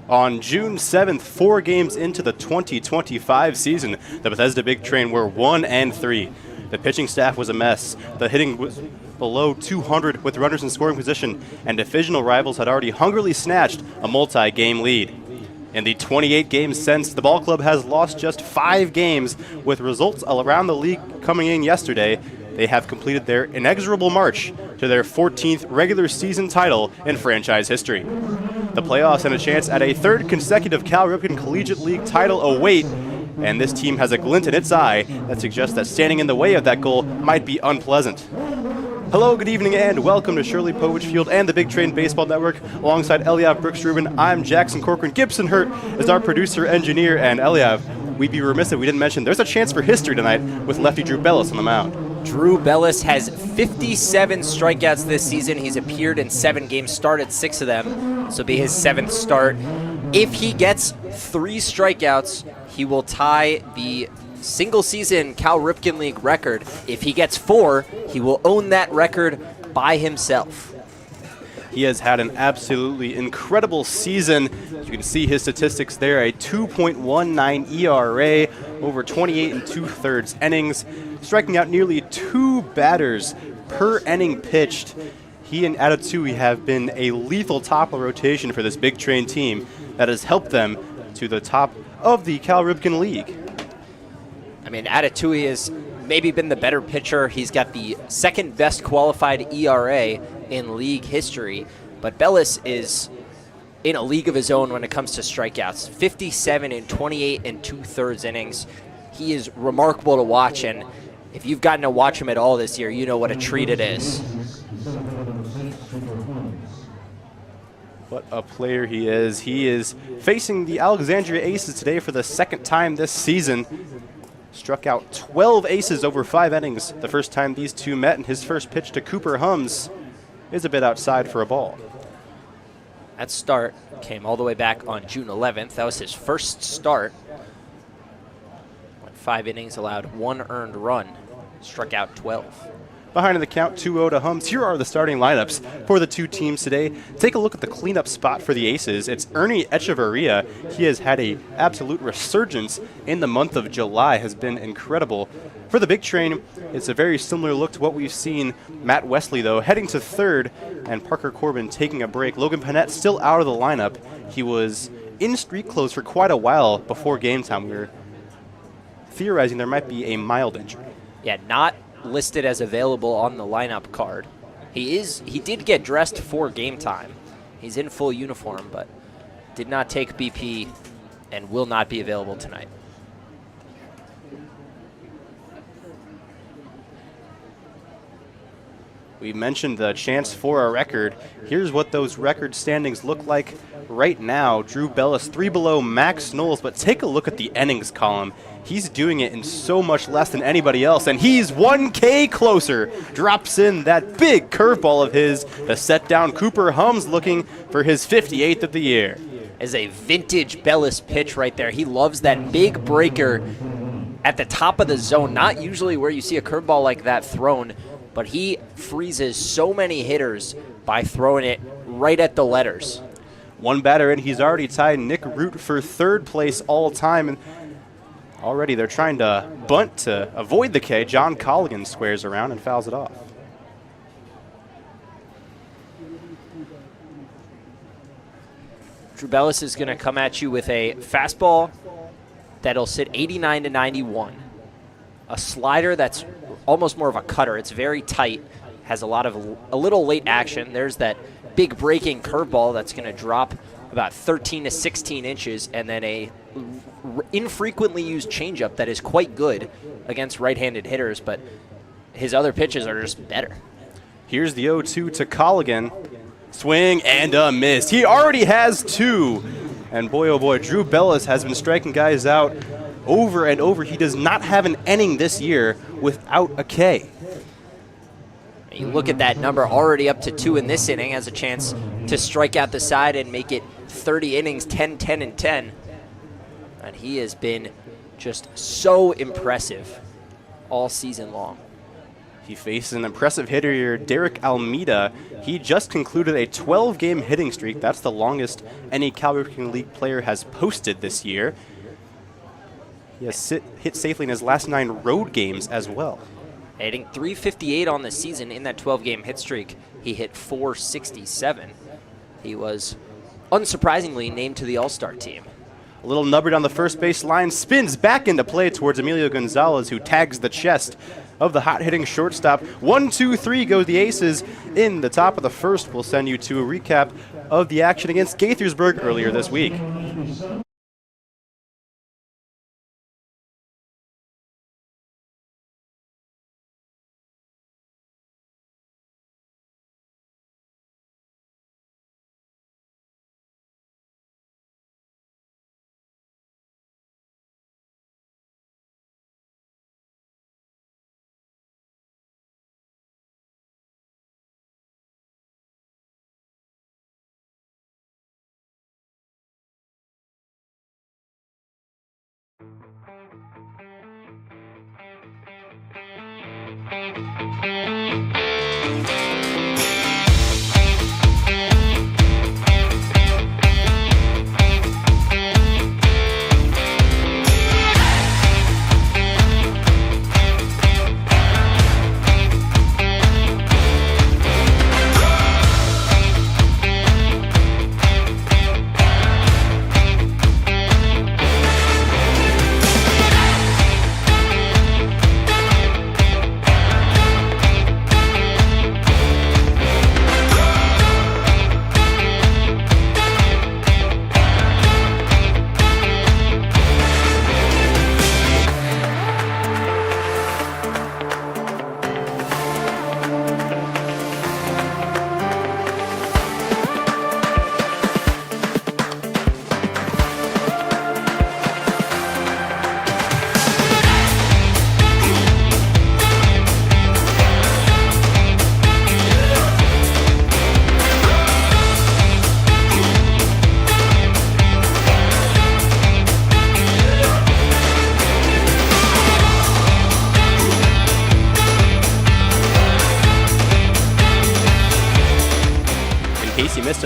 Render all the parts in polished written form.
On June 7th, 4 games into the 2025 season, the Bethesda Big Train were 1-3. The pitching staff was a mess. The hitting was below 200 with runners in scoring position, and divisional rivals had already hungrily snatched a multi-game lead. In the 28 games since, the ball club has lost just 5 games, with results around the league coming in yesterday. They have completed their inexorable march to their 14th regular season title in franchise history. The playoffs and a chance at a 3rd consecutive Cal Ripken Collegiate League title await, and this team has a glint in its eye that suggests that standing in the way of that goal might be unpleasant. Hello, good evening, and welcome to Shirley, Povich Field, and the Big Train Baseball Network. Alongside Eliav Brooks Rubin, I'm Jackson Corcoran. Gibson Hurt is our producer, engineer, and Eliav, we'd be remiss if we didn't mention there's a chance for history tonight with lefty Drew Bellis on the mound. Drew Bellis has 57 strikeouts this season. He's appeared in 7 games, started 6 of them. This will be his 7th start. If he gets 3 strikeouts, he will tie the single-season Cal Ripken League record. If he gets 4, he will own that record by himself. He has had an absolutely incredible season. You can see his statistics there, a 2.19 ERA over 28 2/3 innings, striking out nearly 2 batters per inning pitched. He and Atatui have been a lethal top of rotation for this Big Train team that has helped them to the top of the Cal Ripken League. I mean, Atatui has maybe been the better pitcher. He's got the 2nd best qualified ERA in league history, but Bellis is in a league of his own when it comes to strikeouts. 57 in 28 2/3 innings. He is remarkable to watch, and if you've gotten to watch him at all this year, you know what a treat it is. What a player he is. He is facing the Alexandria Aces today for the 2nd time this season. Struck out 12 aces over 5 innings the first time these two met, and his first pitch to Cooper Hums is a bit outside for a ball. That start came all the way back on June 11th. That was his first start. Went 5 innings, allowed 1 earned run, struck out 12. Behind in the count, 2-0 to Hums. Here are the starting lineups for the two teams today. Take a look at the cleanup spot for the Aces. It's Ernie Echeverria. He has had an absolute resurgence in the month of July, has been incredible. For the Big Train, it's a very similar look to what we've seen. Matt Wesley, though, heading to 3rd, and Parker Corbin taking a break. Logan Panett still out of the lineup. He was in street clothes for quite a while before game time. We were theorizing there might be a mild injury. Yeah, not listed as available on the lineup card. He did get dressed for game time. He's in full uniform, but did not take BP and will not be available tonight. We mentioned the chance for a record. Here's what those record standings look like right now. Drew Bellis 3 below Max Knowles, but take a look at the innings column. He's doing it in so much less than anybody else, and he's 1K closer. Drops in that big curveball of his to set down Cooper Hums, looking for his 58th of the year. Is a vintage Bellis pitch right there. He loves that big breaker at the top of the zone. Not usually where you see a curveball like that thrown, but he freezes so many hitters by throwing it right at the letters. 1 batter in, he's already tied Nick Root for 3rd place all time, and already they're trying to bunt to avoid the K. John Colligan squares around and fouls it off. Drew Bellis is going to come at you with a fastball that'll sit 89 to 91. A slider that's almost more of a cutter. It's very tight, has a little late action. There's that big breaking curveball that's going to drop about 13 to 16 inches, and then a infrequently used changeup that is quite good against right-handed hitters, but his other pitches are just better. Here's the 0-2 to Colligan. Swing and a miss. He already has 2. And boy, oh boy, Drew Bellis has been striking guys out over and over. He does not have an inning this year without a K. You look at that number, already up to 2 in this inning, has a chance to strike out the side and make it 30 innings, 10, 10, and 10. And he has been just so impressive all season long. He faces an impressive hitter here, Derek Almeida. He just concluded a 12-game hitting streak. That's the longest any Caliber King League player has posted this year. He has hit safely in his last 9 road games as well. Hitting .358 on the season in that 12-game hit streak. He hit .467. He was, unsurprisingly, named to the All-Star team. A little nubber down the first base line, spins back into play towards Emilio Gonzalez, who tags the chest of the hot-hitting shortstop. 1, 2, 3 go the Aces in the top of the first. We'll send you to a recap of the action against Gaithersburg earlier this week.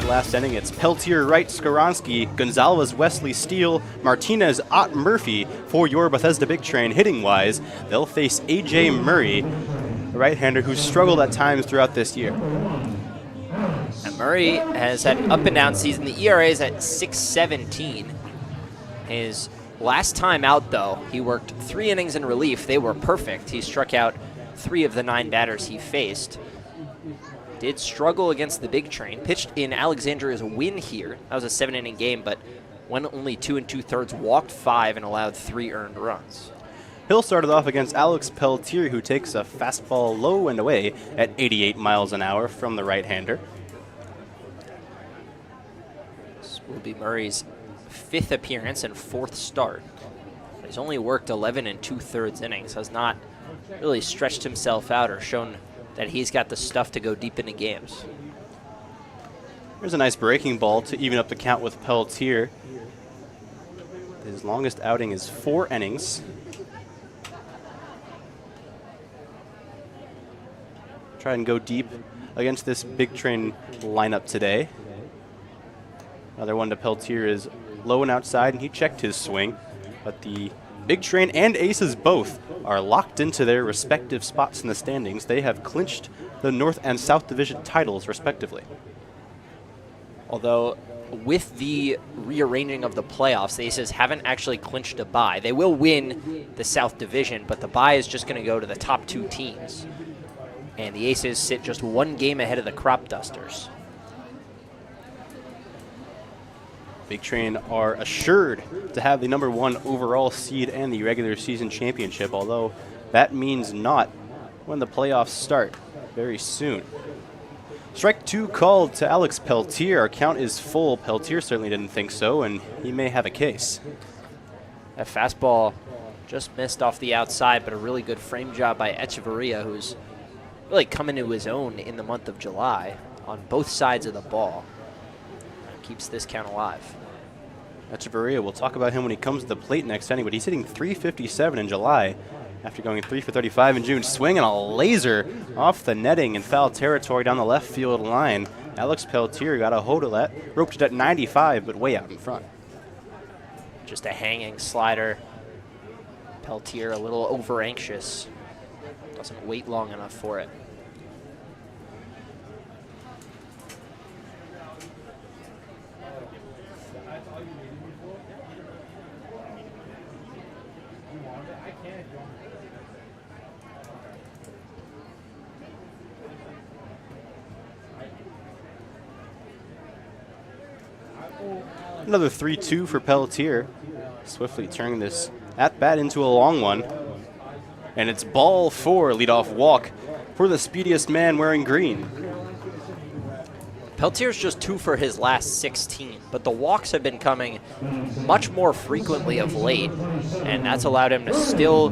Last inning, it's Peltier, Wright, Skoronsky, Gonzalez, Wesley, Steele, Martinez, Ott, Murphy for your Bethesda Big Train. Hitting-wise, they'll face A.J. Murray, a right-hander who's struggled at times throughout this year. And Murray has had an up-and-down season. The ERA is at 6.17. His last time out, though, he worked 3 innings in relief. They were perfect. He struck out 3 of the 9 batters he faced. Did struggle against the Big Train. Pitched in Alexandria's win here. That was a 7-inning game, but went only 2 2/3, walked 5, and allowed 3 earned runs. Hill started off against Alex Peltier, who takes a fastball low and away at 88 miles an hour from the right-hander. This will be Murray's 5th appearance and 4th start. He's only worked 11 2/3 innings, has not really stretched himself out or shown that he's got the stuff to go deep into games. There's a nice breaking ball to even up the count with Peltier. His longest outing is 4 innings. Try and go deep against this Big Train lineup today. Another one to Peltier is low and outside, and he checked his swing, but the Big Train and Aces both are locked into their respective spots in the standings. They have clinched the North and South Division titles, respectively. Although, with the rearranging of the playoffs, the Aces haven't actually clinched a bye. They will win the South Division, but the bye is just going to go to the top 2 teams. And the Aces sit just 1 game ahead of the Crop Dusters. Big Train are assured to have the #1 overall seed and the regular season championship, although that means not when the playoffs start very soon. Strike 2 called to Alex Peltier. Our count is full. Peltier certainly didn't think so, and he may have a case. That fastball just missed off the outside, but a really good frame job by Echeverria, who's really coming to his own in the month of July on both sides of the ball. Keeps this count alive. Echeverria, we'll talk about him when he comes to the plate next inning, but he's hitting .357 in July. after going 3 for 35 in June. Swinging a laser off the netting in foul territory down the left field line. Alex Peltier got a hold of that, roped it at 95, but way out in front. Just a hanging slider. Peltier a little over anxious. Doesn't wait long enough for it. Another 3-2 for Peltier. Swiftly turning this at-bat into a long one. And it's ball 4, leadoff walk for the speediest man wearing green. Peltier's just 2 for his last 16, but the walks have been coming much more frequently of late, and that's allowed him to still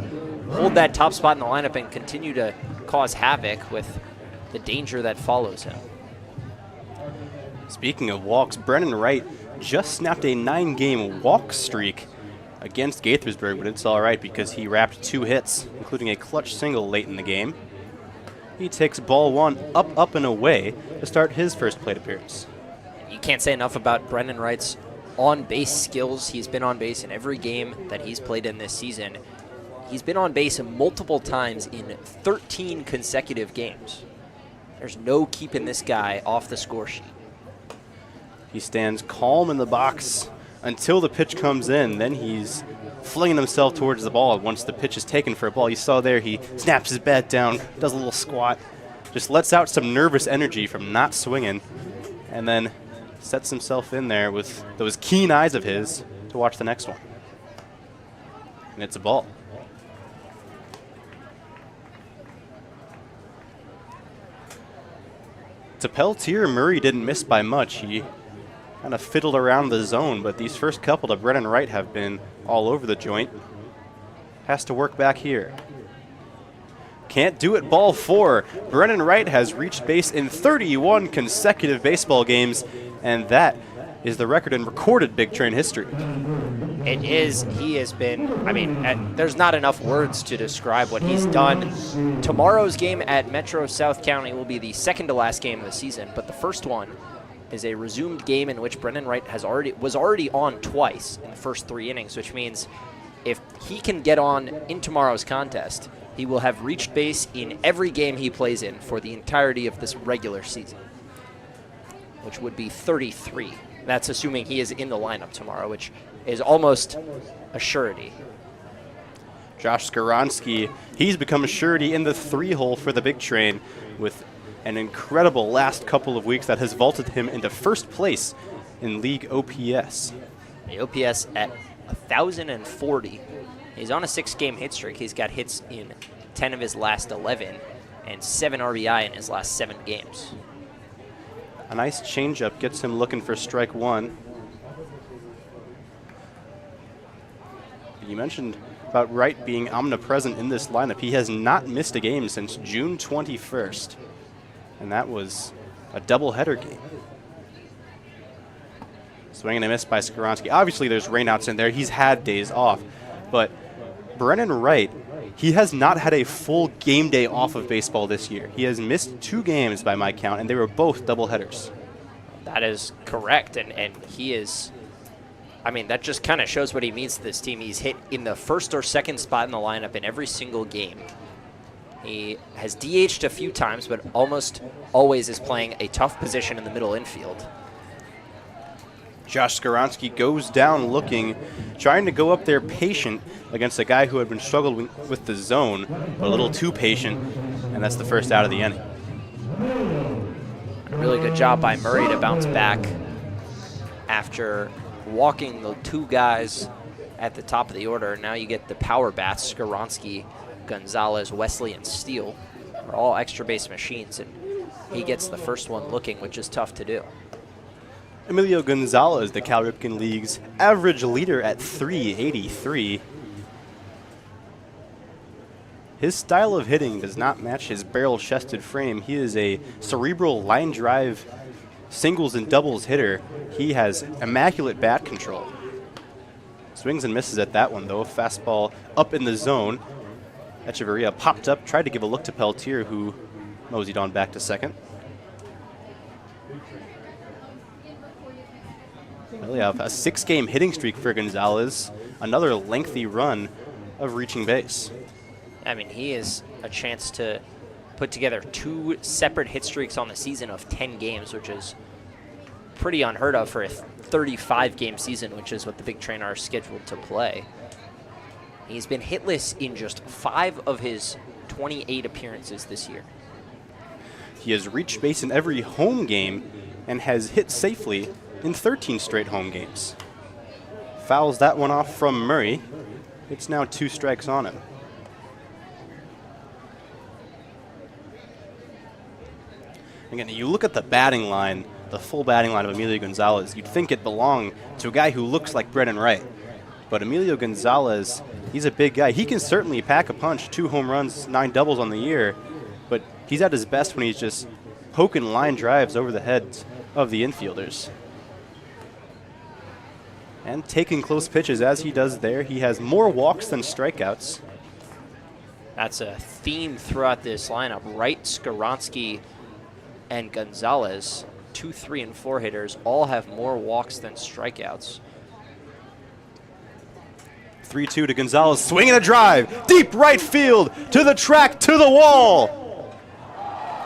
hold that top spot in the lineup and continue to cause havoc with the danger that follows him. Speaking of walks, Brennan Wright just snapped a 9-game walk streak against Gaithersburg, but it's all right because he wrapped 2 hits, including a clutch single late in the game. He takes ball 1 up, and away to start his first plate appearance. You can't say enough about Brennan Wright's on-base skills. He's been on base in every game that he's played in this season. He's been on base multiple times in 13 consecutive games. There's no keeping this guy off the score sheet. He stands calm in the box until the pitch comes in. Then he's flinging himself towards the ball once the pitch is taken for a ball. You saw there he snaps his bat down, does a little squat, just lets out some nervous energy from not swinging, and then sets himself in there with those keen eyes of his to watch the next one. And it's a ball. To Peltier, Murray didn't miss by much. He kind of fiddled around the zone, but these first couple to Brennan Wright have been all over the joint. Has to work back here. Can't do it, ball 4. Brennan Wright has reached base in 31 consecutive baseball games, and that is the record in recorded Big Train history. It is. He has been, I mean, there's not enough words to describe what he's done. Tomorrow's game at Metro South County will be the second to last game of the season, but the first one is a resumed game in which Brennan Wright was already on twice in the first 3 innings, which means if he can get on in tomorrow's contest, he will have reached base in every game he plays in for the entirety of this regular season, which would be 33. That's assuming he is in the lineup tomorrow, which is almost a surety. Josh Skoronsky, he's become a surety in the 3-hole for the Big Train with an incredible last couple of weeks that has vaulted him into first place in league OPS. The OPS at 1,040. He's on a 6-game hit streak. He's got hits in 10 of his last 11 and 7 RBI in his last 7 games. A nice changeup gets him looking for strike 1. You mentioned about Wright being omnipresent in this lineup. He has not missed a game since June 21st, and that was a doubleheader game. Swing and a miss by Skoronsky. Obviously, there's rainouts in there. He's had days off, but Brennan Wright, he has not had a full game day off of baseball this year. He has missed 2 games by my count, and they were both doubleheaders. That is correct, and he is, I mean, that just kind of shows what he means to this team. He's hit in the first or second spot in the lineup in every single game. He has DH'd a few times, but almost always is playing a tough position in the middle infield. Josh Skoronsky goes down looking, trying to go up there patient against a guy who had been struggling with the zone, but a little too patient, and that's the first out of the inning. A really good job by Murray to bounce back after walking the 2 guys at the top of the order. Now you get the power bats, Skoronsky, Gonzalez, Wesley, and Steele are all extra base machines, and he gets the first one looking, which is tough to do. Emilio Gonzalez, the Cal Ripken League's average leader at .383. His style of hitting does not match his barrel-chested frame. He is a cerebral line drive singles and doubles hitter. He has immaculate bat control. Swings and misses at that one, though. Fastball up in the zone. Echeverria popped up, tried to give a look to Peltier, who moseyed on back to second. We have a 6-game hitting streak for Gonzalez. Another lengthy run of reaching base. I mean, he is a chance to put together 2 separate hit streaks on the season of 10 games, which is pretty unheard of for a 35-game season, which is what the Big Train are scheduled to play. He's been hitless in just 5 of his 28 appearances this year. He has reached base in every home game and has hit safely in 13 straight home games. Fouls that one off from Murray. It's now 2 strikes on him. Again, you look at the batting line, the full batting line of Emilio Gonzalez, you'd think it belonged to a guy who looks like Brennan Wright. But Emilio Gonzalez, he's a big guy. He can certainly pack a punch, 2 home runs, 9 doubles on the year, but he's at his best when he's just poking line drives over the heads of the infielders. And taking close pitches as he does there. He has more walks than strikeouts. That's a theme throughout this lineup. Wright, Skoronsky, and Gonzalez, 2, 3, and 4 hitters, all have more walks than strikeouts. 3-2 to Gonzalez, swinging a drive, deep right field, to the track, to the wall.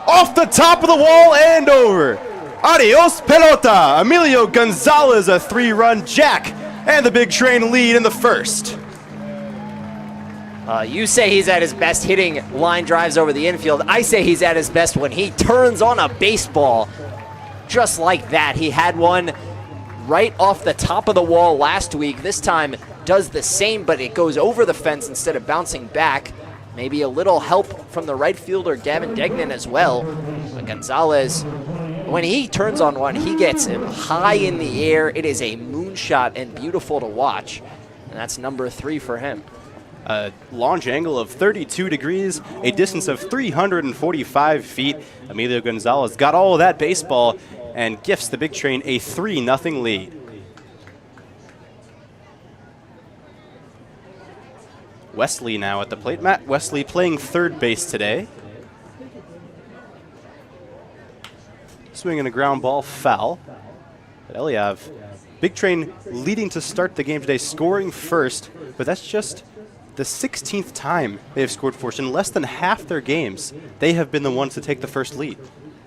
Off the top of the wall and over. Adios pelota. Emilio Gonzalez, a 3-run jack, and the Big Train lead in the first. You say he's at his best hitting line drives over the infield. I say he's at his best when he turns on a baseball just like that. He had one right off the top of the wall last week. This time does the same, but it goes over the fence instead of bouncing back. Maybe a little help from the right fielder, Gavin Degnan, as well. But Gonzalez, when he turns on one, he gets him high in the air. It is a moonshot and beautiful to watch. And that's number 3 for him. A launch angle of 32 degrees, a distance of 345 feet. Emilio Gonzalez got all of that baseball and gifts the Big Train a 3-0 lead. Wesley now at the plate. Matt Wesley playing third base today. Swinging a ground ball, foul. But Eliav, Big Train leading to start the game today, scoring first, but that's just the 16th time they have scored first. In less than half their games, they have been the ones to take the first lead.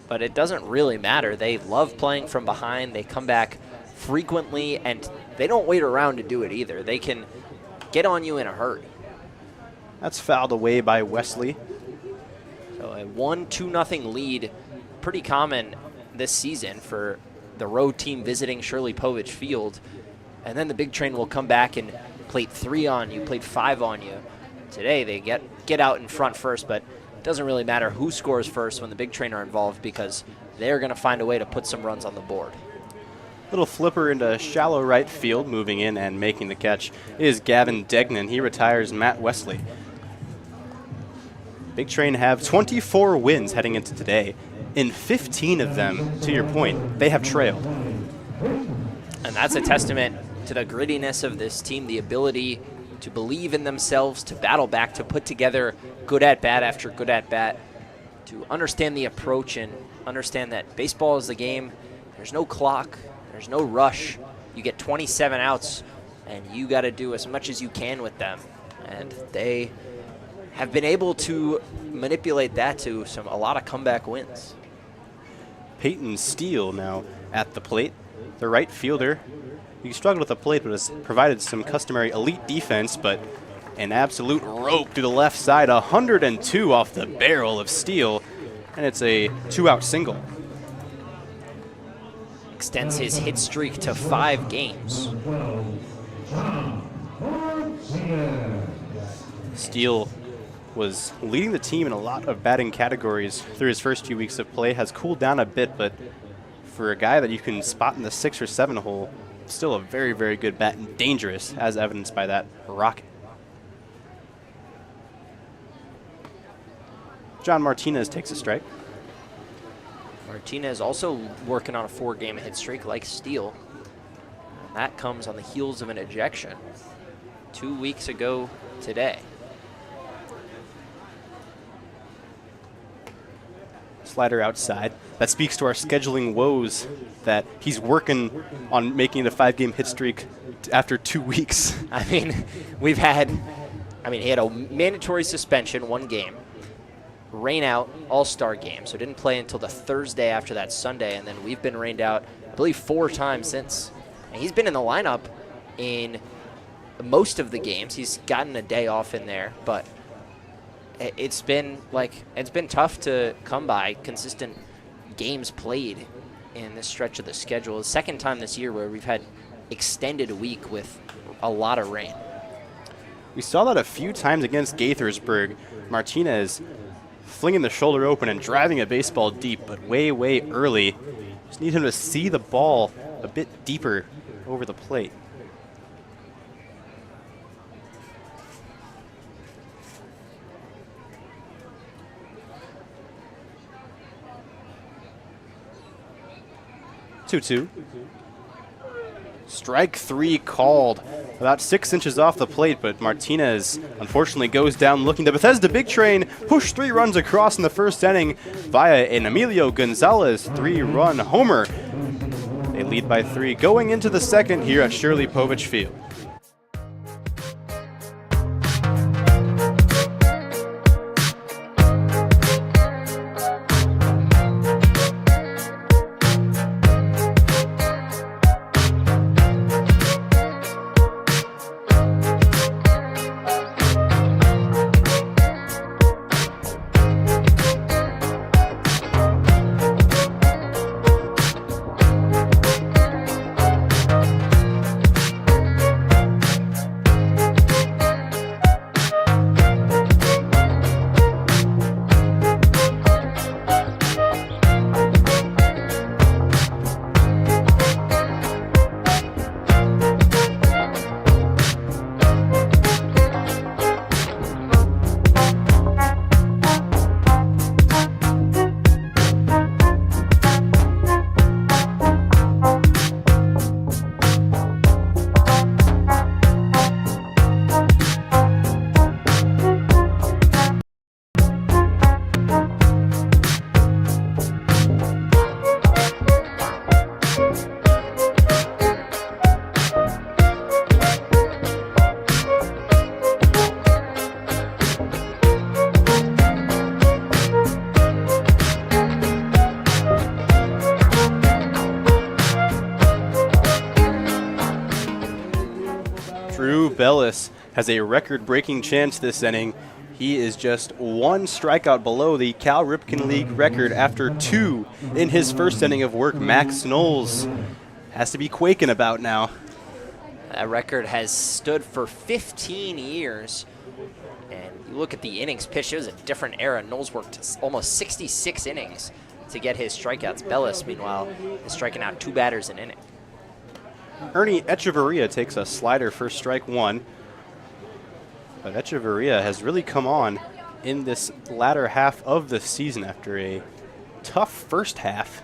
But it doesn't really matter. They love playing from behind. They come back frequently, and they don't wait around to do it either. They can get on you in a hurry. That's fouled away by Wesley. So a 1-2-0 lead, pretty common this season for the road team visiting Shirley Povich Field. And then the Big Train will come back and plate 3 on you, plate 5 on you. Today they get out in front first, but it doesn't really matter who scores first when the Big Train are involved because they're going to find a way to put some runs on the board. Little flipper into shallow right field, moving in and making the catch is Gavin Degnan. He retires Matt Wesley. Big Train have 24 wins heading into today. In 15 of them, to your point, they have trailed. And that's a testament to the grittiness of this team, the ability to believe in themselves, to battle back, to put together good at-bat after good at-bat, to understand the approach and understand that baseball is the game. There's no clock. There's no rush. You get 27 outs, and you got to do as much as you can with them. And they have been able to manipulate that to a lot of comeback wins. Peyton Steele now at the plate, the right fielder. He struggled with the plate, but has provided some customary elite defense, but an absolute rope to the left side, 102 off the barrel of Steele, and it's a 2-out single. Extends his hit streak to 5 games. Steele was leading the team in a lot of batting categories through his first few weeks of play, has cooled down a bit, but for a guy that you can spot in the 6 or 7 hole, still a very, very good bat and dangerous, as evidenced by that rocket. John Martinez takes a strike. Martinez also working on a 4-game hit streak like Steele. And that comes on the heels of an ejection 2 weeks ago today. slider outside. That speaks to our scheduling woes that he's working on making it a 5-game hit streak after 2 weeks. I mean, he had a mandatory suspension 1 game, rain out All-Star game, so didn't play until the Thursday after that Sunday, and then we've been rained out, I believe, 4 times since. And he's been in the lineup in most of the games. He's gotten a day off in there, but it's been tough to come by consistent games played in this stretch of the schedule. The second time this year where we've had extended a week with a lot of rain. We saw that a few times against Gaithersburg. Martinez flinging the shoulder open and driving a baseball deep, but way, way early. Just need him to see the ball a bit deeper over the plate. Two. Strike 3 called. About 6 inches off the plate, but Martinez unfortunately goes down looking. The Bethesda Big Train pushed 3 runs across in the first inning via an Emilio Gonzalez 3-run homer. They lead by 3 going into the second here at Shirley Povich Field. Bellis has a record-breaking chance this inning. He is just 1 strikeout below the Cal Ripken League record after 2 in his first inning of work. Max Knowles has to be quaking about now. That record has stood for 15 years. And you look at the innings pitched, it was a different era. Knowles worked almost 66 innings to get his strikeouts. Bellis, meanwhile, is striking out 2 batters an inning. Ernie Echeverria takes a slider for strike 1. But Echeverria has really come on in this latter half of the season after a tough first half.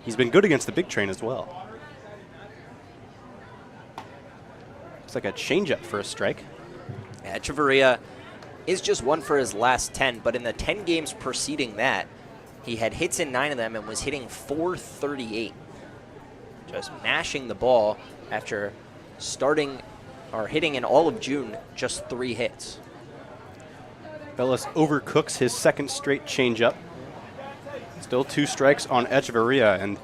He's been good against the Big Train as well. Looks like a changeup for a strike. Echeverria is just 1 for his last 10, but in the 10 games preceding that, he had hits in 9 of them and was hitting .438. Just mashing the ball after starting or hitting in all of June just 3 hits. Bellis overcooks his second straight changeup. Still 2 strikes on Echeverria, and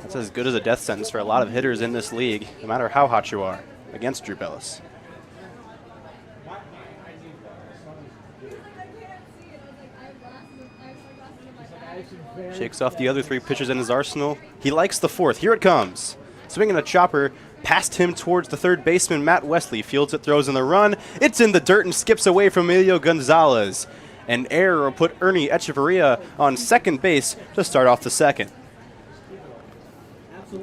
that's as good as a death sentence for a lot of hitters in this league, no matter how hot you are, against Drew Bellis. Shakes off the other 3 pitches in his arsenal. He likes the 4th. Here it comes. Swinging a chopper past him towards the third baseman, Matt Wesley. Fields it, throws in the run. It's in the dirt and skips away from Emilio Gonzalez. An error will put Ernie Echeverria on second base to start off the second.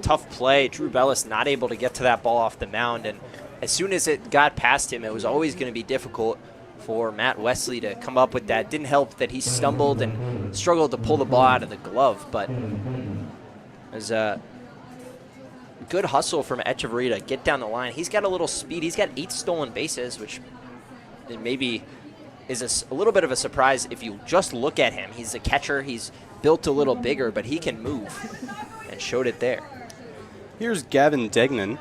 Tough play. Drew Bellis not able to get to that ball off the mound, and as soon as it got past him, it was always going to be difficult for Matt Wesley to come up with that. Didn't help that he stumbled and struggled to pull the ball out of the glove, but it was a good hustle from Echeverria to get down the line. He's got a little speed. He's got 8 stolen bases, which maybe is a little bit of a surprise if you just look at him. He's a catcher. He's built a little bigger, but he can move, and showed it there. Here's Gavin Degnan.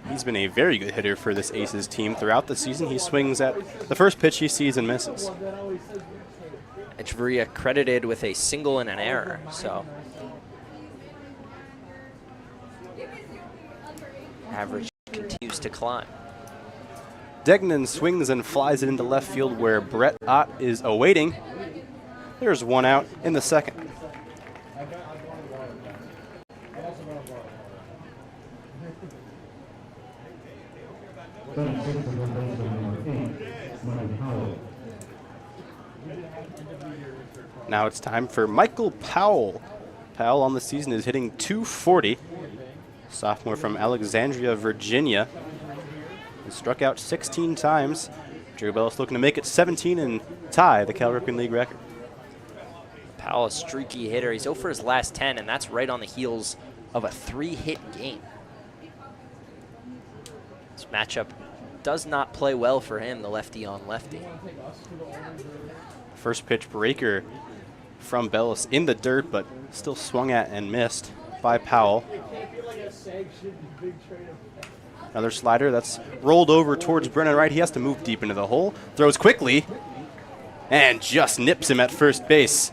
He's been a very good hitter for this Aces team throughout the season. He swings at the first pitch he sees and misses. Echeverria credited with a single and an error, so average continues to climb. Degnan swings and flies it into left field where Brett Ott is awaiting. There's one out in the second. Now it's time for Michael Powell. Powell on the season is hitting .240. Sophomore from Alexandria, Virginia. He struck out 16 times. Drew Bellis looking to make it 17 and tie the Cal Ripken League record. Powell, a streaky hitter. He's 0 for his last 10, and that's right on the heels of a 3-hit game. This matchup does not play well for him, the lefty on lefty. First pitch breaker from Bellis in the dirt, but still swung at and missed by Powell. Another slider that's rolled over towards Brennan Wright. He has to move deep into the hole. Throws quickly and just nips him at first base.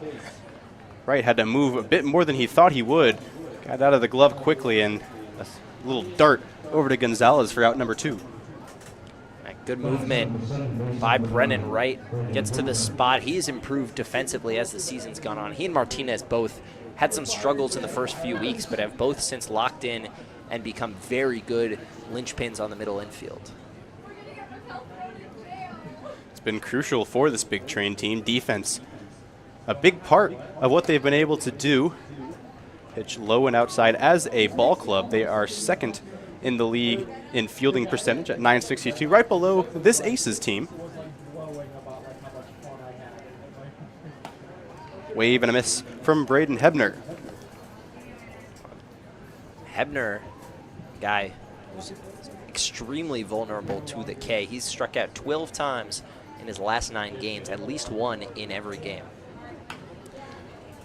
Wright had to move a bit more than he thought he would. Got out of the glove quickly, and a little dart over to Gonzalez for out number 2. Good movement by Brennan Wright. Gets to the spot. He's improved defensively as the season's gone on. He and Martinez both had some struggles in the first few weeks, but have both since locked in and become very good linchpins on the middle infield. It's been crucial for this Big Train team. Defense, a big part of what they've been able to do. Pitch low and outside as a ball club. They are second in the league in fielding percentage at .962, right below this Aces team. Wave and a miss from Braden Hebner. Hebner, guy who's extremely vulnerable to the K. He's struck out 12 times in his last 9 games, at least 1 in every game.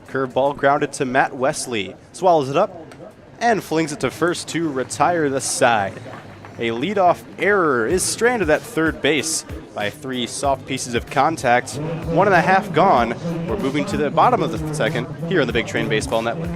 Curveball grounded to Matt Wesley. Swallows it up and flings it to first to retire the side. A leadoff error is stranded at third base by 3 soft pieces of contact. 1.5 gone. We're moving to the bottom of the second here on the Big Train Baseball Network.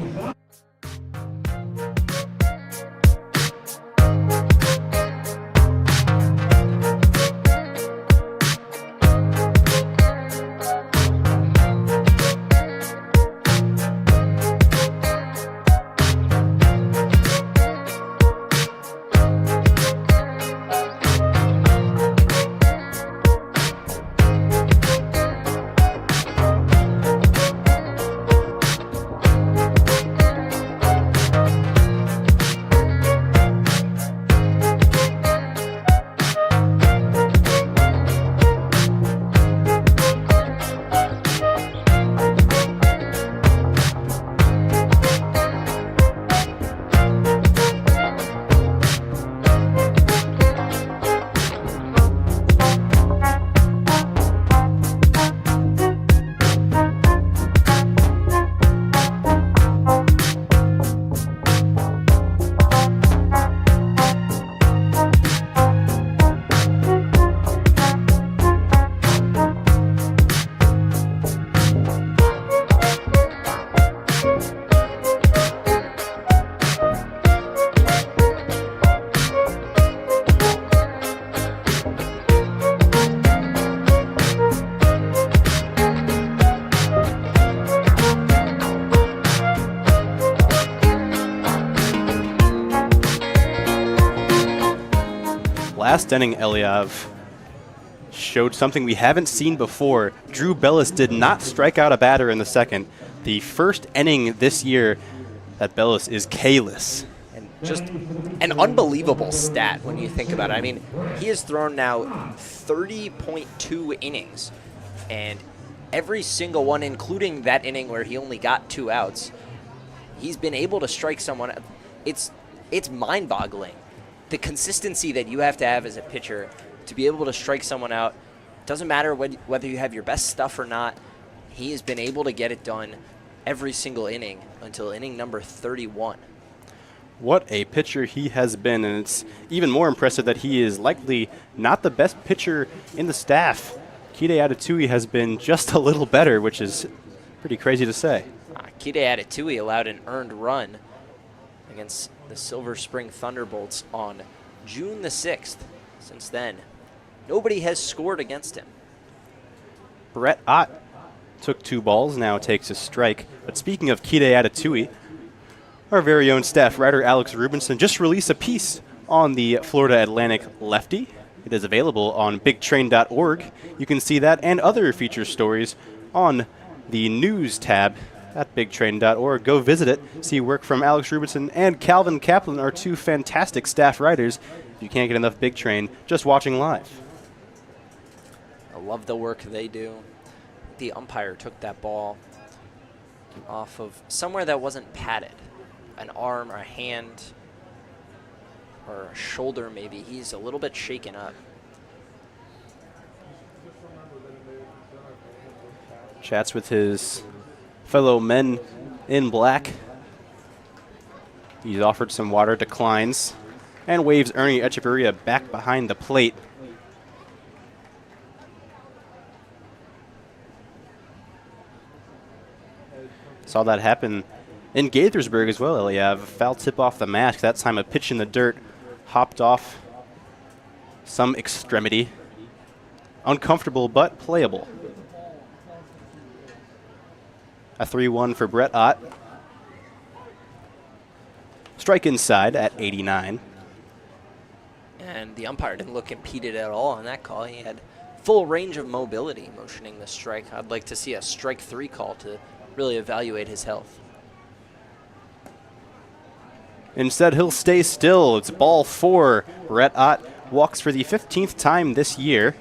Last inning, Eliav showed something we haven't seen before. Drew Bellis did not strike out a batter in the second. The first inning this year that Bellis is K-less. And just an unbelievable stat when you think about it. I mean, he has thrown now 30.2 innings, and every single one, including that inning where he only got 2 outs, he's been able to strike someone. It's mind-boggling. The consistency that you have to have as a pitcher to be able to strike someone out, doesn't matter whether you have your best stuff or not, he has been able to get it done every single inning until inning number 31. What a pitcher he has been, and it's even more impressive that he is likely not the best pitcher in the staff. Kide Atatui has been just a little better, which is pretty crazy to say. Kide Atatui allowed an earned run against the Silver Spring Thunderbolts on June the 6th. Since then, nobody has scored against him. Brett Ott took 2 balls, now takes a strike. But speaking of Kide Atatui, our very own staff writer Alex Rubinson just released a piece on the Florida Atlantic lefty. It is available on bigtrain.org. You can see that and other feature stories on the news tab at bigtrain.org. Go visit it, see work from Alex Rubinson and Calvin Kaplan, our 2 fantastic staff writers. If you can't get enough Big Train, just watching live. I love the work they do. The umpire took that ball off of somewhere that wasn't padded. An arm or a hand or a shoulder maybe. He's a little bit shaken up. Chats with his fellow men in black. He's offered some water, declines, and waves Ernie Echeverria back behind the plate. Saw that happen in Gaithersburg as well, Eliav. Foul tip off the mask. That time a pitch in the dirt hopped off some extremity. Uncomfortable but playable. A 3-1 for Brett Ott. Strike inside at 89. And the umpire didn't look impeded at all on that call. He had full range of mobility motioning the strike. I'd like to see a strike 3 call to really evaluate his health. Instead, he'll stay still. It's ball 4. Brett Ott walks for the 15th time this year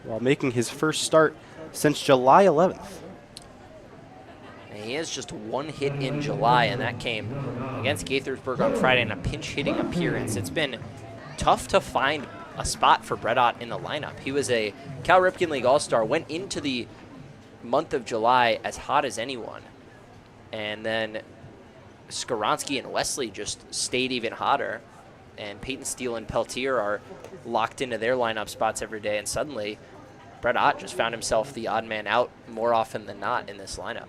while making his first start since July 11th. And he has just 1 hit in July, and that came against Gaithersburg on Friday in a pinch-hitting appearance. It's been tough to find a spot for Brett Ott in the lineup. He was a Cal Ripken League All-Star, went into the month of July as hot as anyone, and then Skoronsky and Wesley just stayed even hotter, and Peyton Steele and Peltier are locked into their lineup spots every day, and suddenly Brett Ott just found himself the odd man out more often than not in this lineup.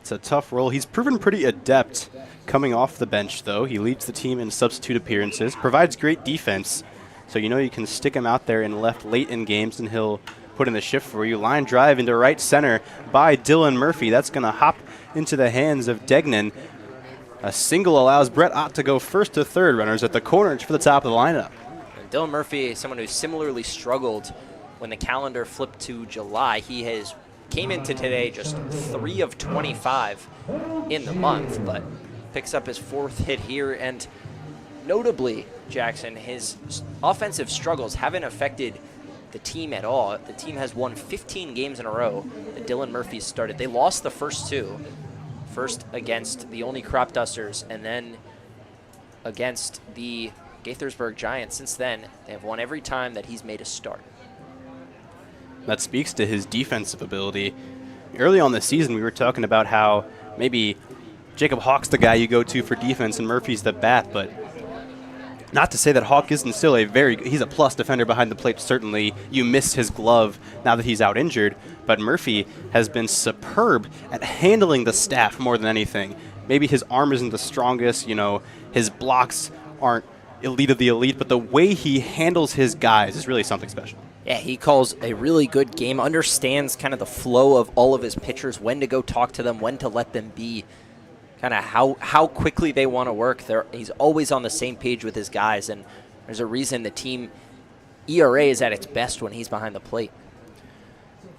It's a tough role. He's proven pretty adept coming off the bench, though. He leads the team in substitute appearances, provides great defense, so you know you can stick him out there in left late in games, and he'll put in the shift for you. Line drive into right center by Dylan Murphy. That's going to hop into the hands of Degnan. A single allows Brett Ott to go first to third. Runners at the corners for the top of the lineup. And Dylan Murphy, someone who similarly struggled when the calendar flipped to July. He came into today just 3 of 25 in the month, but picks up his 4th hit here. And notably, Jackson, his offensive struggles haven't affected the team at all. The team has won 15 games in a row that Dylan Murphy started. They lost the first 2. First against the Olney Crop Dusters, and then against the Gaithersburg Giants. Since then, they have won every time that he's made a start. That speaks to his defensive ability. Early on this season, we were talking about how maybe Jacob Hawk's the guy you go to for defense and Murphy's the bat, but not to say that Hawk isn't still he's a plus defender behind the plate, certainly. You miss his glove now that he's out injured, but Murphy has been superb at handling the staff more than anything. Maybe his arm isn't the strongest, his blocks aren't elite of the elite, but the way he handles his guys is really something special. Yeah, he calls a really good game, understands kind of the flow of all of his pitchers, when to go talk to them, when to let them be, kind of how quickly they want to work. He's always on the same page with his guys, and there's a reason the team ERA is at its best when he's behind the plate.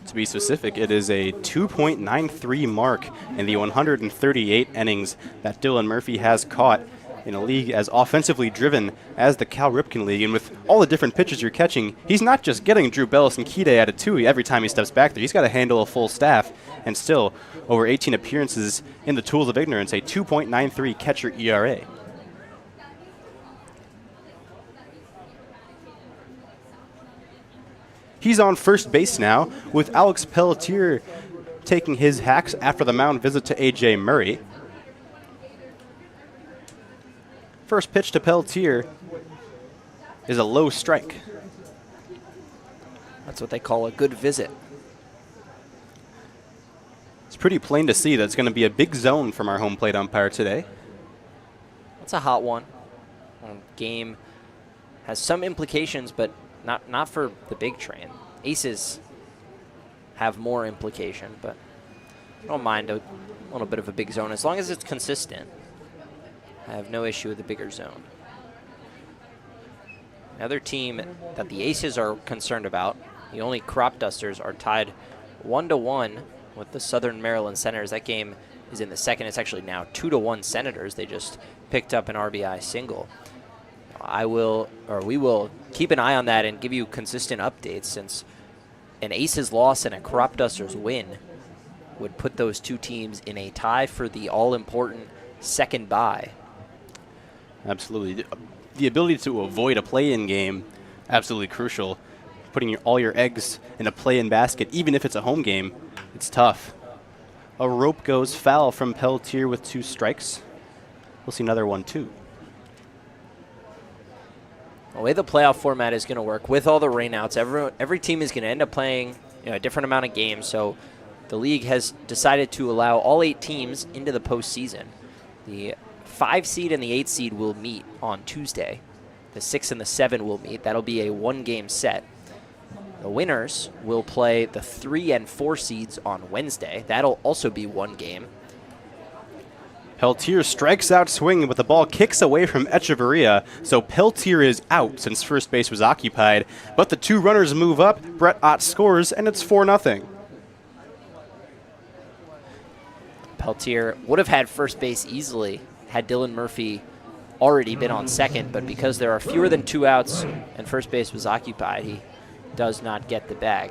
To be specific, it is a 2.93 mark in the 138 innings that Dylan Murphy has caught in a league as offensively driven as the Cal Ripken League. And with all the different pitches you're catching, he's not just getting Drew Bellis and Kide Atatui every time he steps back there. He's got to handle a full staff, and still over 18 appearances in the Tools of Ignorance, a 2.93 catcher ERA. He's on first base now with Alex Pelletier taking his hacks after the mound visit to A.J. Murray. First pitch to Peltier is a low strike. That's what they call a good visit. It's pretty plain to see that it's going to be a big zone from our home plate umpire today. That's a hot one. Game has some implications, but not for the big train. Aces have more implication, but I don't mind a little bit of a big zone as long as it's consistent. I have no issue with the bigger zone. Another team that the Aces are concerned about, the only crop dusters, are tied 1-1 with the Southern Maryland Senators. That game is in the second. It's actually now 2-1 Senators. They just picked up an RBI single. We will keep an eye on that and give you consistent updates, since an Aces loss and a crop dusters win would put those two teams in a tie for the all-important second bye. Absolutely. The ability to avoid a play-in game, absolutely crucial. Putting all your eggs in a play-in basket, even if it's a home game, it's tough. A rope goes foul from Peltier with 2 strikes. We'll see another one, too. The way the playoff format is going to work, with all the rainouts, every team is going to end up playing a different amount of games. So the league has decided to allow all 8 teams into the postseason. The 5 seed and the 8 seed will meet on Tuesday. The 6 and the 7 will meet. That'll be a 1-game set. The winners will play the 3 and 4 seeds on Wednesday. That'll also be 1 game. Peltier strikes out swinging, but the ball kicks away from Echeverria, so Peltier is out since first base was occupied. But the 2 runners move up, Brett Ott scores, and it's 4-0. Peltier would have had first base easily had Dylan Murphy already been on second, but because there are fewer than 2 outs and first base was occupied, he does not get the bag.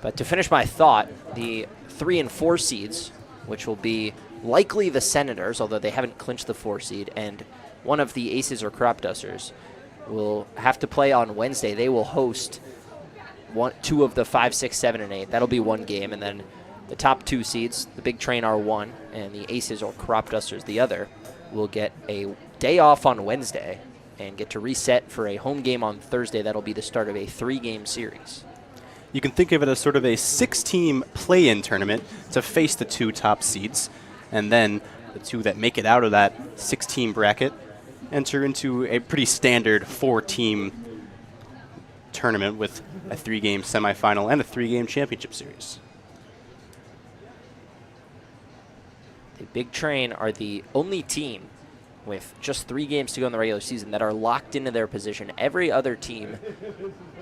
But to finish my thought, the 3 and 4 seeds, which will be likely the Senators, although they haven't clinched the 4 seed, and one of the Aces or crop dusters, will have to play on Wednesday. They will host 2 of the 5, 6, 7, and 8. That'll be 1 game, and then the top 2 seeds, the Big Train, are 1, and the Aces or crop dusters, the other, will get a day off on Wednesday and get to reset for a home game on Thursday. That'll be the start of a 3-game series. You can think of it as sort of a 6-team play-in tournament to face the 2 top seeds, and then the 2 that make it out of that 6-team bracket enter into a pretty standard 4-team tournament with a 3-game semifinal and a 3-game championship series. The Big Train are the only team with just 3 games to go in the regular season that are locked into their position. Every other team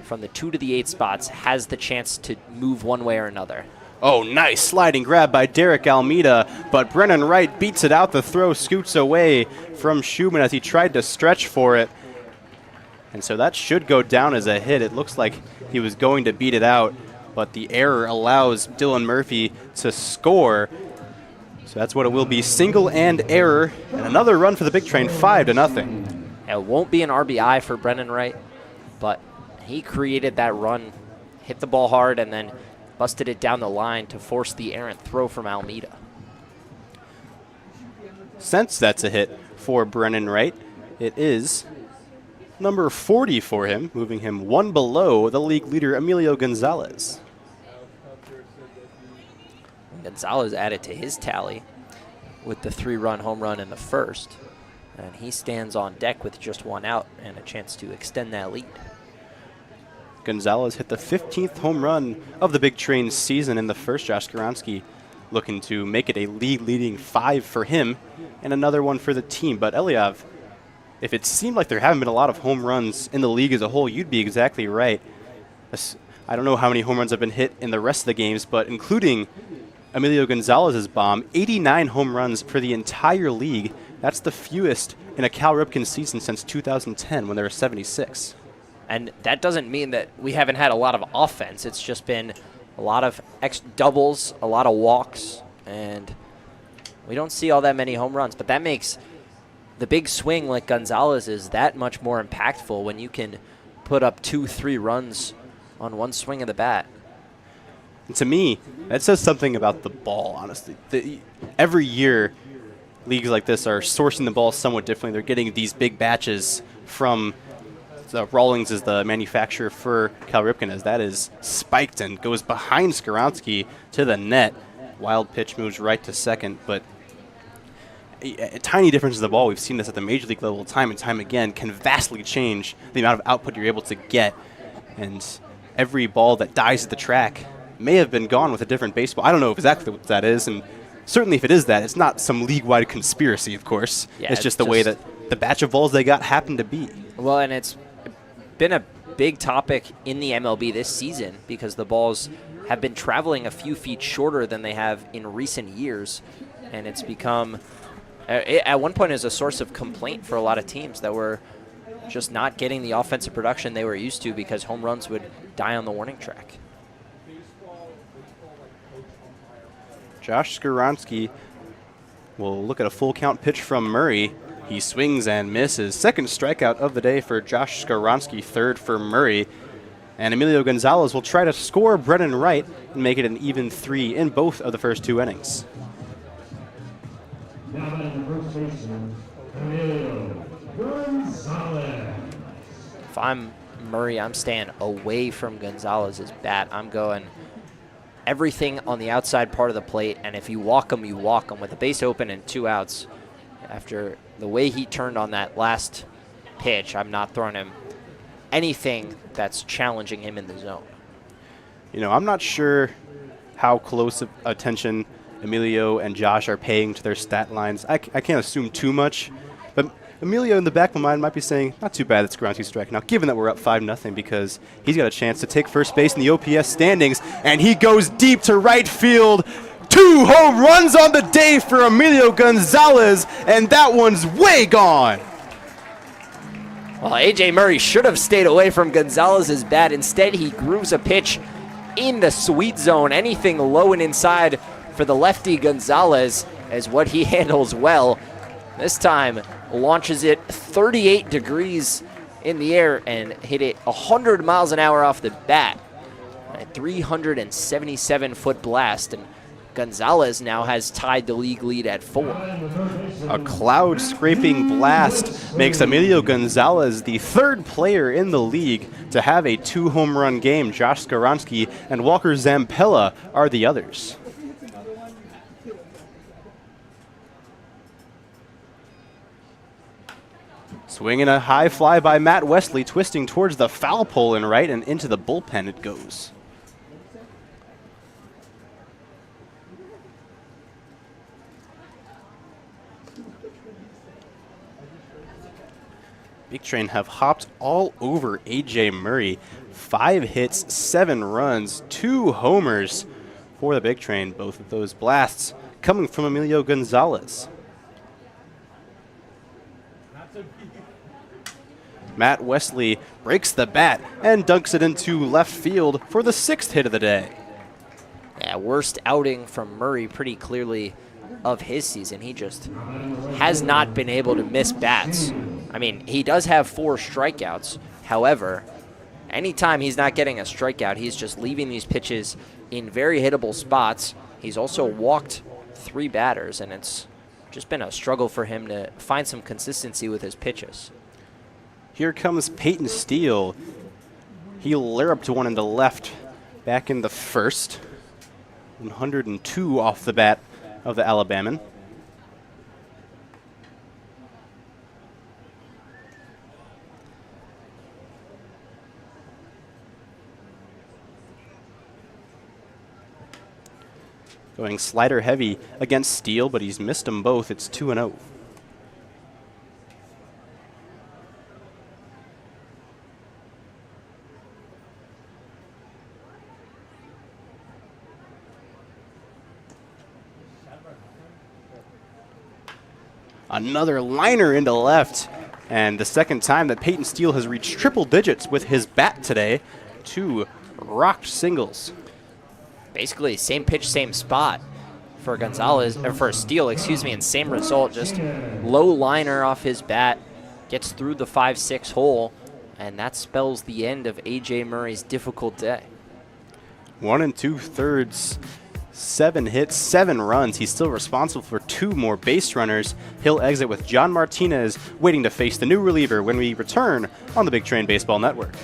from the 2 to the 8 spots has the chance to move one way or another. Oh, nice sliding grab by Derek Almeida, but Brennan Wright beats it out. The throw scoots away from Schumann as he tried to stretch for it. And so that should go down as a hit. It looks like he was going to beat it out, but the error allows Dylan Murphy to score. So that's what it will be, single and error, and another run for the Big Train, 5-0. It won't be an RBI for Brennan Wright, but he created that run, hit the ball hard, and then busted it down the line to force the errant throw from Almeida. Since that's a hit for Brennan Wright, it is number 40 for him, moving him 1 below the league leader, Emilio Gonzalez. Gonzalez added to his tally with the 3-run home run in the first, and he stands on deck with just 1 out and a chance to extend that lead. Gonzalez hit the 15th home run of the Big Train season in the first. Josh Skoronski looking to make it a league-leading 5 for him and another one for the team. But Eliav, if it seemed like there haven't been a lot of home runs in the league as a whole, you'd be exactly right. I don't know how many home runs have been hit in the rest of the games, but including Emilio Gonzalez's bomb, 89 home runs for the entire league. That's the fewest in a Cal Ripken season since 2010 when there were 76. And that doesn't mean that we haven't had a lot of offense. It's just been a lot of doubles, a lot of walks, and we don't see all that many home runs. But that makes the big swing like Gonzalez is that much more impactful when you can put up 2-3 runs on one swing of the bat. And to me, that says something about the ball, honestly. Every year, leagues like this are sourcing the ball somewhat differently. They're getting these big batches from Rawlings is the manufacturer for Cal Ripken, as that is spiked and goes behind Skoronski to the net. Wild pitch moves right to second, but a tiny difference in the ball. We've seen this at the major league level time and time again can vastly change the amount of output you're able to get. And every ball that dies at the track may have been gone with a different baseball. I don't know exactly what that is, and certainly if it is that, it's not some league-wide conspiracy, of course. Yeah, it's just the way that the batch of balls they got happened to be. Well, and it's been a big topic in the MLB this season because the balls have been traveling a few feet shorter than they have in recent years, and it's become, at one point, is a source of complaint for a lot of teams that were just not getting the offensive production they were used to because home runs would die on the warning track. Josh Skoronski will look at a full count pitch from Murray. He swings and misses. Second strikeout of the day for Josh Skoronski, third for Murray. And Emilio Gonzalez will try to score Brennan Wright and make it an even 3 in both of the first 2 innings. Now at the first baseman, Emilio Gonzalez. If I'm Murray, I'm staying away from Gonzalez's bat. I'm going everything on the outside part of the plate, and if you walk him, you walk him. With the base open and 2 outs, after the way he turned on that last pitch, I'm not throwing him anything that's challenging him in the zone. You know, I'm not sure how close of attention Emilio and Josh are paying to their stat lines. I can't assume too much, but Emilio in the back of my mind might be saying, not too bad that Skoronski's striking. Now, given that we're up 5-0, because he's got a chance to take first base in the OPS standings, and he goes deep to right field. 2 home runs on the day for Emilio Gonzalez, and that one's way gone. Well, A.J. Murray should have stayed away from Gonzalez's bat. Instead, he grooves a pitch in the sweet zone. Anything low and inside for the lefty Gonzalez is what he handles well. This time, launches it 38 degrees in the air and hit it 100 miles an hour off the bat. A 377-foot blast, and Gonzalez now has tied the league lead at 4. A cloud-scraping blast makes Emilio Gonzalez the 3rd player in the league to have a 2-home-run game. Josh Skoronski and Walker Zampella are the others. Swinging a high fly by Matt Wesley, twisting towards the foul pole in right, and into the bullpen it goes. Big Train have hopped all over A.J. Murray. 5 hits, 7 runs, 2 homers for the Big Train. Both of those blasts coming from Emilio Gonzalez. Matt Wesley breaks the bat and dunks it into left field for the 6th hit of the day. Yeah, worst outing from Murray pretty clearly of his season. He just has not been able to miss bats. I mean, he does have 4 strikeouts. However, anytime he's not getting a strikeout, he's just leaving these pitches in very hittable spots. He's also walked 3 batters, and it's just been a struggle for him to find some consistency with his pitches. Here comes Peyton Steele. He larruped one into left back in the first. 102 off the bat of the Alabaman. Going slider heavy against Steele, but he's missed them both. It's 2-0. Another liner into left, and the second time that Peyton Steele has reached triple digits with his bat today. 2 rocked singles. Basically, same pitch, same spot for Gonzalez, or for Steele, excuse me, and same result. Just low liner off his bat, gets through the 5-6 hole, and that spells the end of A.J. Murray's difficult day. 1 2/3, 7 hits, 7 runs. He's still responsible for 2 more base runners. He'll exit with John Martinez waiting to face the new reliever when we return on the Big Train Baseball Network.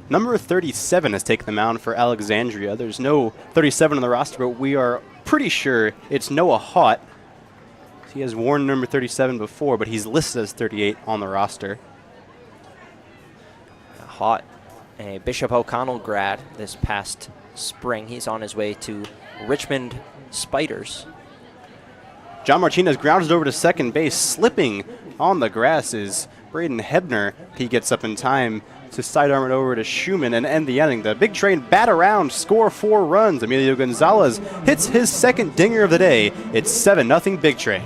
Number 37 has taken the mound for Alexandria. There's no 37 on the roster, but we are pretty sure it's Noah Haught. He has worn number 37 before, but he's listed as 38 on the roster. Haught, a Bishop O'Connell grad this past spring. He's on his way to Richmond Spiders. John Martinez grounds it over to second base. Slipping on the grass is Braden Hebner. He gets up in time to sidearm it over to Schumann and end the inning. The Big Train bat around, score 4 runs. Emilio Gonzalez hits his second dinger of the day. It's 7-0 Big Train.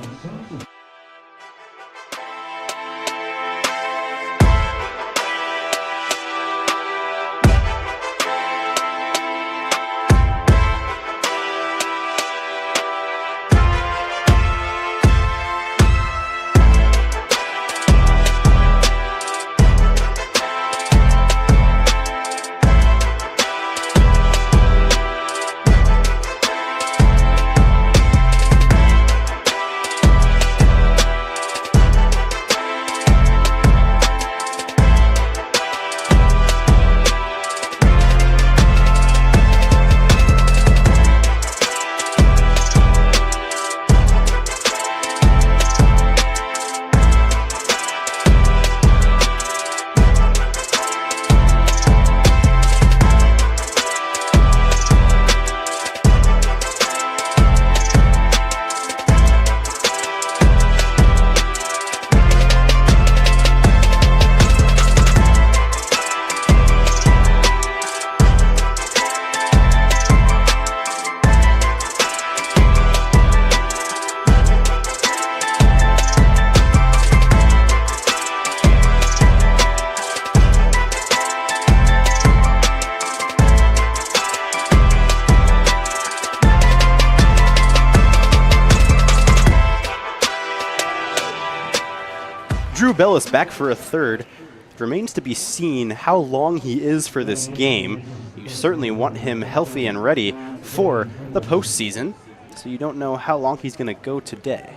Drew Bellis back for a third. It remains to be seen how long he is for this game. You certainly want him healthy and ready for the postseason, so you don't know how long he's going to go today.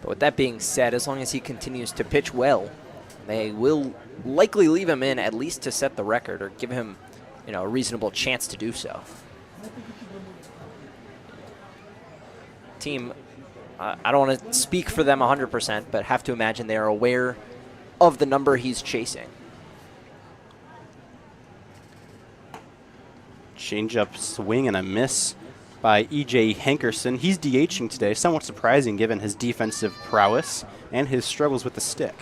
But with that being said, as long as he continues to pitch well, they will likely leave him in at least to set the record or give him, a reasonable chance to do so. team, I don't want to speak for them 100%, but have to imagine they are aware of the number he's chasing. Change-up swing and a miss by E.J. Hankerson. He's DHing today, somewhat surprising given his defensive prowess and his struggles with the stick.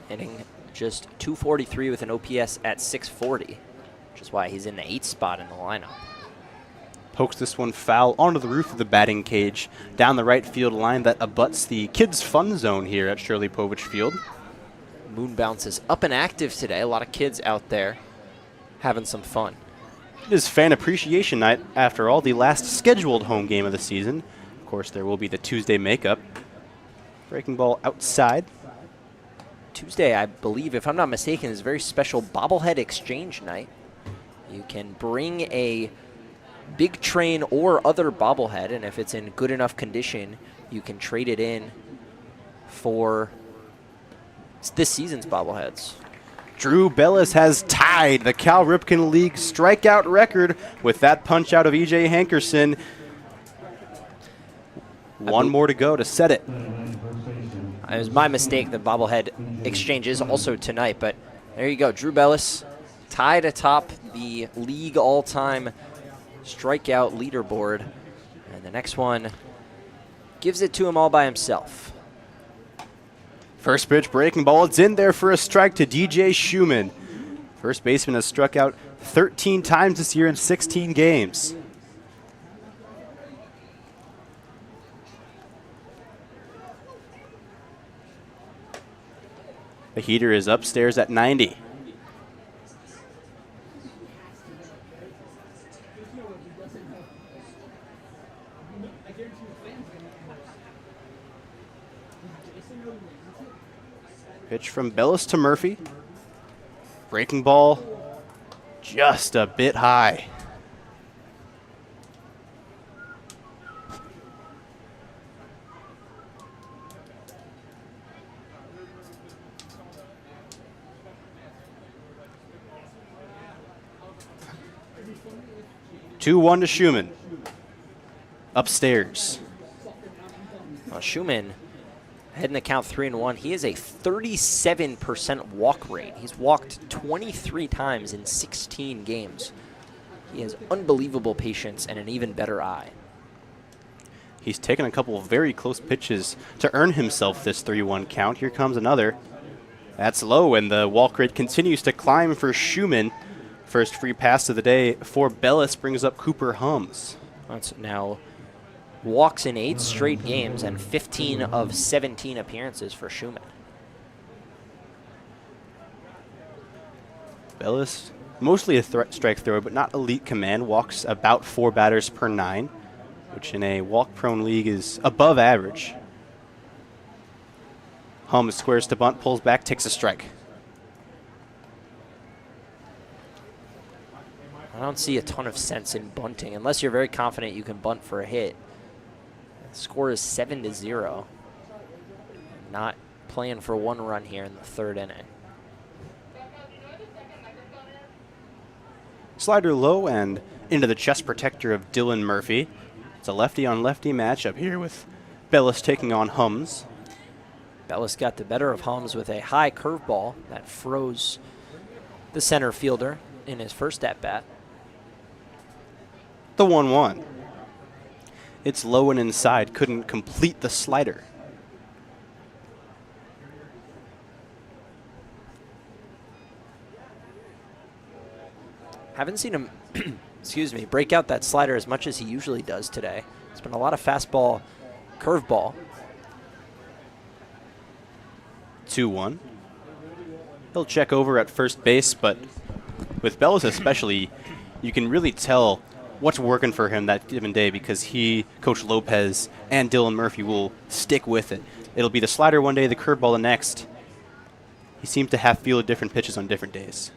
Hitting just 243 with an OPS at 640, which is why he's in the 8th spot in the lineup. Pokes this one foul onto the roof of the batting cage down the right field line that abuts the kids' fun zone here at Shirley Povich Field. Moon bounce is up and active today. A lot of kids out there having some fun. It is fan appreciation night after all, the last scheduled home game of the season. Of course, there will be the Tuesday makeup. Breaking ball outside. Tuesday, I believe, if I'm not mistaken, is a very special bobblehead exchange night. You can bring a big train or other bobblehead, and if it's in good enough condition, you can trade it in for this season's bobbleheads. Drew Bellis has tied the Cal Ripken League strikeout record with that punch out of E.J. Hankerson. One more to go to set it. It was my mistake. The bobblehead exchange is also tonight, but there you go. Drew Bellis tied atop the league all-time strikeout leaderboard, and the next one gives it to him all by himself. First pitch, breaking ball. It's in there for a strike to DJ Schumann. First baseman has struck out 13 times this year in 16 games. The heater is upstairs at 90. Pitch from Bellis to Murphy. Breaking ball just a bit high. Two-one to Schumann. Upstairs. Well, Schumann heading the count 3-1. He has a 37% walk rate. He's walked 23 times in 16 games. He has unbelievable patience and an even better eye. He's taken a couple of very close pitches to earn himself this 3-1 count. Here comes another. That's low, and the walk rate continues to climb for Schumann. First free pass of the day for Bellis brings up Cooper Hums. That's now walks in 8 straight games and 15 of 17 appearances for Schumann. Bellis, mostly a strike thrower, but not elite command. Walks about 4 batters per 9, which in a walk-prone league is above average. Hums squares to bunt, pulls back, takes a strike. I don't see a ton of sense in bunting unless you're very confident you can bunt for a hit. The score is 7-0. Not playing for 1 run here in the 3rd inning. Slider low and into the chest protector of Dylan Murphy. It's a lefty-on-lefty matchup here with Bellis taking on Hums. Bellis got the better of Hums with a high curveball that froze the center fielder in his first at-bat. The 1-1. It's low and inside, couldn't complete the slider. Haven't seen him, excuse me, break out that slider as much as he usually does today. It's been a lot of fastball, curveball. 2-1. He'll check over at first base, but with Bellis especially, you can really tell what's working for him that given day because he, Coach Lopez, and Dylan Murphy will stick with it. It'll be the slider one day, the curveball the next. He seems to have feel of different pitches on different days.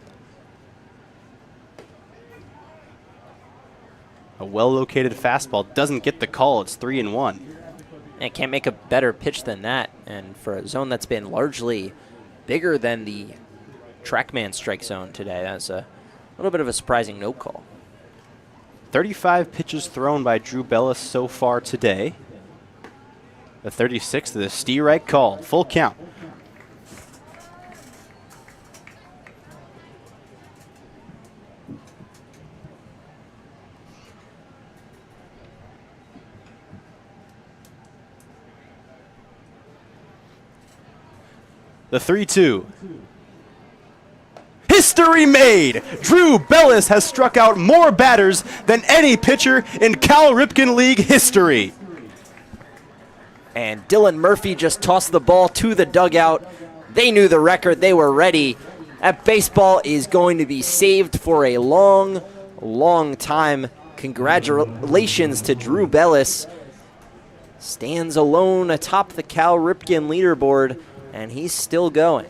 A well-located fastball doesn't get the call. It's 3-1. And can't make a better pitch than that. And for a zone that's been largely bigger than the TrackMan strike zone today, that's a little bit of a surprising no call. 35 pitches thrown by Drew Bellis so far today. The 36th to the Steerike call. Full count. The 3-2. History made! Drew Bellis has struck out more batters than any pitcher in Cal Ripken League history. And Dylan Murphy just tossed the ball to the dugout. They knew the record. They were ready. That baseball is going to be saved for a long, long time. Congratulations to Drew Bellis. Stands alone atop the Cal Ripken leaderboard, and he's still going.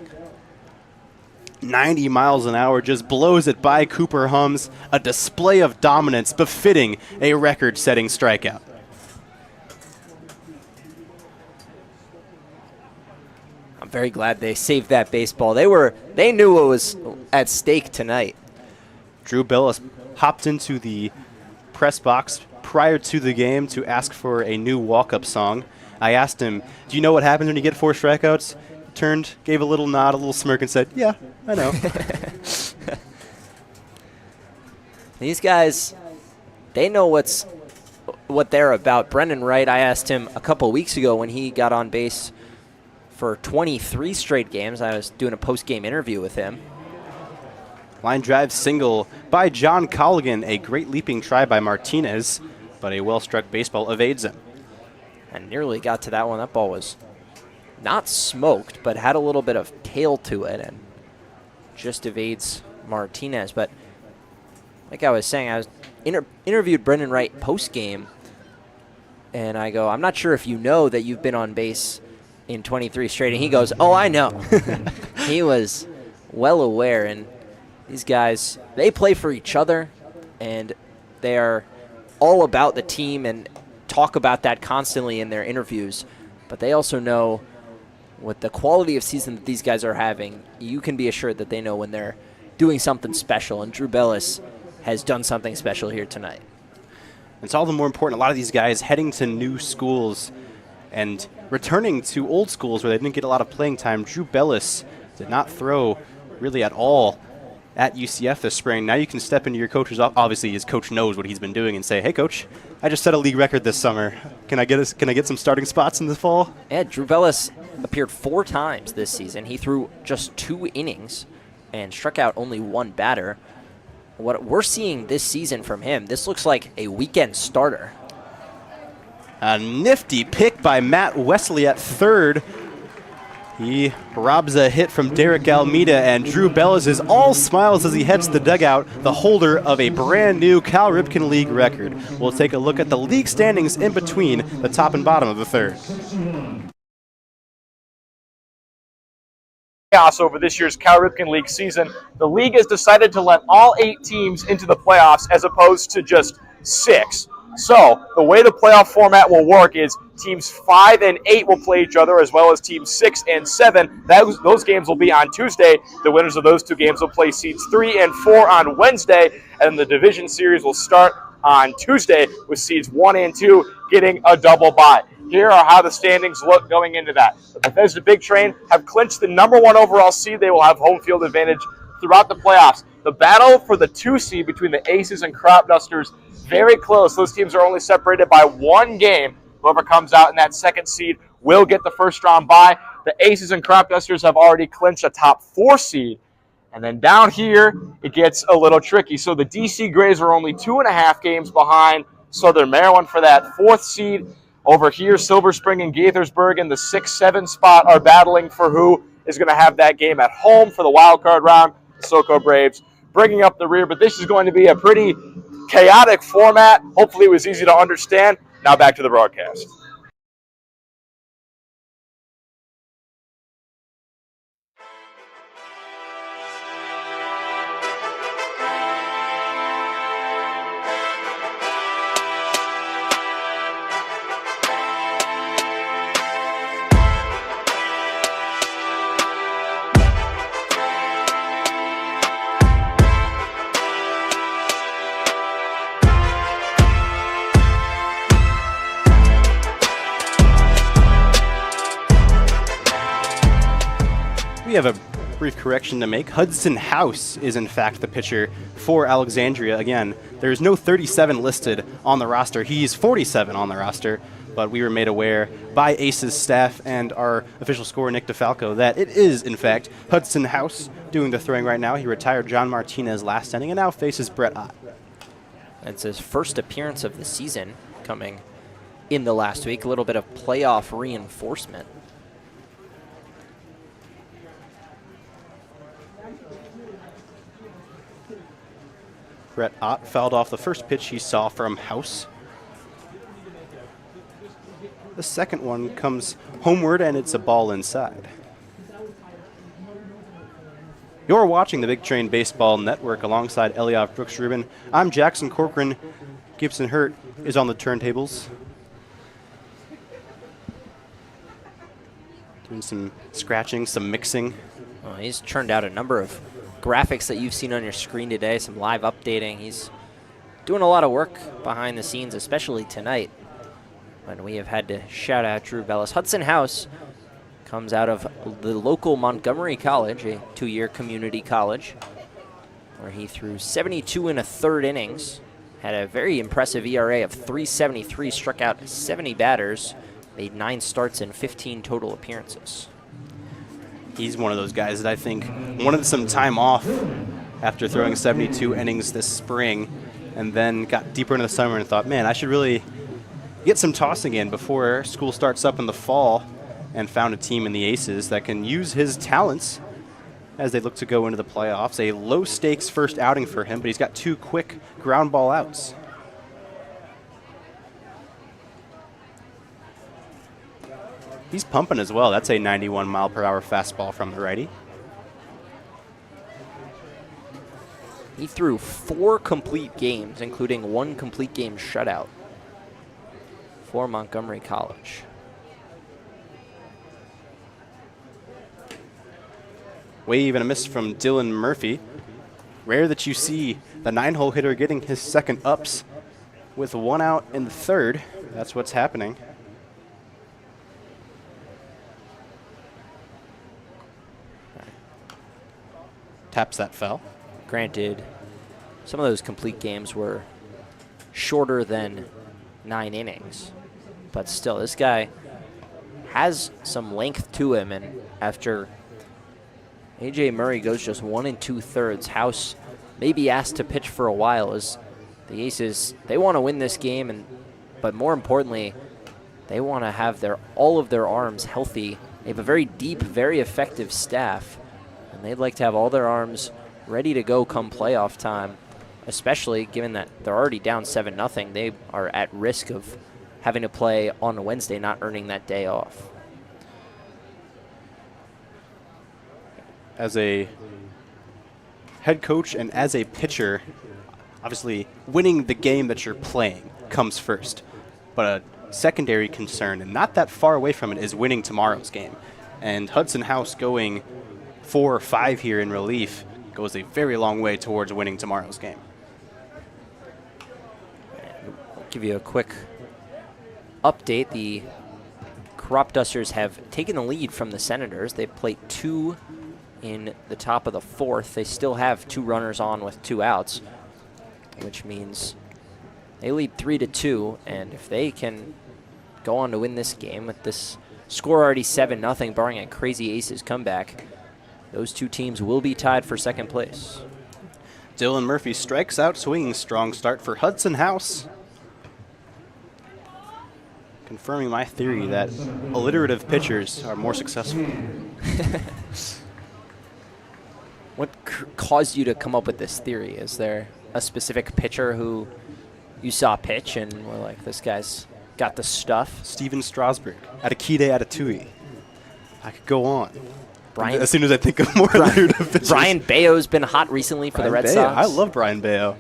90 miles an hour just blows it by Cooper Hums, a display of dominance befitting a record-setting strikeout. I'm very glad they saved that baseball. They knew what was at stake tonight. Drew Bellis hopped into the press box prior to the game to ask for a new walk-up song. I asked him, do you know what happens when you get 4 strikeouts? Turned, gave a little nod, a little smirk, and said, yeah, I know. These guys, they know what they're about. Brendan Wright, I asked him a couple weeks ago when he got on base for 23 straight games. I was doing a post-game interview with him. Line drive single by John Colligan, a great leaping try by Martinez, but a well-struck baseball evades him. And nearly got to that one. That ball was not smoked, but had a little bit of tail to it and just evades Martinez. But like I was saying, I was interviewed Brendan Wright post-game, and I go, I'm not sure if you know that you've been on base in 23 straight. And he goes, oh, I know. He was well aware. And these guys, they play for each other, and they are all about the team and talk about that constantly in their interviews. But they also know with the quality of season that these guys are having, you can be assured that they know when they're doing something special. And Drew Bellis has done something special here tonight. It's all the more important. A lot of these guys heading to new schools and returning to old schools where they didn't get a lot of playing time. Drew Bellis did not throw really at all at UCF this spring. Now you can step into your coach's office. Obviously, his coach knows what he's been doing and say, hey, coach, I just set a league record this summer. Can I get some starting spots in the fall? Yeah, Drew Bellis appeared 4 times this season. He threw just 2 innings and struck out only 1 batter. What we're seeing this season from him, this looks like a weekend starter. A nifty pick by Matt Wesley at third. He robs a hit from Derek Almeida, and Drew Bellis is all smiles as he heads to the dugout, the holder of a brand new Cal Ripken League record. We'll take a look at the league standings in between the top and bottom of the third. Chaos over this year's Cal Ripken League season. The league has decided to let all 8 teams into the playoffs as opposed to just 6. So the way the playoff format will work is teams 5 and 8 will play each other, as well as teams 6 and 7. Those games will be on Tuesday. The winners of those 2 games will play seeds 3 and 4 on Wednesday, and the division series will start on Tuesday with seeds 1 and 2 getting a double bye. Here are how the standings look going into that. The Bethesda Big Train have clinched the #1 overall seed. They will have home field advantage throughout the playoffs. The battle for the 2 seed between the Aces and Crop Dusters, very close. Those teams are only separated by 1 game. Whoever comes out in that 2nd seed will get the first round bye. The Aces and Crop Dusters have already clinched a top 4 seed. And then down here, it gets a little tricky. So the DC Grays are only 2.5 games behind Southern Maryland for that 4th seed. Over here, Silver Spring and Gaithersburg in the 6-7 spot are battling for who is going to have that game at home for the wild card round. The SoCo Braves bringing up the rear, but this is going to be a pretty chaotic format. Hopefully it was easy to understand. Now back to the broadcast. we have a brief correction to make. Hudson House is in fact the pitcher for Alexandria. Again, there's no 37 listed on the roster. He's 47 on the roster, but we were made aware by Ace's staff and our official scorer, Nick DeFalco, that it is, in fact, Hudson House doing the throwing right now. He retired John Martinez last inning and now faces Brett Ott. It's his first appearance of the season coming in the last week. A little bit of playoff reinforcement. Brett Ott fouled off the first pitch he saw from House. The second one comes homeward, and it's a ball inside. You're watching the Big Train Baseball Network alongside Eliot Brooks Rubin. I'm Jackson Corcoran. Gibson Hurt is on the turntables, doing some scratching, some mixing. Well, he's churned out a number of graphics that you've seen on your screen today, some live updating. He's doing a lot of work behind the scenes, especially tonight, when we have had to shout out Drew Bellis. Hudson House comes out of the local Montgomery College, a 2-year community college, where he threw 72 1/3 innings, had a very impressive ERA of 3.73, struck out 70 batters, made 9 starts and 15 total appearances. He's one of those guys that I think wanted some time off after throwing 72 innings this spring, and then got deeper into the summer and thought, man, I should really get some tossing in before school starts up in the fall, and found a team in the Aces that can use his talents as they look to go into the playoffs. A low-stakes first outing for him, but he's got 2 quick ground ball outs. He's pumping as well. That's a 91-mile-per-hour fastball from the righty. He threw 4 complete games, including 1 complete game shutout for Montgomery College. Wave and a miss from Dylan Murphy. Rare that you see the 9-hole hitter getting his second ups with 1 out in the 3rd. That's what's happening. Taps that foul. Granted, some of those complete games were shorter than 9 innings, but still, this guy has some length to him, and after A.J. Murray goes just 1 2/3, House may be asked to pitch for a while, as the Aces, they want to win this game, but more importantly, they want to have all of their arms healthy. They have a very deep, very effective staff, and they'd like to have all their arms ready to go come playoff time, especially given that they're already down 7-0. They are at risk of having to play on a Wednesday, not earning that day off. As a head coach and as a pitcher, obviously winning the game that you're playing comes first. But a secondary concern, and not that far away from it, is winning tomorrow's game. And Hudson House going 4 or 5 here in relief goes a very long way towards winning tomorrow's game. I'll give you a quick update. The Crop Dusters have taken the lead from the Senators. They played 2 in the top of the 4th. They still have 2 runners on with 2 outs, which means they lead 3-2. And if they can go on to win this game with this score already 7-0, barring a crazy Aces comeback, those 2 teams will be tied for 2nd place. Dylan Murphy strikes out swinging. Strong start for Hudson House. Confirming my theory that alliterative pitchers are more successful. What caused you to come up with this theory? Is there a specific pitcher who you saw pitch and were like, this guy's got the stuff? Steven Strasburg, Atakide Atatui. I could go on. Brian, as soon as I think of more alliterative pitchers. Brian Bayo's been hot recently for the Red Sox. I love Brian Bayo.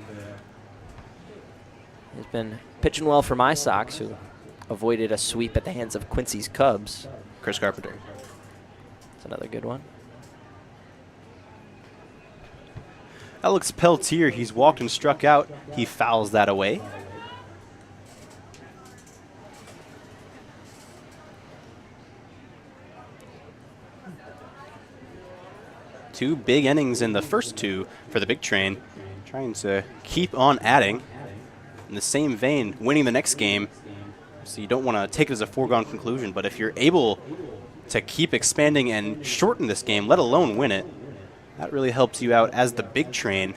He's been pitching well for my Sox, who avoided a sweep at the hands of Quincy's Cubs. Chris Carpenter. That's another good one. Alex Peltier, he's walked and struck out. He fouls that away. 2 big innings in the first 2 for the Big Train, trying to keep on adding. In the same vein, winning the next game, so you don't want to take it as a foregone conclusion, but if you're able to keep expanding and shorten this game, let alone win it, that really helps you out as the Big Train.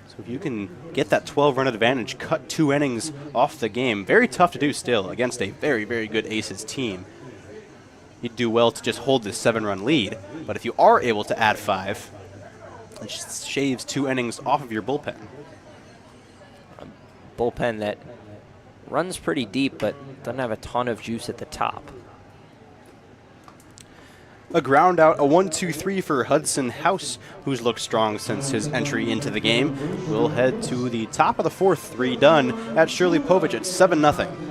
So if you can get that 12-run advantage, cut 2 innings off the game, very tough to do still against a very, very good Aces team. You'd do well to just hold this 7-run lead, but if you are able to add 5, it just shaves 2 innings off of your bullpen. A bullpen that runs pretty deep, but doesn't have a ton of juice at the top. A ground out, a 1-2-3 for Hudson House, who's looked strong since his entry into the game. We'll head to the top of the 4th, 3 done at Shirley Povich at 7-0.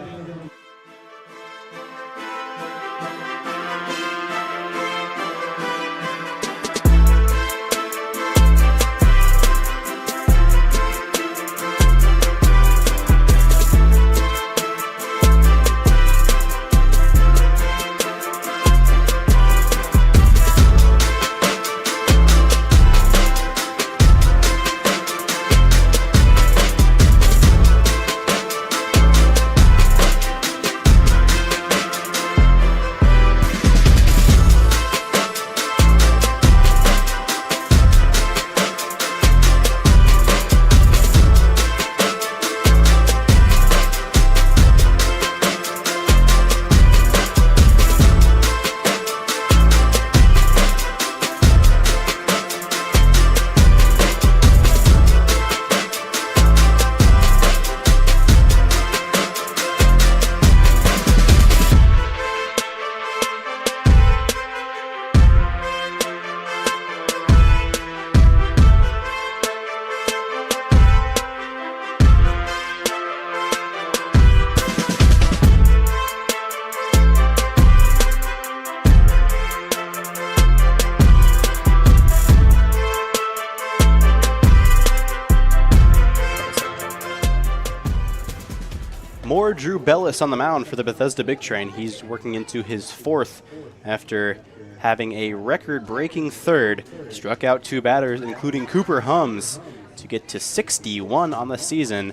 More Drew Bellis on the mound for the Bethesda Big Train. He's working into his 4th after having a record-breaking 3rd. Struck out 2 batters, including Cooper Hums, to get to 61 on the season,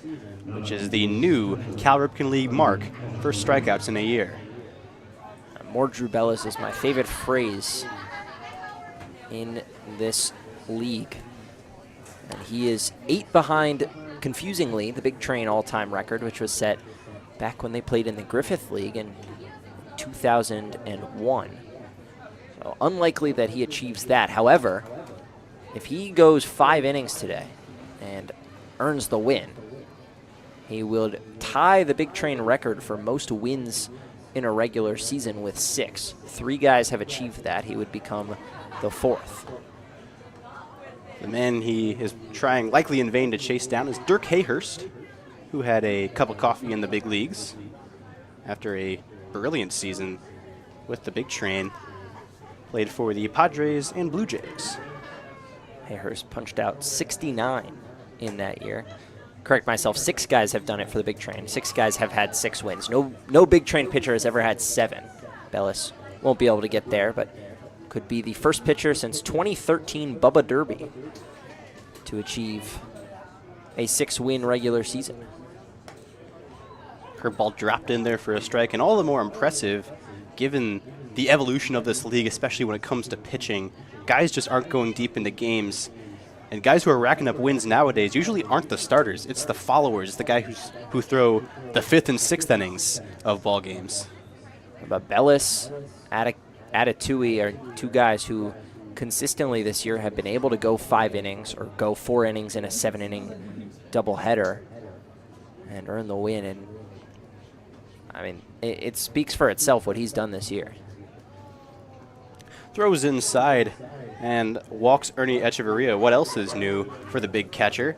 which is the new Cal Ripken League mark for strikeouts in a year. More Drew Bellis is my favorite phrase in this league. And he is 8 behind, confusingly, the Big Train all-time record, which was set back when they played in the Griffith League in 2001. So unlikely that he achieves that. However, if he goes 5 innings today and earns the win, he will tie the Big Train record for most wins in a regular season with 6. 3 guys have achieved that. He would become the 4th. The man he is trying, likely in vain, to chase down is Dirk Hayhurst, who had a cup of coffee in the big leagues after a brilliant season with the Big Train. Played for the Padres and Blue Jays. Hayhurst punched out 69 in that year. Correct myself, 6 guys have done it for the Big Train. 6 guys have had 6 wins. No Big Train pitcher has ever had 7. Bellis won't be able to get there, but could be the first pitcher since 2013 Bubba Derby to achieve a 6-win regular season. Curveball dropped in there for a strike, and all the more impressive given the evolution of this league, especially when it comes to pitching. Guys just aren't going deep into games, and guys who are racking up wins nowadays usually aren't the starters. It's the followers, the guy who throw the 5th and 6th innings of ball games. But Bellis, Atatui are 2 guys who consistently this year have been able to go 5 innings or go 4 innings in a 7-inning doubleheader and earn the win. And I mean, it speaks for itself what he's done this year. Throws inside and walks Ernie Echeverria. What else is new for the big catcher?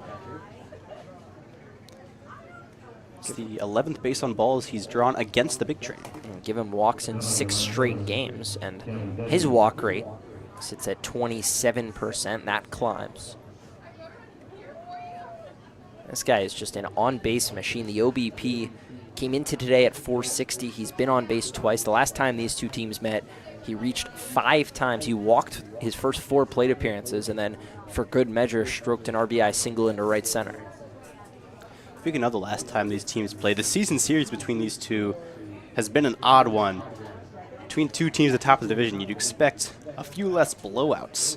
It's the 11th base on balls he's drawn against the Big Train. And give him walks in 6 straight games, and his walk rate sits at 27%. That climbs. This guy is just an on-base machine. The OBP came into today at 460. He's been on base twice. The last time these 2 teams met He reached 5 times. He walked his first 4 plate appearances and then, for good measure, stroked an RBI single into right center. Speaking of the last time these teams played, the season series between these two has been an odd one. Between two teams at the top of the division, you'd expect a few less blowouts.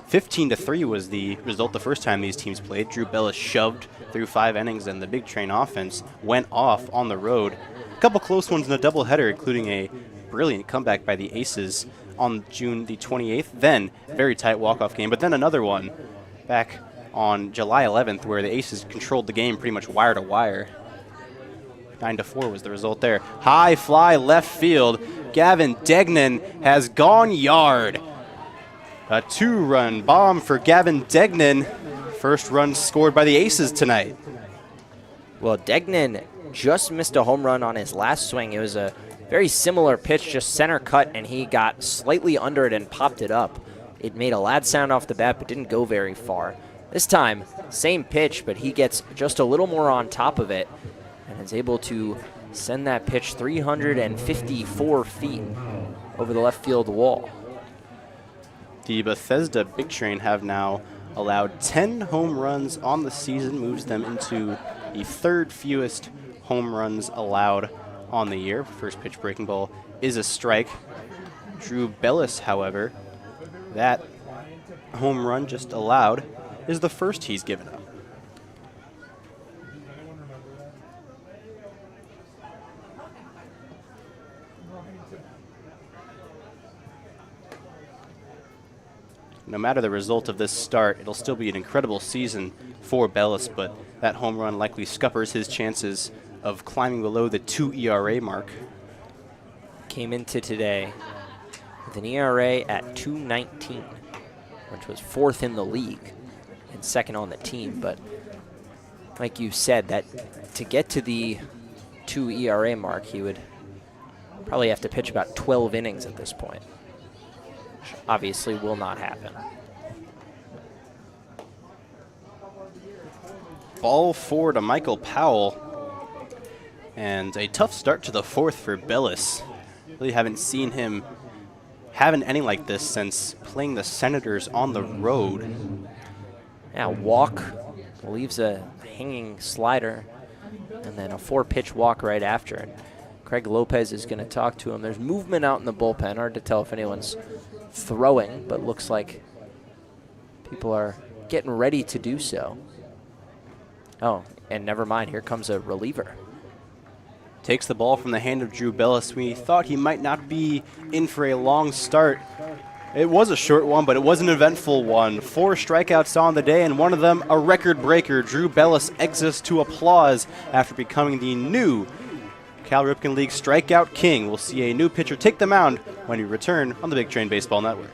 15-3 was the result the first time these teams played. Drew Bellis shoved through 5 innings, and the Big Train offense went off on the road. A couple close ones in a doubleheader, including a brilliant comeback by the Aces on June the 28th. Then, very tight walk-off game, but then another one back on July 11th where the Aces controlled the game pretty much wire to wire. 9-4 was the result there. High fly left field. Gavin Degnan has gone yard. A 2-run bomb for Gavin Degnan. First run scored by the Aces tonight. Well, Degnan just missed a home run on his last swing. It was a very similar pitch, just center cut, and he got slightly under it and popped it up. It made a loud sound off the bat, but didn't go very far. This time, same pitch, but he gets just a little more on top of it and is able to send that pitch 354 feet over the left field wall. The Bethesda Big Train have now allowed 10 home runs on the season, moves them into the 3rd fewest home runs allowed on the year. First pitch breaking ball is a strike. Drew Bellis, however, that home run just allowed is the first he's given up. No matter the result of this start, it'll still be an incredible season for Bellis, but that home run likely scuppers his chances of climbing below the 2 ERA mark. Came into today with an ERA at 2.19, which was 4th in the league and 2nd on the team. But like you said, that to get to the 2 ERA mark, he would probably have to pitch about 12 innings at this point. Obviously will not happen. Ball 4 to Michael Powell. And a tough start to the 4th for Bellis. Really haven't seen him have an inning like this since playing the Senators on the road. Yeah, walk, leaves a hanging slider, and then a 4-pitch walk right after it. Craig Lopez is going to talk to him. There's movement out in the bullpen. Hard to tell if anyone's throwing, but looks like people are getting ready to do so. Oh, and never mind, here comes a reliever. Takes the ball from the hand of Drew Bellis. We thought he might not be in for a long start. It was a short one, but it was an eventful one. 4 strikeouts on the day, and one of them a record breaker. Drew Bellis exits to applause after becoming the new Cal Ripken League strikeout king. We'll see a new pitcher take the mound when we return on the Big Train Baseball Network.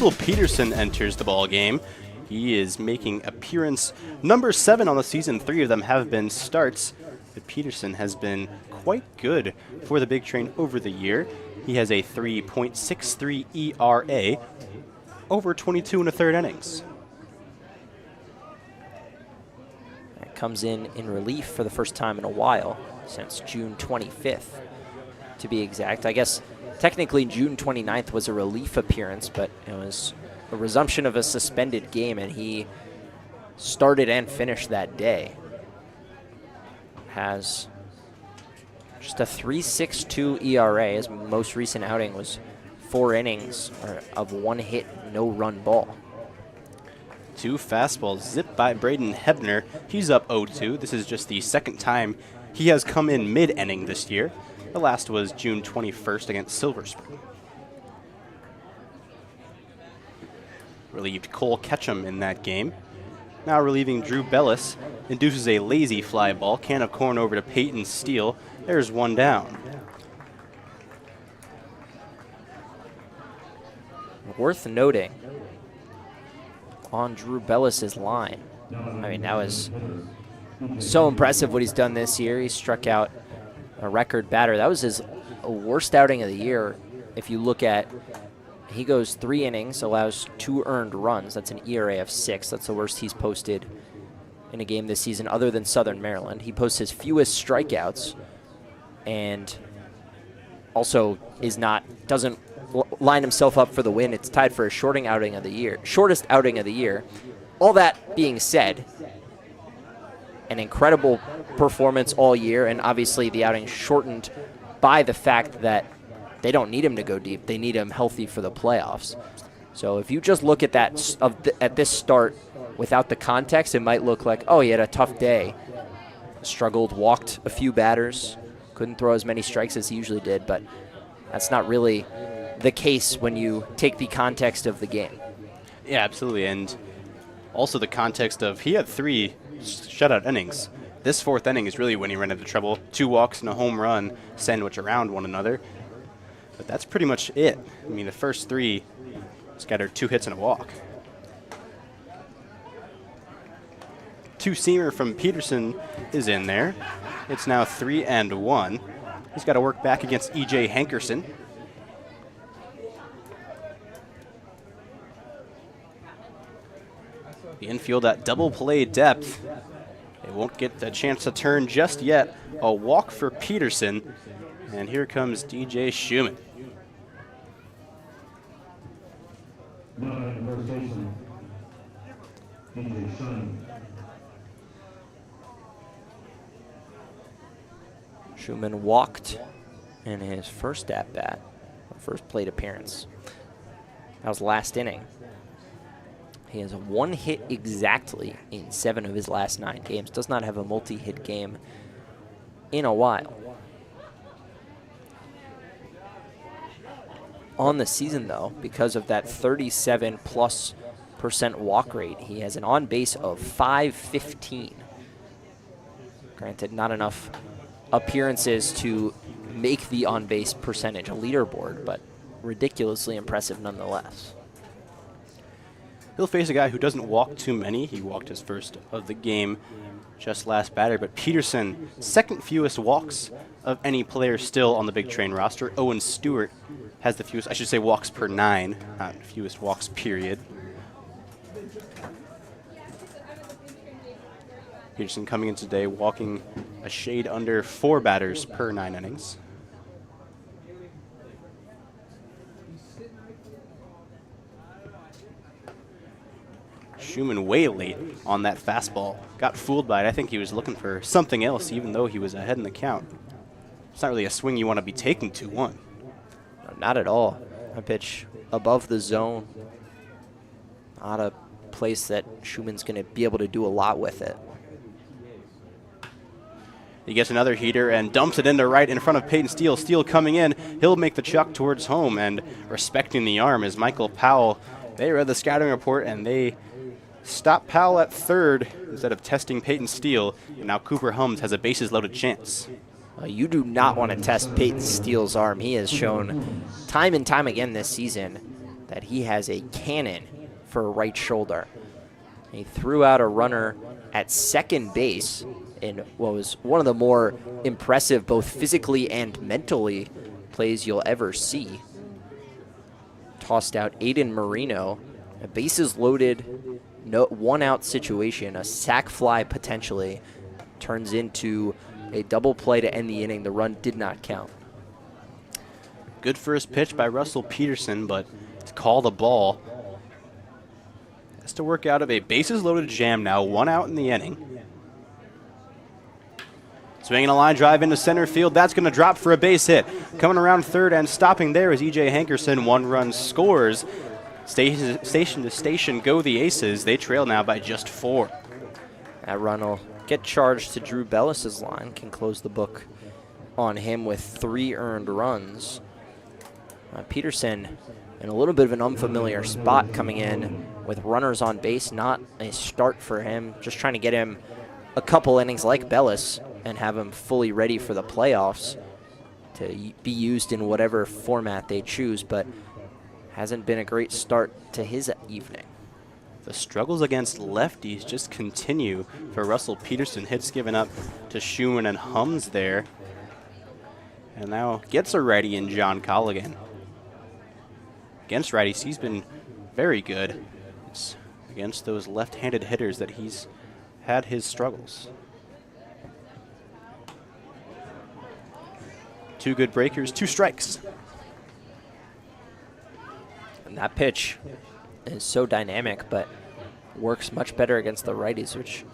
Russell Peterson enters the ball game. He is making appearance number 7 on the season. 3 of them have been starts, but Peterson has been quite good for the Big Train over the year. He has a 3.63 ERA over 22 and a third innings. That comes in relief for the first time in a while, since June 25th, to be exact. I guess technically June 29th was a relief appearance, but it was a resumption of a suspended game, and he started and finished that day. Has just a 3.62 ERA. His most recent outing was 4 innings of 1 hit, no run ball. 2 fastballs zipped by Braden Hebner. He's up 0-2. This is just the second time he has come in mid-inning this year. The last was June 21st against Silver Spring. Relieved Cole Ketchum in that game. Now relieving Drew Bellis. Induces a lazy fly ball. Can of corn over to Peyton Steele. There's 1 down. Worth noting on Drew Bellis's line. I mean, that was so impressive what he's done this year. He struck out a record batter. That was his worst outing of the year. If you look at, he goes 3 innings, allows 2 earned runs. That's an ERA of 6. That's the worst he's posted in a game this season other than Southern Maryland. He posts his fewest strikeouts and also doesn't line himself up for the win. It's tied for a shortest outing of the year. All that being said, an incredible performance all year, and obviously the outing shortened by the fact that they don't need him to go deep. They need him healthy for the playoffs. So if you just look at that at this start without the context, it might look like, oh, he had a tough day. Struggled, walked a few batters, couldn't throw as many strikes as he usually did, but that's not really the case when you take the context of the game. Yeah, absolutely. And also the context of he had 3 shutout innings. This 4th inning is really when he ran into trouble. 2 walks and a home run sandwich around one another. But that's pretty much it. I mean, the first 3 scattered 2 hits and a walk. 2-seamer from Peterson is in there. It's now 3-1. He's got to work back against E.J. Hankerson. The infield at double play depth. They won't get a chance to turn just yet. A walk for Peterson. And here comes DJ Schumann. Schumann walked in his first at-bat, first plate appearance. That was last inning. He has 1 hit exactly in 7 of his last 9 games. Does not have a multi-hit game in a while. On the season, though, because of that 37+% walk rate, he has an on-base of .515. Granted, not enough appearances to make the on-base percentage a leaderboard, but ridiculously impressive nonetheless. He'll face a guy who doesn't walk too many. He walked his first of the game just last batter, but Peterson, 2nd fewest walks of any player still on the Big Train roster. Owen Stewart has the fewest, I should say walks per 9, not fewest walks period. Peterson coming in today walking a shade under 4 batters per 9 innings. Schumann way late on that fastball. Got fooled by it. I think he was looking for something else, even though he was ahead in the count. It's not really a swing you want to be taking 2-1. No, not at all. A pitch above the zone. Not a place that Schumann's going to be able to do a lot with it. He gets another heater and dumps it into right in front of Peyton Steele. Steele coming in. He'll make the chuck towards home, and respecting the arm is Michael Powell. They read the scouting report, and they stop Powell at 3rd instead of testing Peyton Steele. And now Cooper Hums has a bases-loaded chance. You do not want to test Peyton Steele's arm. He has shown time and time again this season that he has a cannon for a right shoulder. He threw out a runner at second base in what was one of the more impressive, both physically and mentally, plays you'll ever see. Tossed out Aiden Marino, a bases loaded, no one-out situation, a sac fly potentially, turns into a double play to end the inning. The run did not count. Good first pitch by Russell Peterson, but to call the ball. Has to work out of a bases loaded jam now, 1 out in the inning. Swinging a line drive into center field. That's going to drop for a base hit. Coming around third and stopping there is E.J. Hankerson. 1 run scores. Station to station go the Aces. They trail now by just 4. That run will get charged to Drew Bellis's line. Can close the book on him with 3 earned runs. Peterson in a little bit of an unfamiliar spot coming in with runners on base. Not a start for him. Just trying to get him a couple innings like Bellis and have him fully ready for the playoffs to be used in whatever format they choose, but hasn't been a great start to his evening. The struggles against lefties just continue for Russell Peterson. Hits given up to Schumann and Hums there. And now gets a righty in John Colligan. Against righties, he's been very good. It's against those left-handed hitters that he's had his struggles. 2 good breakers, 2 strikes. And that pitch is so dynamic, but works much better against the righties, which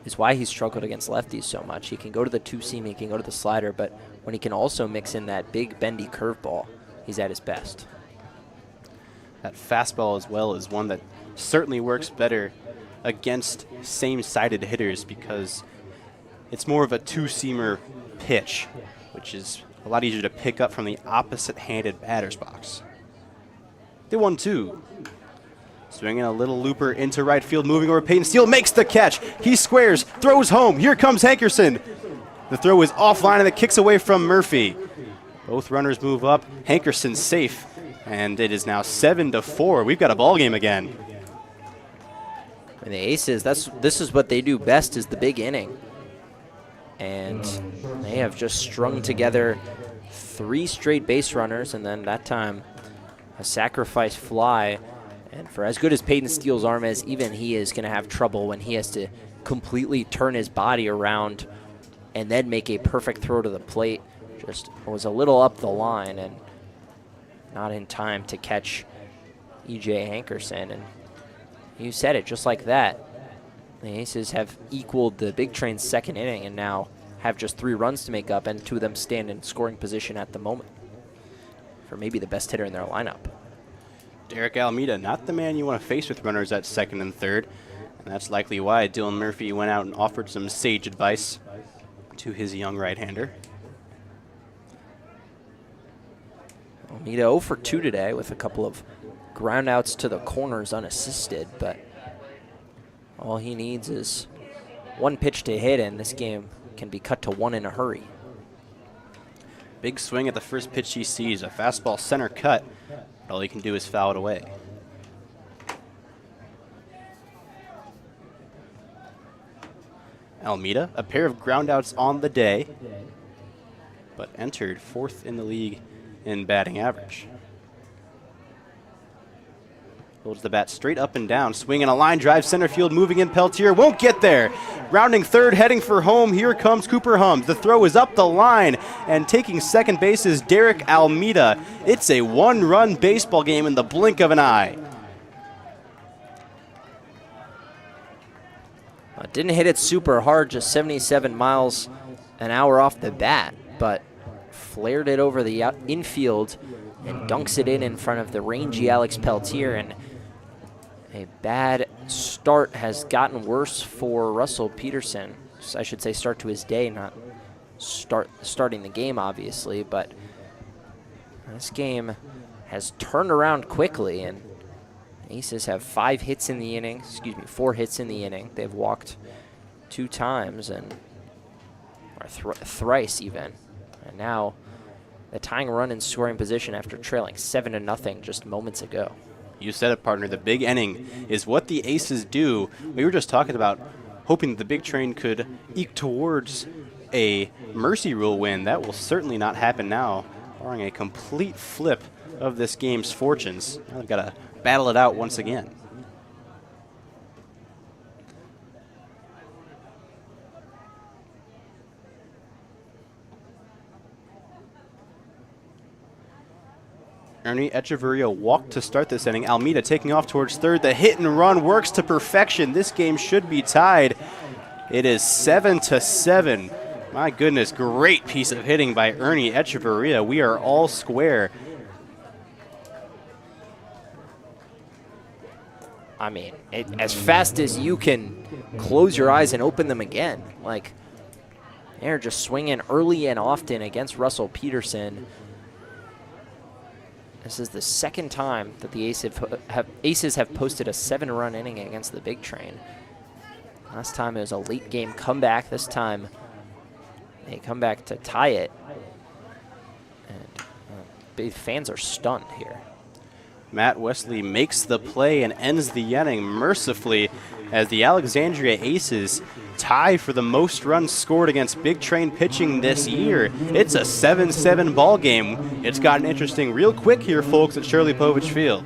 is why he's struggled against lefties so much. He can go to the 2-seam, he can go to the slider, but when he can also mix in that big bendy curveball, he's at his best. That fastball as well is one that certainly works better against same-sided hitters because it's more of a 2-seamer pitch, which is a lot easier to pick up from the opposite-handed batter's box. The 1-2. Swinging a little looper into right field, moving over Peyton Steele, makes the catch. He squares, throws home. Here comes Hankerson. The throw is offline and it kicks away from Murphy. Both runners move up. Hankerson's safe, and it is now 7-4. We've got a ball game again. And the Aces, this is what they do best, is the big inning. And they have just strung together 3 straight base runners, and then that time a sacrifice fly. And for as good as Peyton Steele's arm is, even he is going to have trouble when he has to completely turn his body around and then make a perfect throw to the plate. Just was a little up the line and not in time to catch E.J. Hankerson. And you said it, just like that. The Aces have equaled the Big Train's second inning and now have just 3 runs to make up, and 2 of them stand in scoring position at the moment for maybe the best hitter in their lineup. Derek Almeida, not the man you want to face with runners at second and third, and that's likely why Dylan Murphy went out and offered some sage advice to his young right-hander. Almeida 0 for 2 today with a couple of groundouts to the corners unassisted, but all he needs is 1 pitch to hit, and this game can be cut to 1 in a hurry. Big swing at the first pitch he sees, a fastball center cut. All he can do is foul it away. Almeida, a pair of groundouts on the day, but entered 4th in the league in batting average. Holds the bat straight up and down, swinging a line drive center field, moving in Peltier, won't get there. Rounding third, heading for home, here comes Cooper Hums. The throw is up the line, and taking second base is Derek Almeida. It's a 1-run baseball game in the blink of an eye. Didn't hit it super hard, just 77 miles an hour off the bat, but flared it over the infield and dunks it in front of the rangy Alex Peltier, and a bad start has gotten worse for Russell Peterson. I should say start to his day, not starting the game, obviously, but this game has turned around quickly, and Aces have 4 hits in the inning. They've walked 2 times, and or thrice even, and now the tying run in scoring position after trailing 7-0 just moments ago. You said it, partner. The big inning is what the Aces do. We were just talking about hoping the big train could eke towards a mercy rule win. That will certainly not happen now, barring a complete flip of this game's fortunes. Now they've got to battle it out once again. Ernie Echeverria walked to start this inning. Almeida taking off towards third. The hit and run works to perfection. This game should be tied. It is 7-7. My goodness, great piece of hitting by Ernie Echeverria. We are all square. I mean, as fast as you can close your eyes and open them again. Like, they're just swinging early and often against Russell Peterson. This is the second time that the Aces have posted a 7-run inning against the big train. Last time it was a late game comeback. This time they come back to tie it. And fans are stunned here. Matt Wesley makes the play and ends the inning mercifully as the Alexandria Aces tie for the most runs scored against big train pitching this year. It's a 7-7 ball game. It's gotten interesting real quick here, folks, at Shirley Povich Field.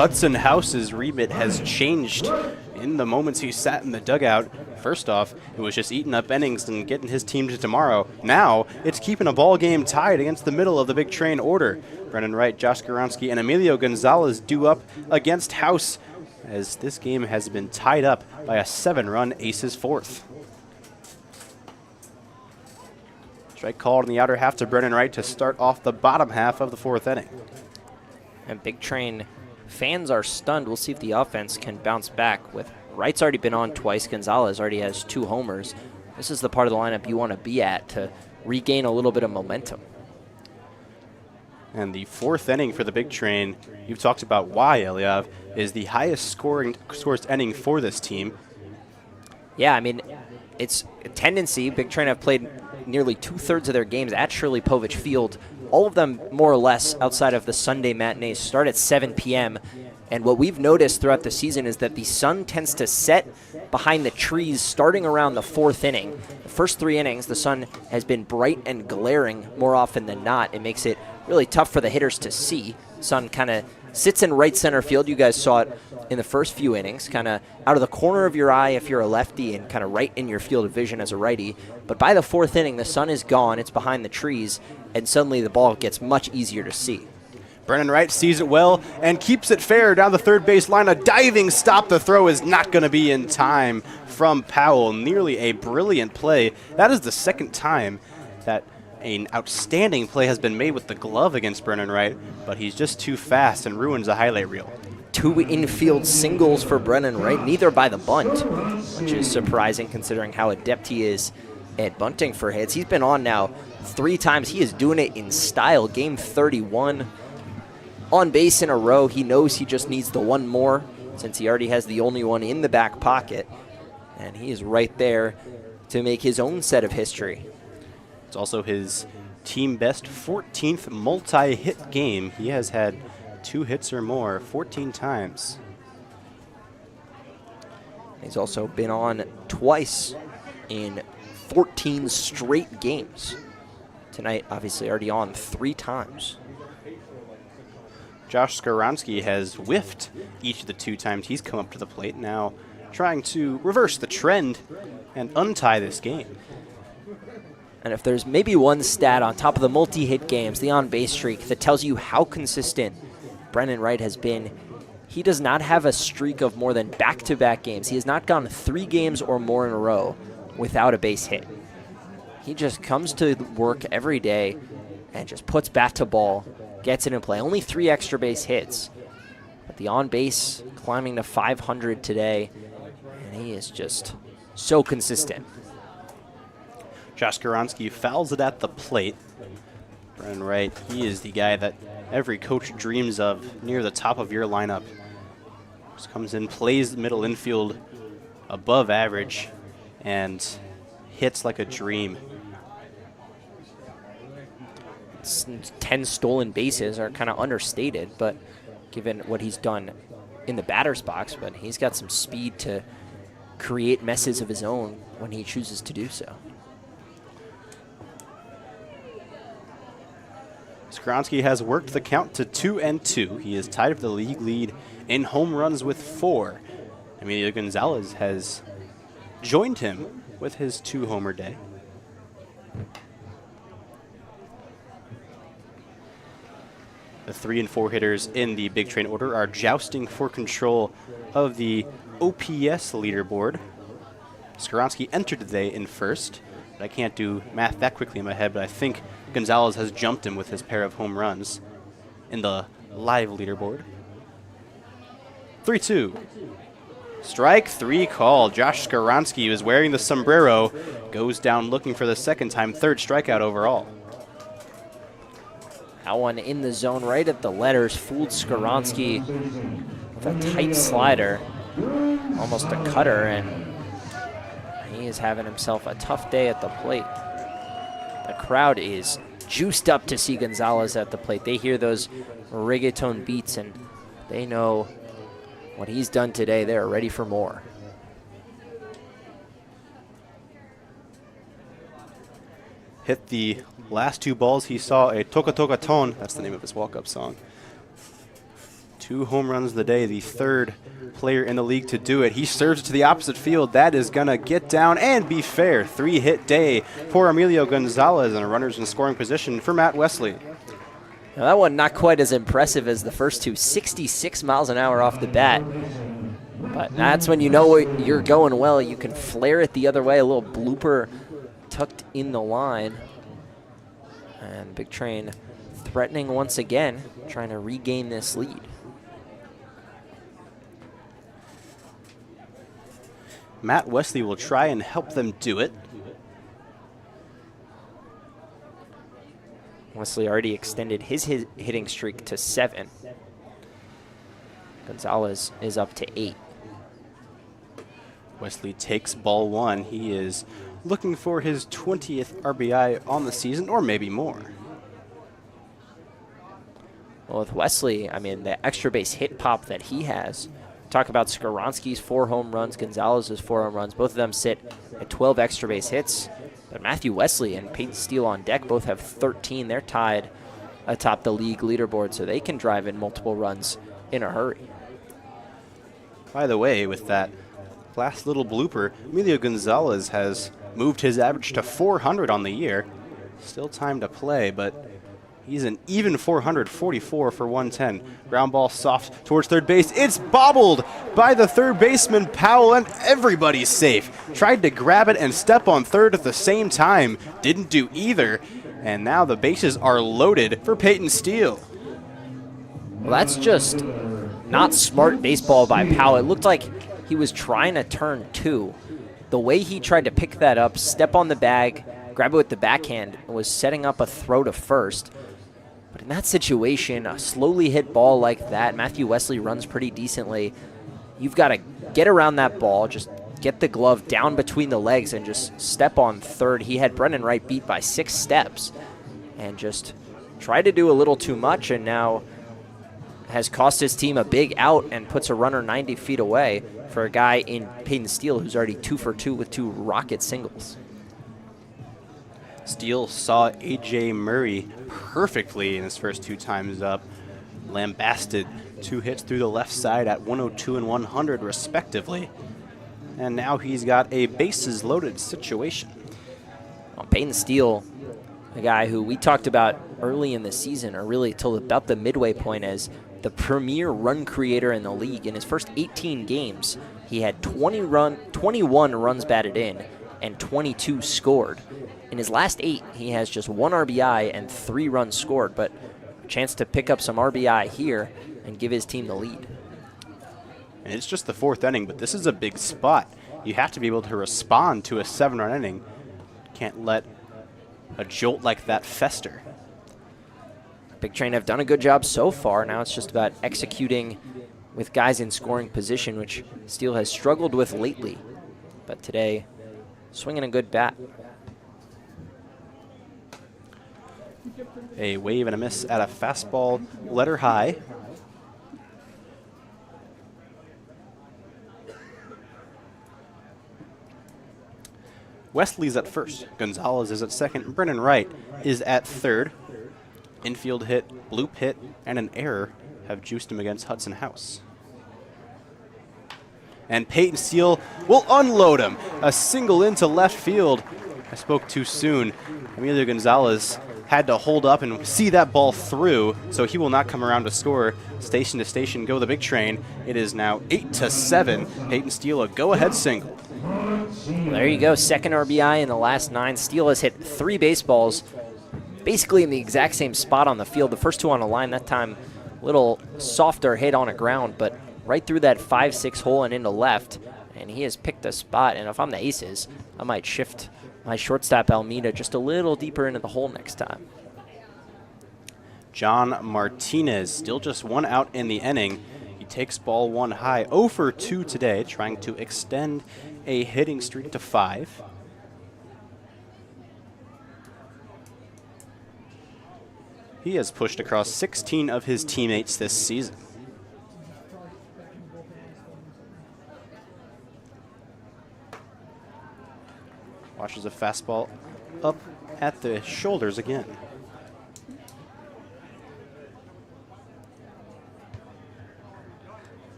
Hudson House's remit has changed in the moments he sat in the dugout. First off, it was just eating up innings and getting his team to tomorrow. Now, it's keeping a ball game tied against the middle of the big train order. Brennan Wright, Josh Goronsky, and Emilio Gonzalez due up against House as this game has been tied up by a 7-run Aces fourth. Strike called in the outer half to Brennan Wright to start off the bottom half of the fourth inning. And big train fans are stunned. We'll see if the offense can bounce back. With Wright's already been on twice. Gonzalez already has 2 homers. This is the part of the lineup you want to be at to regain a little bit of momentum. And the fourth inning for the big train, you've talked about why, Eliav, is the highest scores inning for this team. Yeah, I mean, it's a tendency. Big Train have played nearly 2/3 of their games at Shirley Povich Field. All of them, more or less, outside of the Sunday matinees, start at 7 p.m. And what we've noticed throughout the season is that the sun tends to set behind the trees starting around the 4th inning. The first 3 innings, the sun has been bright and glaring more often than not. It makes it really tough for the hitters to see. Sun kind of sits in right center field. You guys saw it in the first few innings, kind of out of the corner of your eye if you're a lefty and kind of right in your field of vision as a righty. But by the 4th inning, the sun is gone. It's behind the trees, and suddenly the ball gets much easier to see. Brennan Wright sees it well and keeps it fair down the third base line. A diving stop. The throw is not going to be in time from Powell. Nearly a brilliant play. That is the second time that an outstanding play has been made with the glove against Brennan Wright, but he's just too fast and ruins the highlight reel. 2 infield singles for Brennan Wright, neither by the bunt, which is surprising considering how adept he is at bunting for hits. He's been on now 3 times. He is doing it in style. Game 31 on base in a row. He knows he just needs the one more since he already has the only one in the back pocket, and he is right there to make his own set of history. It's also his team best 14th multi-hit game. He has had 2 hits or more 14 times. He's also been on twice in 14 straight games. Tonight, obviously, already on 3 times. Josh Skaronski has whiffed each of the 2 times he's come up to the plate, now trying to reverse the trend and untie this game. And if there's maybe one stat on top of the multi-hit games, the on-base streak, that tells you how consistent Brennan Wright has been, he does not have a streak of more than back-to-back games. He has not gone 3 games or more in a row without a base hit. He just comes to work every day and just puts bat to ball, gets it in play. Only 3 extra base hits, but the on-base climbing to 500 today, and he is just so consistent. Josh Skaronski fouls it at the plate. Brennan Wright, he is the guy that every coach dreams of near the top of your lineup. Just comes in, plays middle infield above average, and hits like a dream. 10 stolen bases are kind of understated, but given what he's done in the batter's box, but he's got some speed to create messes of his own when he chooses to do so. Skaronski has worked the count to 2-2. He is tied for the league lead in home runs with 4. Emilio Gonzalez has joined him with his 2-homer day. The 3 and 4 hitters in the Big Train order are jousting for control of the OPS leaderboard. Skaronski entered today in first. I can't do math that quickly in my head, but I think Gonzalez has jumped him with his pair of home runs in the live leaderboard. 3-2. Strike 3 call. Josh Skaronski is wearing the sombrero, goes down looking for the second time, 3rd strikeout overall. That one in the zone right at the letters, fooled Skaronski with a tight slider, almost a cutter, and he is having himself a tough day at the plate. The crowd is juiced up to see Gonzalez at the plate. They hear those reggaeton beats and they know what he's done today. They're ready for more. Hit the last 2 balls. He saw a Toca Toca Ton. That's the name of his walk-up song. 2 home runs of the day, the 3rd player in the league to do it. He serves it to the opposite field. That is going to get down and be fair. 3-hit day for Emilio Gonzalez, and runners in scoring position for Matt Wesley. Now that one not quite as impressive as the first 2. 66 miles an hour off the bat. But that's when you know you're going well. You can flare it the other way. A little blooper tucked in the line. And Big Train threatening once again, trying to regain this lead. Matt Wesley will try and help them do it. Wesley already extended his hitting streak to 7. Gonzalez is up to 8. Wesley takes ball 1. He is looking for his 20th RBI on the season, or maybe more. Well, with Wesley, I mean, the extra base hit pop that he has. Talk about Skaronski's 4 home runs, Gonzalez's 4 home runs. Both of them sit at 12 extra base hits. But Matthew Wesley and Peyton Steele on deck both have 13. They're tied atop the league leaderboard, so they can drive in multiple runs in a hurry. By the way, with that last little blooper, Emilio Gonzalez has moved his average to 400 on the year. Still time to play, but He's an even 444 for 110. Ground ball soft towards third base. It's bobbled by the third baseman, Powell, and everybody's safe. Tried to grab it and step on third at the same time. Didn't do either. And now the bases are loaded for Peyton Steele. Well, that's just not smart baseball by Powell. It looked like he was trying to turn two. The way he tried to pick that up, step on the bag, grab it with the backhand, and was setting up a throw to first. But in that situation, a slowly hit ball like that, Matthew Wesley runs pretty decently. You've got to get around that ball, just get the glove down between the legs and just step on third. He had Brendan Wright beat by 6 steps and just tried to do a little too much, and now has cost his team a big out and puts a runner 90 feet away for a guy in Peyton Steele who's already 2 for 2 with 2 rocket singles. Steele saw A.J. Murray perfectly in his first 2 times up. Lambasted 2 hits through the left side at 102 and 100 respectively. And now he's got a bases loaded situation. Well, Peyton Steele, a guy who we talked about early in the season, or really till about the midway point, as the premier run creator in the league. In his first 18 games, he had 21 runs batted in and 22 scored. In his last 8, he has just 1 RBI and 3 runs scored, but a chance to pick up some RBI here and give his team the lead. And it's just the 4th inning, but this is a big spot. You have to be able to respond to a 7-run inning. Can't let a jolt like that fester. Big Train have done a good job so far. Now it's just about executing with guys in scoring position, which Steele has struggled with lately. But today, swinging a good bat. A wave and a miss at a fastball, letter high. Wesley's at first. Gonzalez is at second. Brennan Wright is at third. Infield hit, bloop hit, and an error have juiced him against Hudson House. And Peyton Steele will unload him. A single into left field. I spoke too soon. Emilio Gonzalez had to hold up and see that ball through, so he will not come around to score. Station to station go the Big Train. It is now 8-7. Peyton Steele a go-ahead single. There you go, 2nd RBI in the last 9. Steele has hit 3 baseballs, basically in the exact same spot on the field. The first 2 on the line, that time a little softer hit on a ground, but right through that 5-6 hole and into left, and he has picked a spot. And if I'm the Aces, I might shift my shortstop Almeida just a little deeper into the hole next time. John Martinez, still just 1 out in the inning. He takes ball 1 high, 0 for 2 today, trying to extend a hitting streak to 5. He has pushed across 16 of his teammates this season. Watches a fastball up at the shoulders again.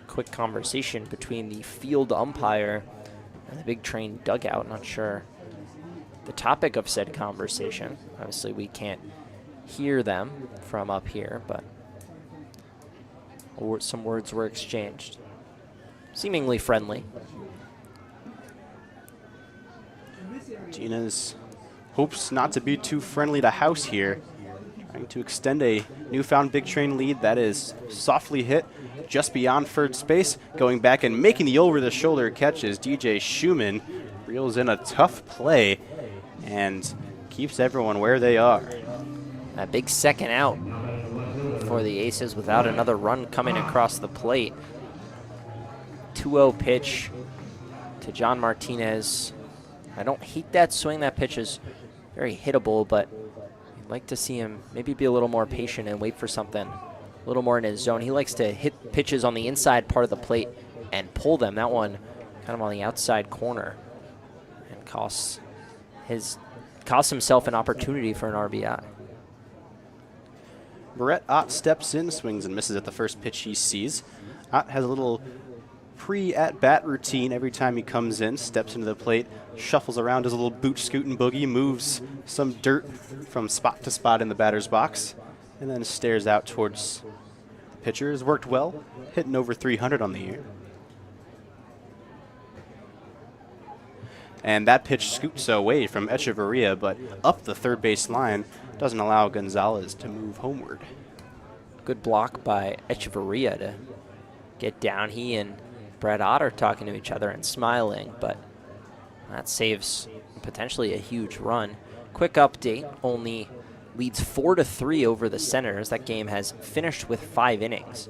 Quick conversation between the field umpire and the Big Train dugout. Not sure the topic of said conversation. Obviously, we can't hear them from up here, but some words were exchanged. Seemingly friendly. Martinez hopes not to be too friendly to House here. Trying to extend a newfound Big Train lead that is softly hit just beyond third space. Going back and making the over-the-shoulder catches. DJ Schumann reels in a tough play and keeps everyone where they are. A big second out for the Aces without another run coming across the plate. 2-0 pitch to John Martinez. I don't hate that swing. That pitch is very hittable, but I'd like to see him maybe be a little more patient and wait for something a little more in his zone. He likes to hit pitches on the inside part of the plate and pull them. That one kind of on the outside corner and costs himself an opportunity for an RBI. Brett Ott steps in, swings and misses at the first pitch he sees. Ott has a little pre-at-bat routine every time he comes in, steps into the plate, shuffles around, does a little boot scootin' boogie, moves some dirt from spot to spot in the batter's box, and then stares out towards the pitcher. Has worked well, hitting over 300 on the year. And that pitch scoots away from Echeverria, but up the third base line, doesn't allow Gonzalez to move homeward. Good block by Echeverria to get down. He and Brett Ott are talking to each other and smiling, but that saves potentially a huge run. Quick update, only leads 4-3 over the Senators. That game has finished with 5 innings.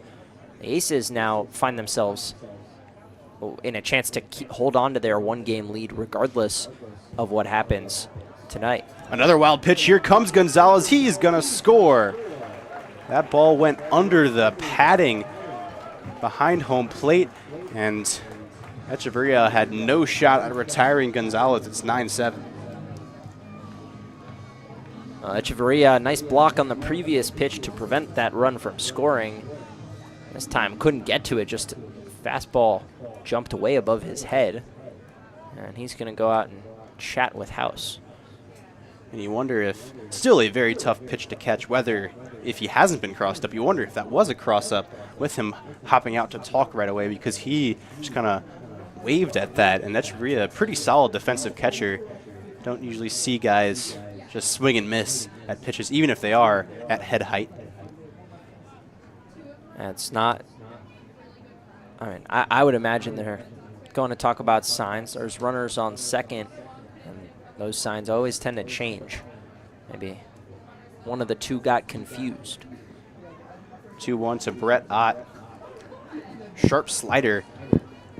The Aces now find themselves in a chance to hold on to their 1-game lead regardless of what happens tonight. Another wild pitch. Here comes Gonzalez. He's going to score. That ball went under the padding behind home plate, and Echeverria had no shot at retiring Gonzalez. It's 9-7. Echeverria, nice block on the previous pitch to prevent that run from scoring. This time couldn't get to it, just fastball jumped way above his head. And he's going to go out and chat with House. And you wonder if, still a very tough pitch to catch, whether if he hasn't been crossed up, you wonder if that was a cross up with him hopping out to talk right away, because he just kind of waved at that. And Echeverria, a pretty solid defensive catcher. Don't usually see guys just swing and miss at pitches, even if they are at head height. It's not, I mean, I would imagine they're going to talk about signs. There's runners on second, and those signs always tend to change. Maybe one of the two got confused. 2-1 to Brett Ott. Sharp slider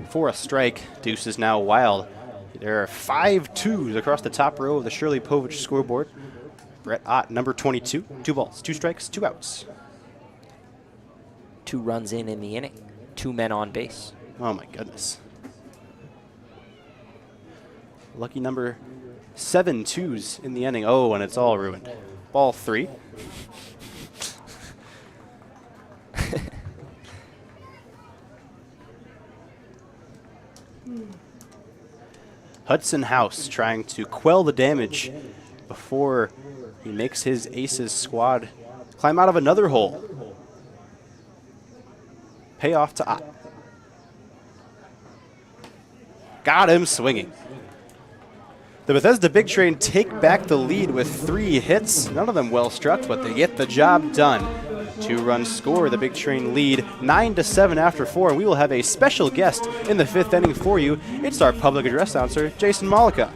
for a strike. Deuce is now wild. There are 5 twos across the top row of the Shirley Povich scoreboard. Brett Ott, number 22. 2 balls, 2 strikes, 2 outs. 2 runs in the inning. 2 men on base. Oh my goodness. Lucky number 7 twos in the inning. Oh, and it's all ruined. Ball 3. Hudson House trying to quell the damage before he makes his Aces squad climb out of another hole. Payoff to Ott. Got him swinging. The Bethesda Big Train take back the lead with 3 hits. None of them well struck, but they get the job done. 2-run score. The Big Train lead 9-7 after 4, and we will have a special guest in the 5th inning for you. It's our public address announcer, Jason Malika.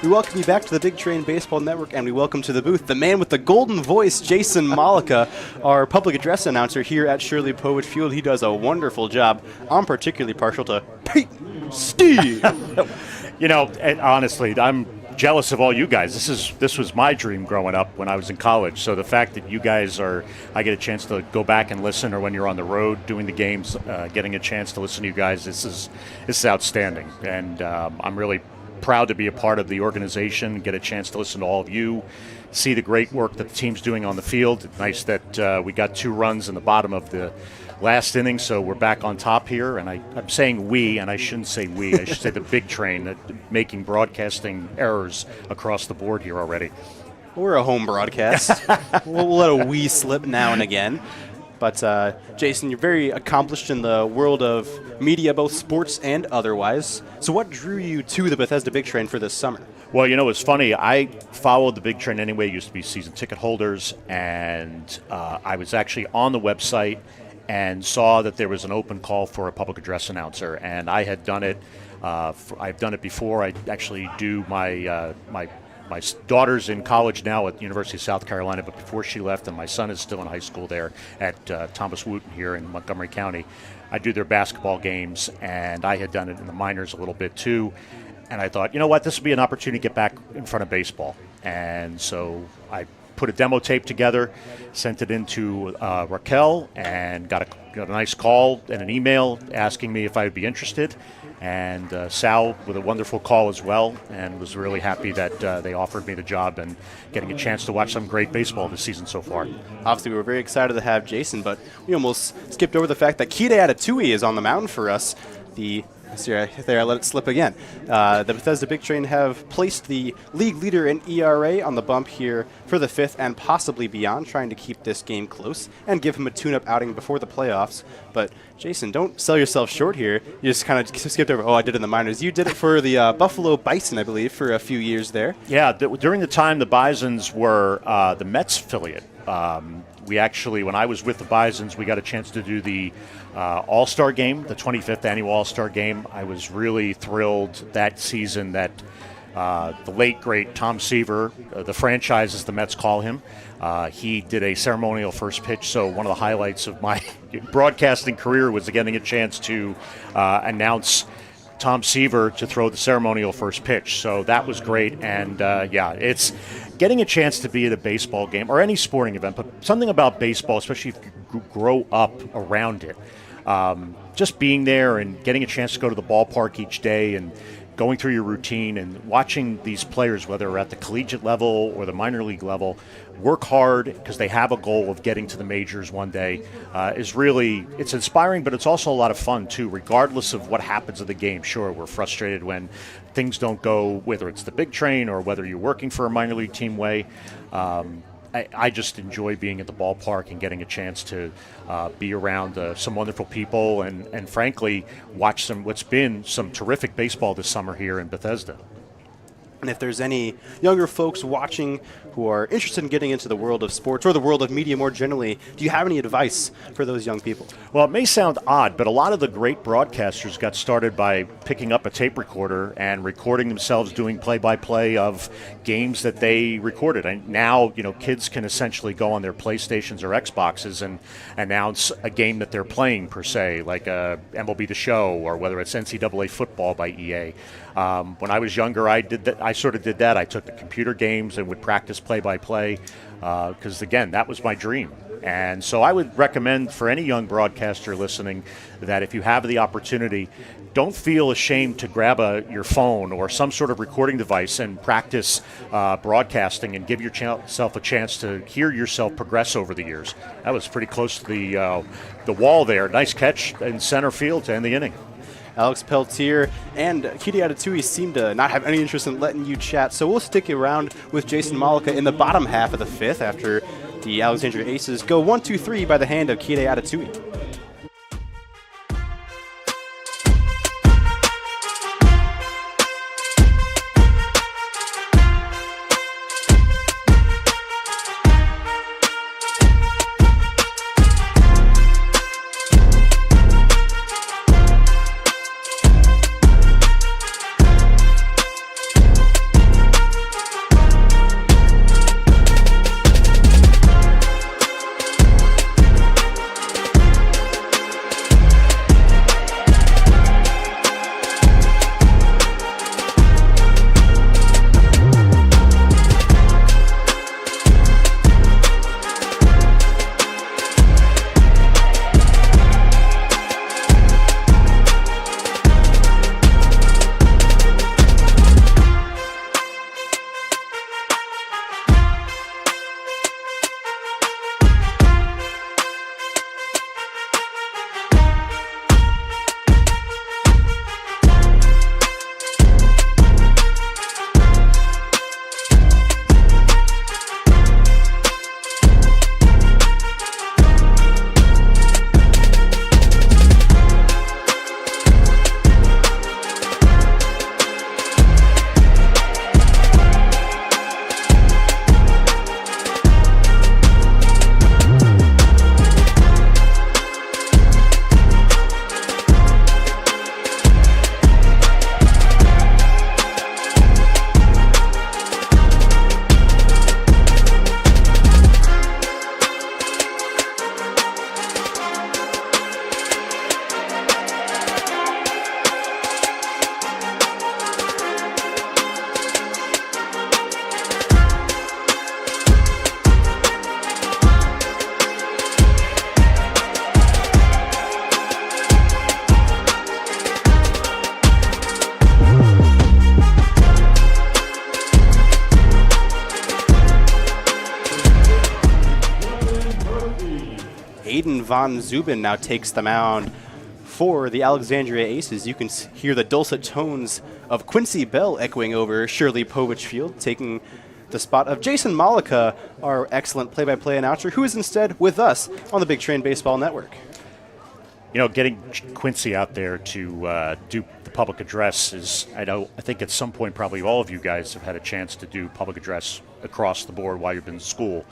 We welcome you back to the Big Train Baseball Network, and we welcome to the booth the man with the golden voice, Jason Malika, our public address announcer here at Shirley Povich Field. He does a wonderful job. I'm particularly partial to Pete Steve. You know, and honestly, I'm jealous of all you guys. This was my dream growing up when I was in college. So the fact that you guys I get a chance to go back and listen, or when you're on the road doing the games, getting a chance to listen to you guys, this is outstanding. And I'm really proud to be a part of the organization, get a chance to listen to all of you, see the great work that the team's doing on the field. Nice that we got 2 runs in the bottom of the last inning, so we're back on top here. And I'm saying we, and I shouldn't say we. I should say the Big Train, making broadcasting errors across the board here already. We're a home broadcast. We'll let a we slip now and again. But, Jason, you're very accomplished in the world of media, both sports and otherwise. So what drew you to the Bethesda Big Train for this summer? Well, you know, it's funny. I followed the Big Train anyway. Used to be season ticket holders, and I was actually on the website and saw that there was an open call for a public address announcer, and I had done it. I've done it before. I actually do my daughter's in college now at the University of South Carolina, but before she left, and my son is still in high school there at Thomas Wooten here in Montgomery County, I do their basketball games, and I had done it in the minors a little bit too. And I thought, you know what, this would be an opportunity to get back in front of baseball. And so I put a demo tape together, sent it into Raquel, and got a nice call and an email asking me if I would be interested. And Sal with a wonderful call as well, and was really happy that they offered me the job and getting a chance to watch some great baseball this season so far. Obviously, we were very excited to have Jason, but we almost skipped over the fact that Kide Atatui is on the mound for us. There, I let it slip again. The Bethesda Big Train have placed the league leader in ERA on the bump here for the 5th and possibly beyond, trying to keep this game close and give him a tune-up outing before the playoffs. But, Jason, don't sell yourself short here. You just kind of skipped over, I did it in the minors. You did it for the Buffalo Bison, I believe, for a few years there. Yeah, during the time the Bisons were the Mets affiliate. We actually, when I was with the Bisons, we got a chance to do the All-Star Game, the 25th Annual All-Star Game. I was really thrilled that season that the late, great Tom Seaver, the franchise as the Mets call him, he did a ceremonial first pitch. So one of the highlights of my broadcasting career was getting a chance to announce Tom Seaver to throw the ceremonial first pitch. So that was great. And, it's getting a chance to be at a baseball game or any sporting event, but something about baseball, especially if you grow up around it, just being there and getting a chance to go to the ballpark each day and going through your routine and watching these players, whether at the collegiate level or the minor league level, work hard because they have a goal of getting to the majors one day, is really, it's inspiring, but it's also a lot of fun too, regardless of what happens in the game. Sure, we're frustrated when things don't go, whether it's the Big Train or whether you're working for a minor league team way. I just enjoy being at the ballpark and getting a chance to be around some wonderful people and frankly, watch what's been some terrific baseball this summer here in Bethesda. And if there's any younger folks watching who are interested in getting into the world of sports or the world of media more generally, do you have any advice for those young people? Well, it may sound odd, but a lot of the great broadcasters got started by picking up a tape recorder and recording themselves doing play-by-play of games that they recorded. And now, kids can essentially go on their PlayStations or Xboxes and announce a game that they're playing, per se, like MLB The Show or whether it's NCAA football by EA. When I was younger, I sort of did that. I took the computer games and would practice play-by-play because, again, that was my dream. And so I would recommend for any young broadcaster listening that if you have the opportunity, don't feel ashamed to grab your phone or some sort of recording device and practice broadcasting and give yourself a chance to hear yourself progress over the years. That was pretty close to the wall there. Nice catch in center field to end the inning. Alex Peltier and Kide Atatui seem to not have any interest in letting you chat, so we'll stick around with Jason Malika in the bottom half of the 5th after the Alexandria Aces go 1-2-3 by the hand of Kide Atatui. Von Zubin now takes the mound for the Alexandria Aces. You can hear the dulcet tones of Quincy Bell echoing over Shirley Povich Field, taking the spot of Jason Malika, our excellent play-by-play announcer, who is instead with us on the Big Train Baseball Network. You know, getting Quincy out there to do the public address is, I think at some point probably all of you guys have had a chance to do public address across the board while you've been in school.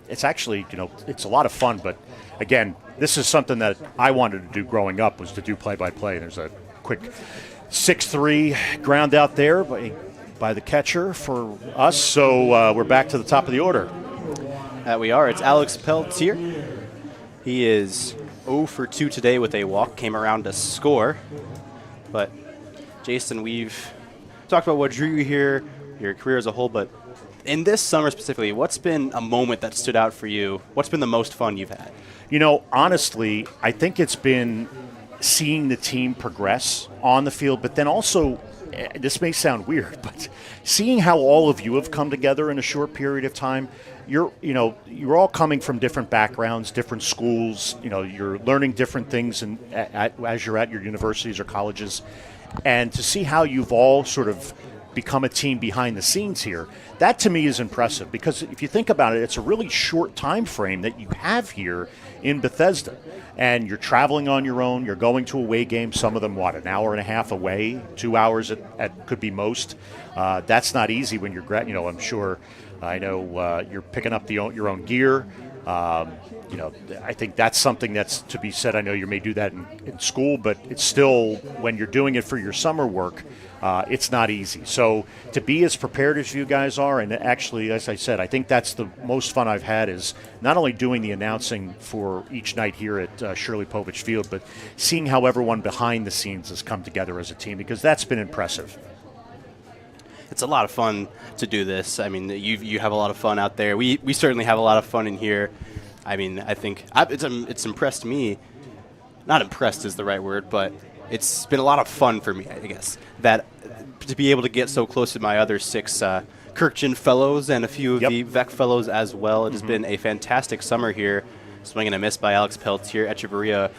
It's actually, it's a lot of fun, but again, this is something that I wanted to do growing up, was to do play-by-play. There's a quick 6-3 ground out there by the catcher for us, so we're back to the top of the order. We are. It's Alex Peltier. He is 0 for 2 today with a walk, came around to score. But, Jason, we've talked about what drew you here, your career as a whole, but in this summer specifically, what's been a moment that stood out for you? What's been the most fun you've had? Honestly, I think it's been seeing the team progress on the field, but then also, this may sound weird, but seeing how all of you have come together in a short period of time. You're all coming from different backgrounds, different schools. You're learning different things as you're at your universities or colleges, and to see how you've all sort of become a team behind the scenes here, that to me is impressive, because if you think about it, it's a really short time frame that you have here in Bethesda, and you're traveling on your own. You're going to away games, some of them an hour and a half away, 2 hours at could be most. That's not easy when you're I'm sure. I know you're picking up your own gear. I think that's something that's to be said. I know you may do that in school, but it's still, when you're doing it for your summer work, it's not easy. So to be as prepared as you guys are, and actually, as I said, I think that's the most fun I've had, is not only doing the announcing for each night here at Shirley Povich Field, but seeing how everyone behind the scenes has come together as a team, because that's been impressive. It's a lot of fun to do this. I mean, you have a lot of fun out there. We certainly have a lot of fun in here. I mean, I think it's impressed me. Not impressed is the right word, but it's been a lot of fun for me, I guess, that to be able to get so close to my other 6 Kirkjian fellows and a few of the VEC fellows as well. It has been a fantastic summer here. Swing and a miss by Alex Peltier. Echeverria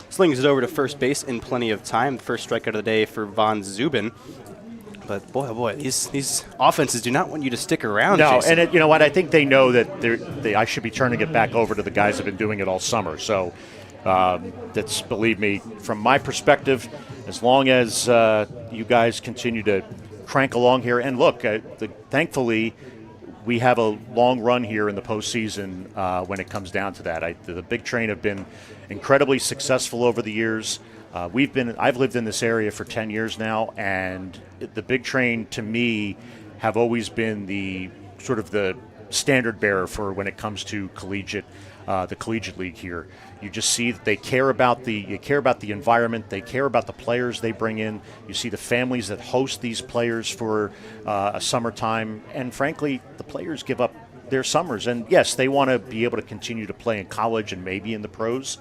slings it over to first base in plenty of time. First strikeout of the day for Von Zubin. But boy, oh boy, these offenses do not want you to stick around. No, Jason. and you know what? I think they know that I should be turning it back over to the guys that have been doing it all summer. So that's, believe me, from my perspective, as long as you guys continue to crank along here. And look, thankfully, we have a long run here in the postseason when it comes down to that. The Big Train have been incredibly successful over the years. I've lived in this area for 10 years now, and the Big Train, to me, have always been the sort of the standard bearer for when it comes to the collegiate league here. You just see that they care about the environment, they care about the players they bring in. You see the families that host these players for a summertime, and frankly, the players give up their summers. And yes, they want to be able to continue to play in college and maybe in the pros.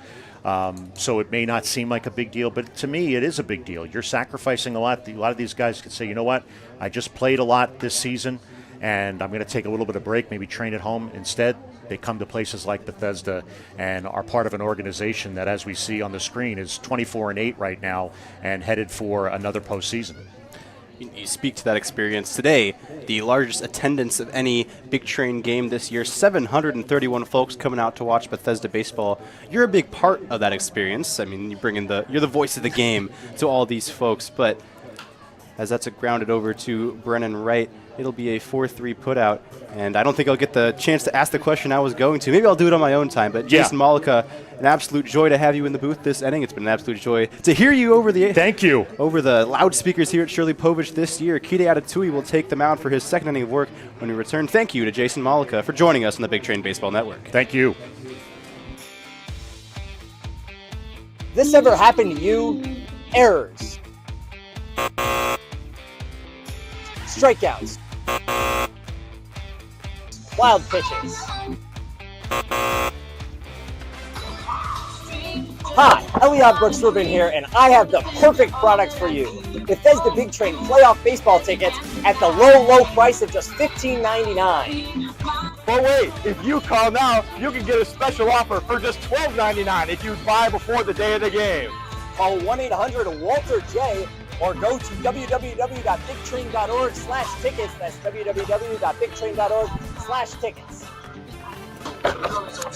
So it may not seem like a big deal, but to me, it is a big deal. You're sacrificing a lot. A lot of these guys could say, you know what, I just played a lot this season, and I'm going to take a little bit of break, maybe train at home. Instead, they come to places like Bethesda and are part of an organization that, as we see on the screen, is 24-8 right now and headed for another postseason. You speak to that experience today. The largest attendance of any Big Train game this year, 731 folks coming out to watch Bethesda baseball. You're a big part of that experience. I mean, you're the voice of the game to all these folks. But as that's grounded over to Brennan Wright, it'll be a 4-3 putout. And I don't think I'll get the chance to ask the question I was going to. Maybe I'll do it on my own time. But Jason Malika, an absolute joy to have you in the booth this inning. It's been an absolute joy to hear you over the loudspeakers here at Shirley Povich this year. Kide Atatui will take the mound for his second inning of work when we return. Thank you to Jason Malika for joining us on the Big Train Baseball Network. Thank you. This ever happened to you? Errors. Strikeouts. Wild pitches. Hi, Eliab Brooks Rubin here, and I have the perfect product for you. Bethesda Big Train playoff baseball tickets at the low, low price of just $15.99. But wait, if you call now, you can get a special offer for just $12.99 if you buy before the day of the game. Call 1-800-WALTER-J or go to www.bigtrain.org/tickets. That's www.bigtrain.org/tickets.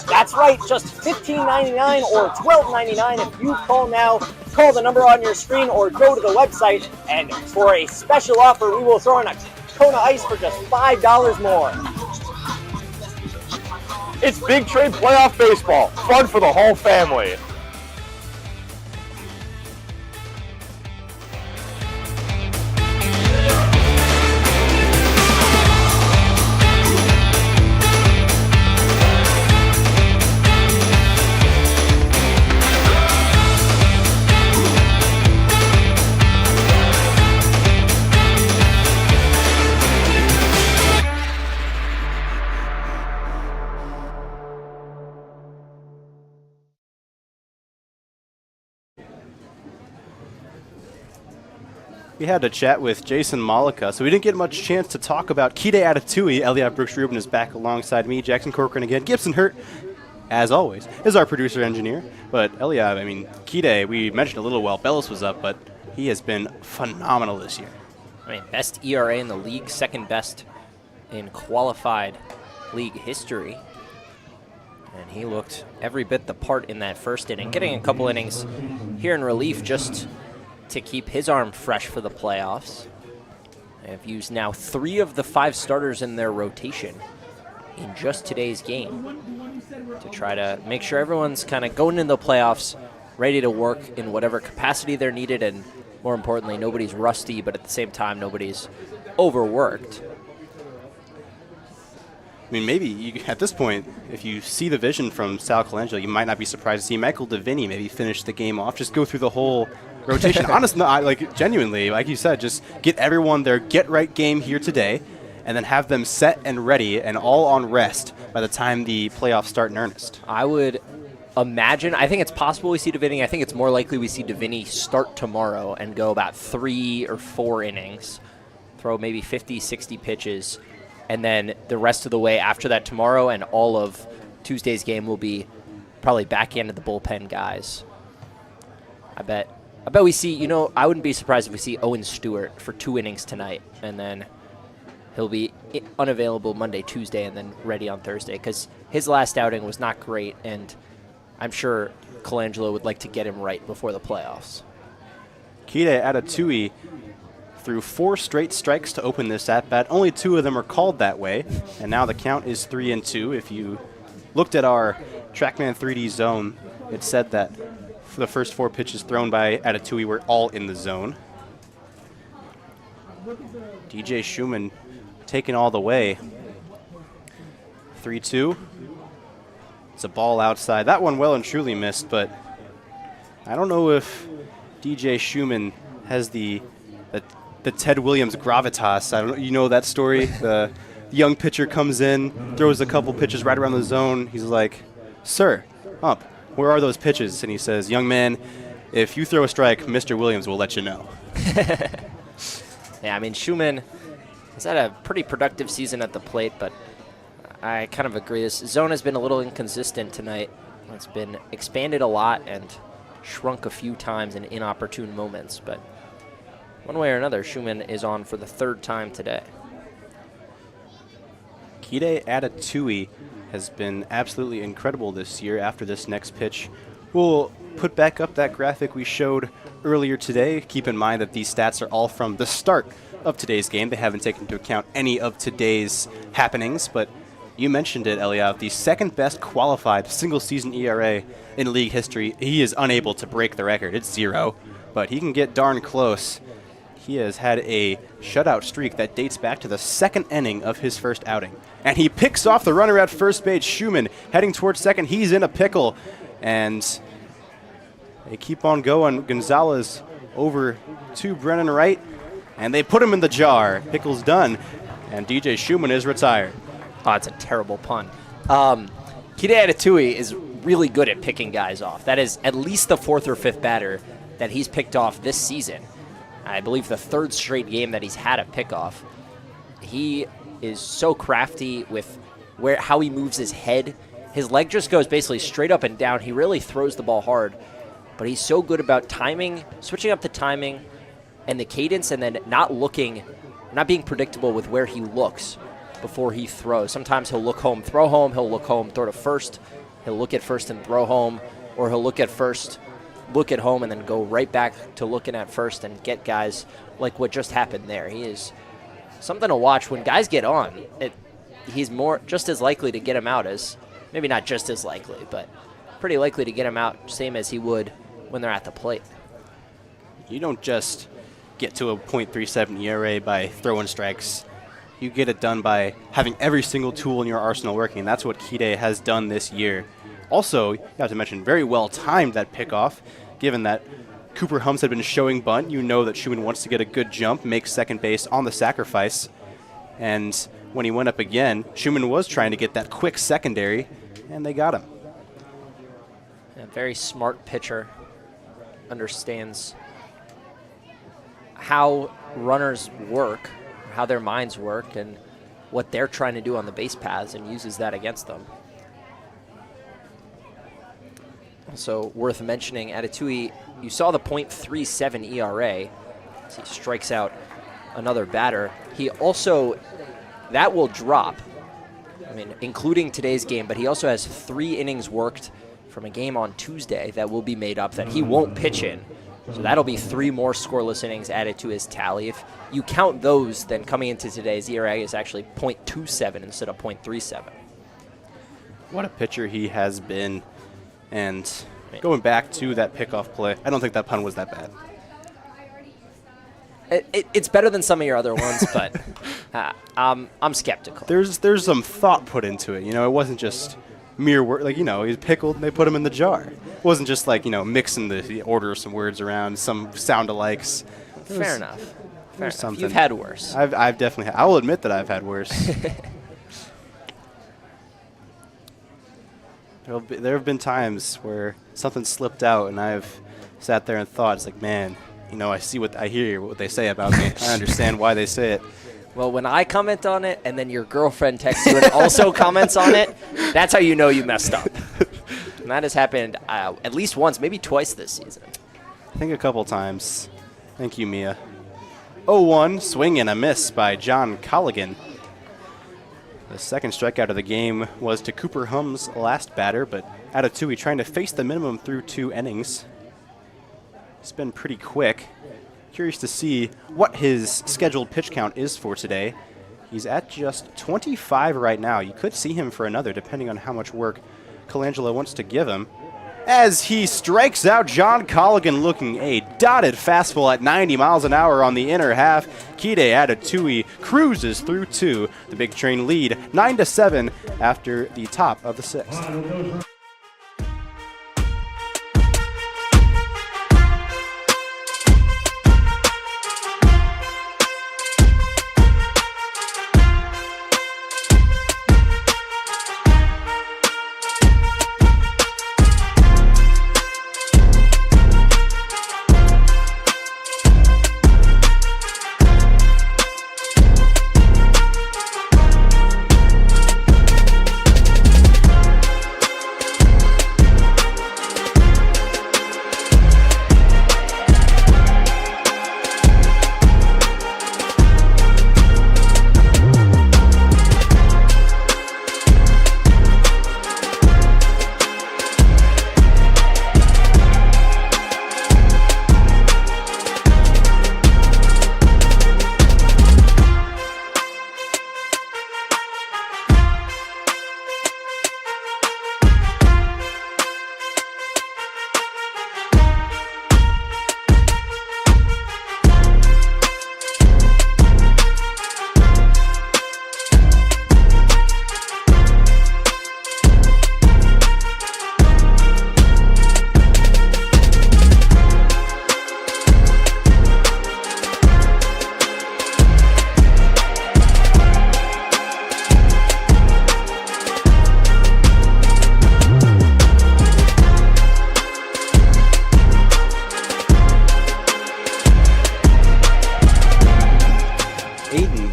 That's right, just $15.99 or $12.99 if you call now. Call the number on your screen or go to the website, and for a special offer, we will throw in a Kona Ice for just $5 more. It's Big Train Playoff Baseball, fun for the whole family. We had a chat with Jason Malika, so we didn't get much chance to talk about Kide Atatui. Elliot Brooks-Rubin is back alongside me, Jackson Corcoran again. Gibson Hurt, as always, is our producer-engineer. But Elliot, I mean, Kide, we mentioned a little while Bellis was up, but he has been phenomenal this year. I mean, best ERA in the league, second best in qualified league history. And he looked every bit the part in that first inning, getting a couple innings here in relief just to keep his arm fresh for the playoffs. They have used now 3 of the 5 starters in their rotation in just today's game to try to make sure everyone's kind of going into the playoffs ready to work in whatever capacity they're needed, and more importantly, nobody's rusty, but at the same time, nobody's overworked. I mean, maybe you, at this point, if you see the vision from Sal Colangelo, you might not be surprised to see Michael Davini maybe finish the game off, just go through the whole rotation. Honestly, no, like genuinely, like you said, just get everyone their get-right game here today, and then have them set and ready and all on rest by the time the playoffs start in earnest. I would imagine, I think it's possible we see Davini. I think it's more likely we see Davini start tomorrow and go about 3 or 4 innings, throw maybe 50, 60 pitches, and then the rest of the way after that tomorrow and all of Tuesday's game will be probably back end of the bullpen guys. I bet we see, you know, I wouldn't be surprised if we see Owen Stewart for 2 innings tonight, and then he'll be unavailable Monday, Tuesday, and then ready on Thursday, because his last outing was not great, and I'm sure Colangelo would like to get him right before the playoffs. Kide Atatui threw 4 straight strikes to open this at-bat. Only 2 of them are called that way, and now the count is 3-2. If you looked at our TrackMan 3D zone, it said that for the first 4 pitches thrown by Atatui were all in the zone. DJ Schumann taking all the way. 3-2. It's a ball outside. That one well and truly missed, but I don't know if DJ Schumann has the Ted Williams gravitas. I don't know, you know that story? The young pitcher comes in, throws a couple pitches right around the zone. He's like, "Sir, up. Where are those pitches?" And he says, "Young man, if you throw a strike, Mr. Williams will let you know." Yeah, I mean, Schumann has had a pretty productive season at the plate, but I kind of agree. This zone has been a little inconsistent tonight. It's been expanded a lot and shrunk a few times in inopportune moments, but one way or another, Schumann is on for the 3rd time today. Kide Atatui has been absolutely incredible this year. After this next pitch, we'll put back up that graphic we showed earlier today. Keep in mind that these stats are all from the start of today's game. They haven't taken into account any of today's happenings, but you mentioned it, Eliav, the 2nd best qualified single-season ERA in league history. He is unable to break the record. It's 0, but he can get darn close. He has had a shutout streak that dates back to the 2nd inning of his first outing. And he picks off the runner at first base, Schumann, heading towards second. He's in a pickle, and they keep on going. Gonzalez over to Brennan Wright, and they put him in the jar. Pickle's done, and DJ Schumann is retired. Oh, it's a terrible pun. Kide Atatui is really good at picking guys off. That is at least the 4th or 5th batter that he's picked off this season. I believe the 3rd straight game that he's had a pickoff. He is so crafty with how he moves his head. His leg just goes basically straight up and down. He really throws the ball hard, but he's so good about timing, switching up the timing and the cadence, and then not being predictable with where he looks before he throws. Sometimes he'll look home, throw home. He'll look home, throw to first. He'll look at first and throw home, or he'll look at first, look at home, and then go right back to looking at first and get guys like what just happened there. He is something to watch. When guys get on, he's just as likely to get him out as, maybe not just as likely, but pretty likely to get him out, same as he would when they're at the plate. You don't just get to a .37 ERA by throwing strikes. You get it done by having every single tool in your arsenal working, and that's what Kide has done this year. Also, you have to mention, very well timed that pickoff, given that Cooper Hums had been showing bunt. You know that Schumann wants to get a good jump, make second base on the sacrifice. And when he went up again, Schumann was trying to get that quick secondary, and they got him. A very smart pitcher, understands how runners work, how their minds work, and what they're trying to do on the base paths, and uses that against them. Also worth mentioning, Atatui, you saw the .37 ERA as he strikes out another batter. He also, that will drop, I mean, including today's game, but he also has 3 innings worked from a game on Tuesday that will be made up that he won't pitch in. So that'll be 3 more scoreless innings added to his tally. If you count those, then coming into today's ERA is actually .27 instead of .37. What a pitcher he has been. And going back to that pickoff play, I don't think that pun was that bad. It's better than some of your other ones, but I'm skeptical. There's some thought put into it. You know, it wasn't just mere word. Like, you know, he's pickled and they put him in the jar. It wasn't just like, you know, mixing the order of some words around, some sound-alikes. Fair enough. Fair enough. Something. You've had worse. I've definitely I will admit that I've had worse. There have been times where something slipped out and I've sat there and thought, it's like, man, you know, I hear what they say about me. I understand why they say it. Well, when I comment on it and then your girlfriend texts you and also comments on it, that's how you know you messed up. And that has happened at least once, maybe twice this season. I think a couple times. Thank you, Mia. 0-1, swing and a miss by John Colligan. The second strikeout of the game was to Cooper Hums' last batter, but Atatui trying to face the minimum through 2 innings. It's been pretty quick. Curious to see what his scheduled pitch count is for today. He's at just 25 right now. You could see him for another, depending on how much work Colangelo wants to give him. As he strikes out John Colligan, looking a dotted fastball at 90 miles an hour on the inner half. Kide Atatui cruises through 2. The Big Train lead 9-7 after the top of the 6th.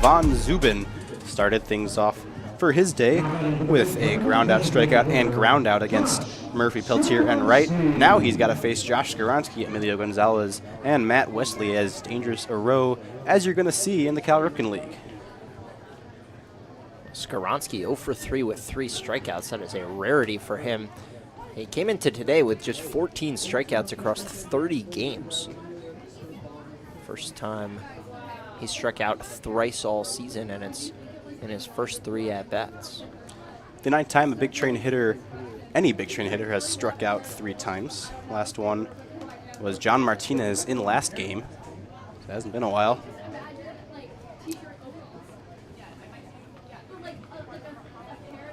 Von Zubin started things off for his day with a ground-out, strikeout, and ground-out against Murphy, Peltier, and Wright. Now he's got to face Josh Skaronski, Emilio Gonzalez, and Matt Wesley as dangerous a row as you're going to see in the Cal Ripken League. Skaronski 0 for 3 with 3 strikeouts. That is a rarity for him. He came into today with just 14 strikeouts across 30 games. First time he struck out thrice all season, and it's in his first 3 at-bats. The 9th time a big train hitter, any big train hitter, has struck out 3 times. Last one was John Martinez in last game. It hasn't been a while.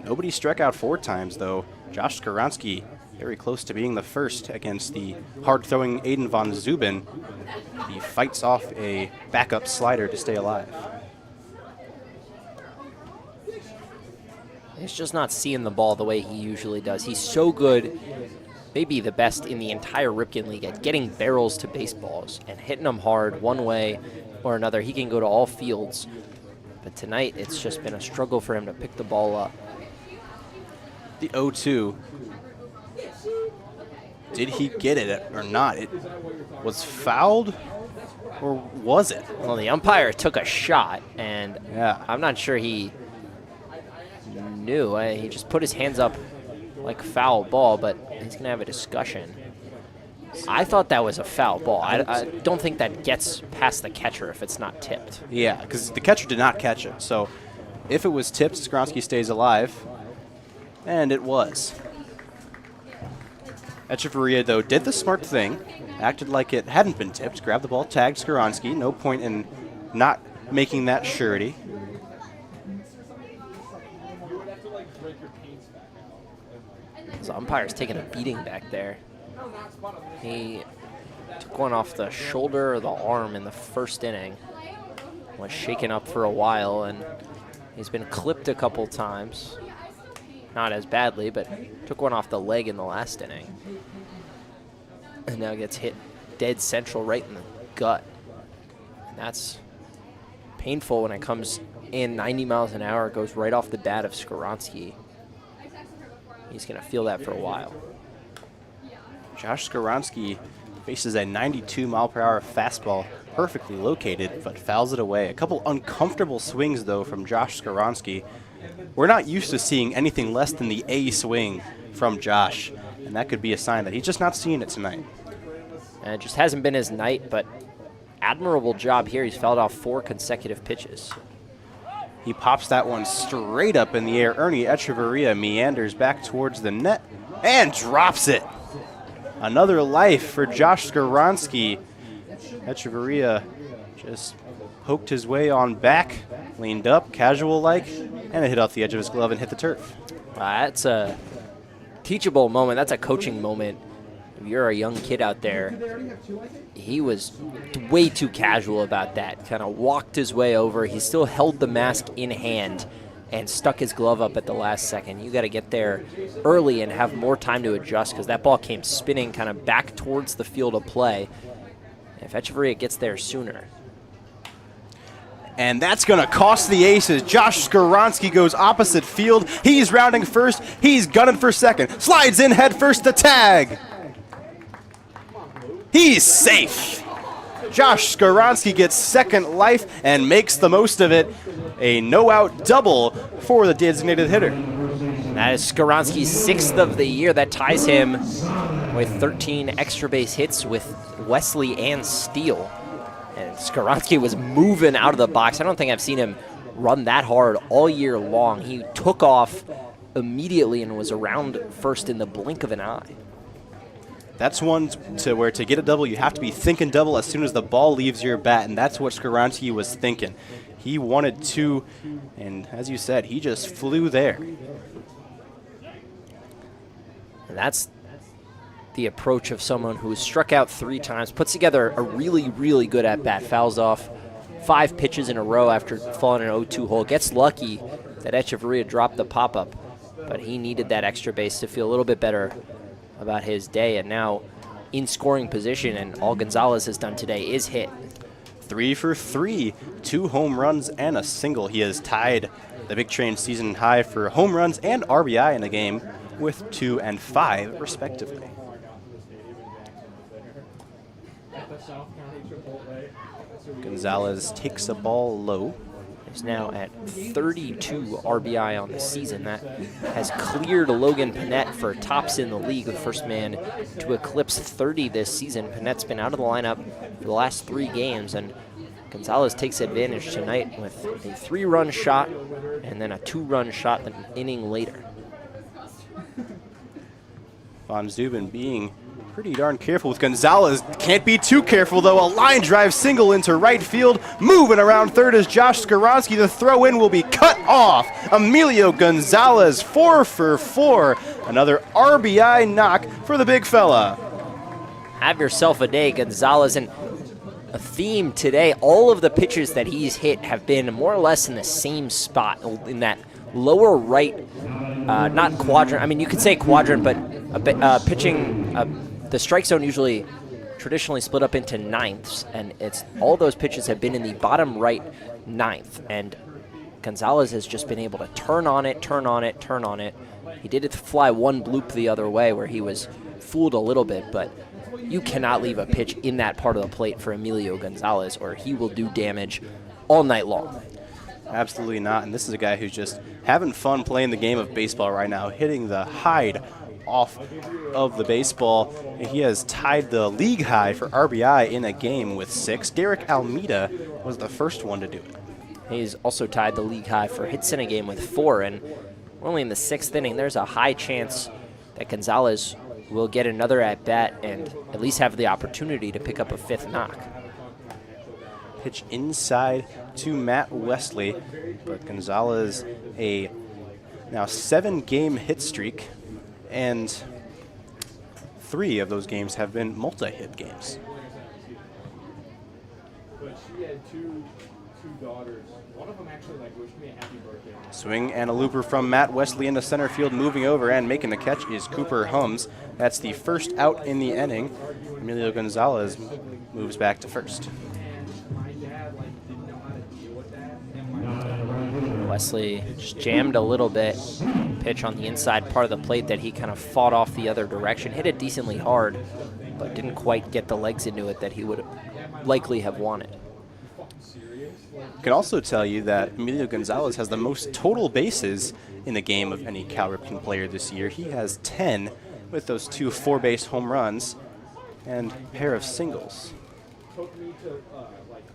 Nobody struck out 4 times, though. Josh Skaronski very close to being the first against the hard-throwing Aiden Von Zubin. He fights off a backup slider to stay alive. He's just not seeing the ball the way he usually does. He's so good, maybe the best in the entire Ripken League, at getting barrels to baseballs and hitting them hard one way or another. He can go to all fields, but tonight it's just been a struggle for him to pick the ball up. The 0-2. Did he get it or not? It was fouled, or was it? Well, the umpire took a shot, and Yeah. I'm not sure he knew. He just put his hands up like foul ball, but he's going to have a discussion. I thought that was a foul ball. I don't think that gets past the catcher if it's not tipped. Yeah, because the catcher did not catch it. So if it was tipped, Skaronski stays alive, and it was. Echeverria, though, did the smart thing, acted like it hadn't been tipped, grabbed the ball, tagged Skaronski. No point in not making that surety. The umpire's taking a beating back there. He took one off the shoulder or the arm in the first inning. Was shaken up for a while, and he's been clipped a couple times. Not as badly, but took one off the leg in the last inning. And now gets hit dead central right in the gut. And that's painful when it comes in 90 miles an hour. It goes right off the bat of Skaronski. He's going to feel that for a while. Josh Skaronski faces a 92-mile-per-hour fastball, perfectly located, but fouls it away. A couple uncomfortable swings, though, from Josh Skaronski. We're not used to seeing anything less than the A swing from Josh, and that could be a sign that he's just not seeing it tonight. And it just hasn't been his night, but admirable job here. He's fouled off 4 consecutive pitches. He pops that one straight up in the air. Ernie Echeverria meanders back towards the net and drops it. Another life for Josh Skaronski. Echeverria just poked his way on back, leaned up, casual-like, and it hit off the edge of his glove and hit the turf. That's a teachable moment. That's a coaching moment. If you're a young kid out there, he was way too casual about that. Kind of walked his way over. He still held the mask in hand and stuck his glove up at the last second. You got to get there early and have more time to adjust, because that ball came spinning kind of back towards the field of play. If Echeverria gets there sooner. And that's going to cost the Aces. Josh Skaronski goes opposite field. He's rounding first. He's gunning for second. Slides in head first to tag. He's safe. Josh Skaronski gets second life and makes the most of it. A no-out double for the designated hitter. That is Skaronski's 6th of the year. That ties him with 13 extra base hits with Wesley and Steele. And Skaronski was moving out of the box. I don't think I've seen him run that hard all year long. He took off immediately and was around first in the blink of an eye. That's one to where to get a double, you have to be thinking double as soon as the ball leaves your bat, and that's what Skaronski was thinking. He wanted 2, and as you said, he just flew there. And that's the approach of someone who struck out 3 times, puts together a really, really good at-bat, fouls off 5 pitches in a row after falling in an 0-2 hole. Gets lucky that Echeverria dropped the pop-up, but he needed that extra base to feel a little bit better about his day, and now in scoring position, and all Gonzalez has done today is hit. 3 for 3, 2 home runs and a single. He has tied the Big Train season high for home runs and RBI in the game with 2 and 5 respectively. Gonzalez takes a ball low. He's now at 32 RBI on the season. That has cleared Logan Panett for tops in the league, the first man to eclipse 30 this season. Panett's been out of the lineup for the last 3 games, and Gonzalez takes advantage tonight with a 3-run shot and then a 2-run shot an inning later. Von Zubin being pretty darn careful with Gonzalez. Can't be too careful, though. A line drive single into right field. Moving around third is Josh Skaronski. The throw in will be cut off. Emilio Gonzalez, 4 for 4. Another RBI knock for the big fella. Have yourself a day, Gonzalez. And a theme today, all of the pitches that he's hit have been more or less in the same spot, in that lower right, not quadrant. I mean, you could say quadrant, but pitching, the strike zone usually traditionally split up into ninths, and it's all those pitches have been in the bottom right ninth. And Gonzalez has just been able to turn on it, turn on it, turn on it. He did it to fly one bloop the other way where he was fooled a little bit, but you cannot leave a pitch in that part of the plate for Emilio Gonzalez, or he will do damage all night long. Absolutely not. And this is a guy who's just having fun playing the game of baseball right now, hitting the hide off of the baseball. He has tied the league high for RBI in a game with 6. Derek Almeida was the first one to do it. He's also tied the league high for hits in a game with 4, and we're only in the 6th inning. There's a high chance that Gonzalez will get another at-bat and at least have the opportunity to pick up a 5th knock. Pitch inside to Matt Wesley, but Gonzalez a now 7-game hit streak, and 3 of those games have been multi-hit games. But she had two daughters. One of them actually wished me a happy birthday. Swing and a looper from Matt Wesley into center field. Moving over and making the catch is Cooper Hums. That's the first out in the inning. Emilio Gonzalez moves back to first. Wesley just jammed a little bit. Pitch on the inside part of the plate that he kind of fought off the other direction. Hit it decently hard, but didn't quite get the legs into it that he would likely have wanted. Can also tell you that Emilio Gonzalez has the most total bases in the game of any Cal Ripken player this year. He has 10 with those 2 4-base home runs and a pair of singles.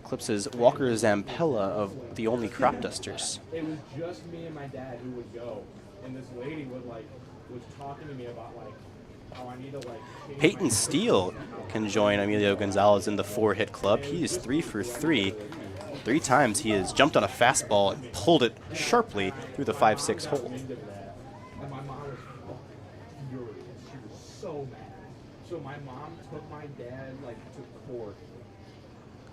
Eclipses Walker Zampella of the only crop dusters. It was just me and my dad who would go, and this lady was talking to me about how I need to change. Peyton Steele can join Emilio Gonzalez in the 4-hit club. He is 3 for 3. 3 times he has jumped on a fastball and pulled it sharply through the 5-6 hole. And my mom was furious. She was so mad. So my mom took my dad to court.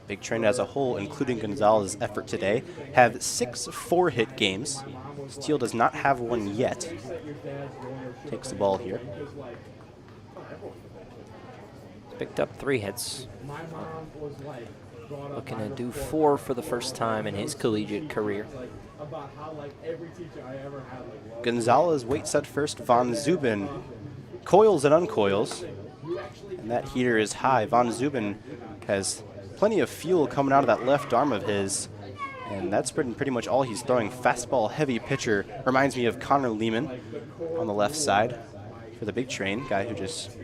Big Train as a whole, including Gonzalez's effort today, have 6 4-hit games. Steele does not have one yet. Takes the ball here. Picked up 3 hits. Looking to do 4 for the first time in his collegiate career. Gonzalez waits at first. Von Zubin coils and uncoils, and that heater is high. Von Zubin has plenty of fuel coming out of that left arm of his, and that's pretty much all he's throwing. Fastball heavy pitcher. Reminds me of Connor Lehman on the left side for the Big Train, guy who just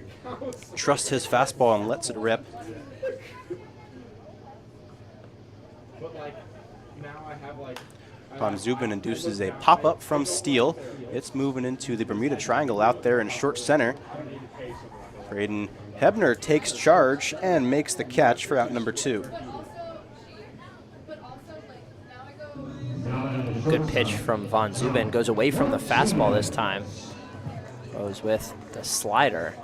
trusts his fastball and lets it rip. Von Zubin induces a pop-up from Steele. It's moving into the Bermuda Triangle out there in short center. Braden Hebner takes charge and makes the catch for out number 2. Good pitch from Von Zubin. Goes away from the fastball this time. Goes with the slider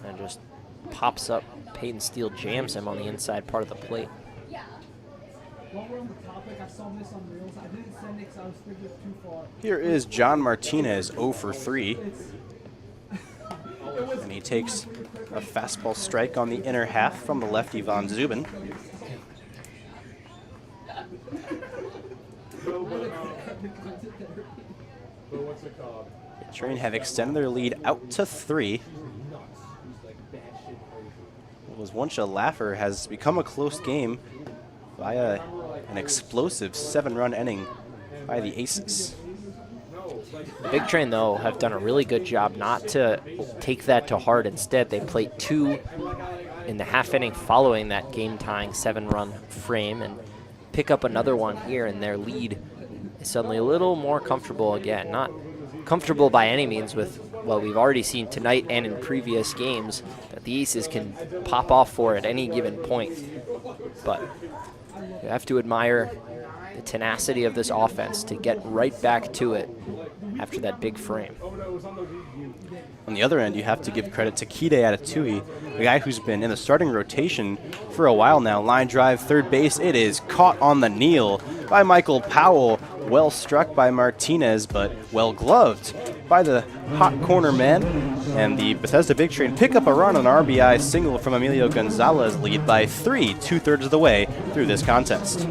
and just pops up. Peyton Steele jams him on the inside part of the plate. Here is John Martinez, 0 for 3. And he takes a fastball strike on the inner half from the lefty Von Zubin. But what's it called? The Train have extended their lead out to 3. Nuts. He's like batshit crazy. Was once a Laffer has become a close game via an explosive 7-run inning by the Aces. The Big Train, though, have done a really good job not to take that to heart. Instead, they played 2 in the half inning following that game-tying 7-run frame and pick up another one here, and their lead is suddenly a little more comfortable again. Not comfortable by any means with what we've already seen tonight and in previous games, that the Aces can pop off for at any given point. But you have to admire the tenacity of this offense to get right back to it after that big frame. On the other end, you have to give credit to Kide Atatui, a guy who's been in the starting rotation for a while now. Line drive, third base. It is caught on the kneel by Michael Powell. Well struck by Martinez, but well gloved by the hot corner man. And the Bethesda Big Train pick up a run on an RBI single from Emilio Gonzalez, lead by 3, 2/3 of the way through this contest.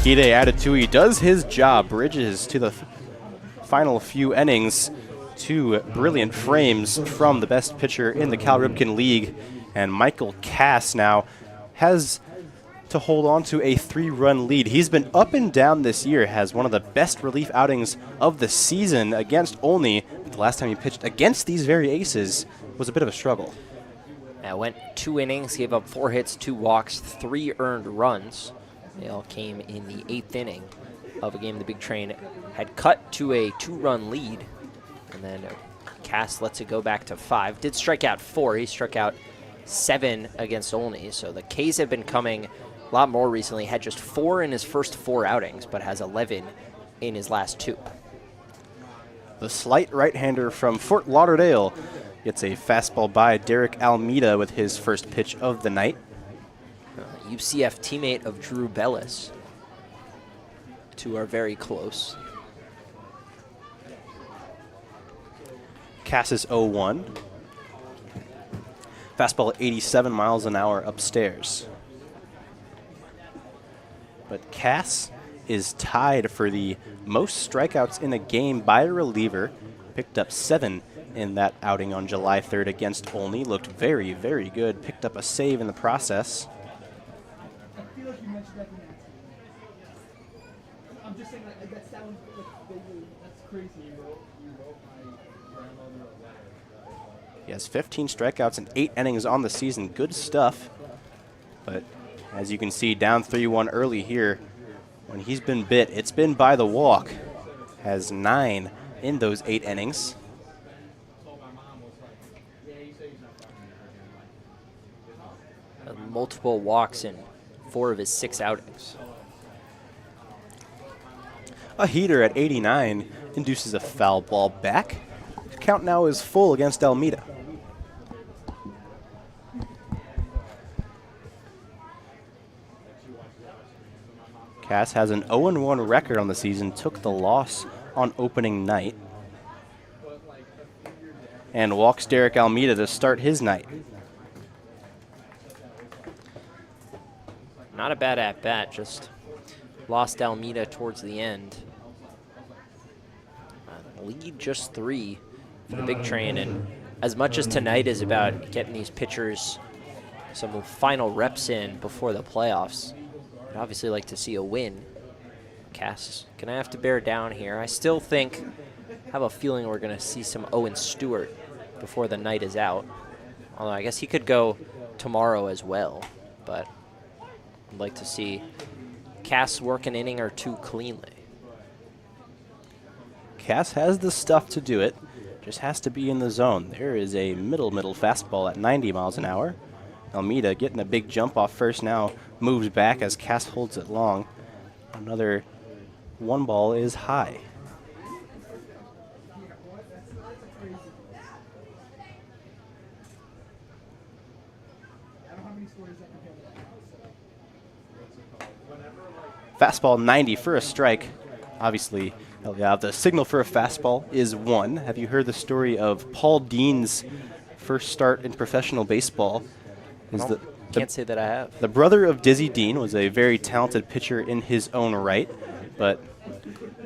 Kide Atatui does his job, bridges to the final few innings. 2 brilliant frames from the best pitcher in the Cal Ripken League. And Michael Cass now has to hold on to a 3-run lead. He's been up and down this year, has one of the best relief outings of the season against Olney. But the last time he pitched against these very Aces was a bit of a struggle. Went 2 innings, gave up 4 hits, 2 walks, 3 earned runs. They all came in the 8th inning of a game the Big Train had cut to a 2-run lead. And then Cass lets it go back to 5. Did strike out 4. He struck out 7 against Olney. So the K's have been coming a lot more recently. Had just 4 in his first 4 outings, but has 11 in his last 2. The slight right-hander from Fort Lauderdale gets a fastball by Derek Almeida with his first pitch of the night. UCF teammate of Drew Bellis. 2 are very close. Cass is 0-1. Fastball at 87 miles an hour upstairs. But Cass is tied for the most strikeouts in a game by a reliever. Picked up 7 in that outing on July 3rd against Olney. Looked very, very good. Picked up a save in the process. I'm just saying that sounds like that's crazy. You wrote my grandmother a letter. He has 15 strikeouts and 8 innings on the season. Good stuff. But as you can see, down 3-1 early here. When he's been bit, it's been by the walk. Has 9 in those 8 innings. Multiple walks in 4 of his 6 outings. A heater at 89 induces a foul ball back. Count now is full against Almeida. Cass has an 0-1 record on the season, took the loss on opening night, and walks Derek Almeida to start his night. Not a bad at-bat, just lost Almeida towards the end. Lead just 3 for the big train, and as much as tonight is about getting these pitchers some final reps in before the playoffs, I'd obviously like to see a win. Cass gonna have to bear down here. I still have a feeling we're gonna see some Owen Stewart before the night is out. Although I guess he could go tomorrow as well, but I'd like to see Cass work an inning or 2 cleanly. Cass has the stuff to do it, just has to be in the zone. There is a middle fastball at 90 miles an hour. Almeida getting a big jump off first now, moves back as Cass holds it long. Another 1 ball is high. Fastball 90 for a strike. Obviously, the signal for a fastball is 1. Have you heard the story of Paul Dean's first start in professional baseball? Can't say that I have. The brother of Dizzy Dean was a very talented pitcher in his own right, but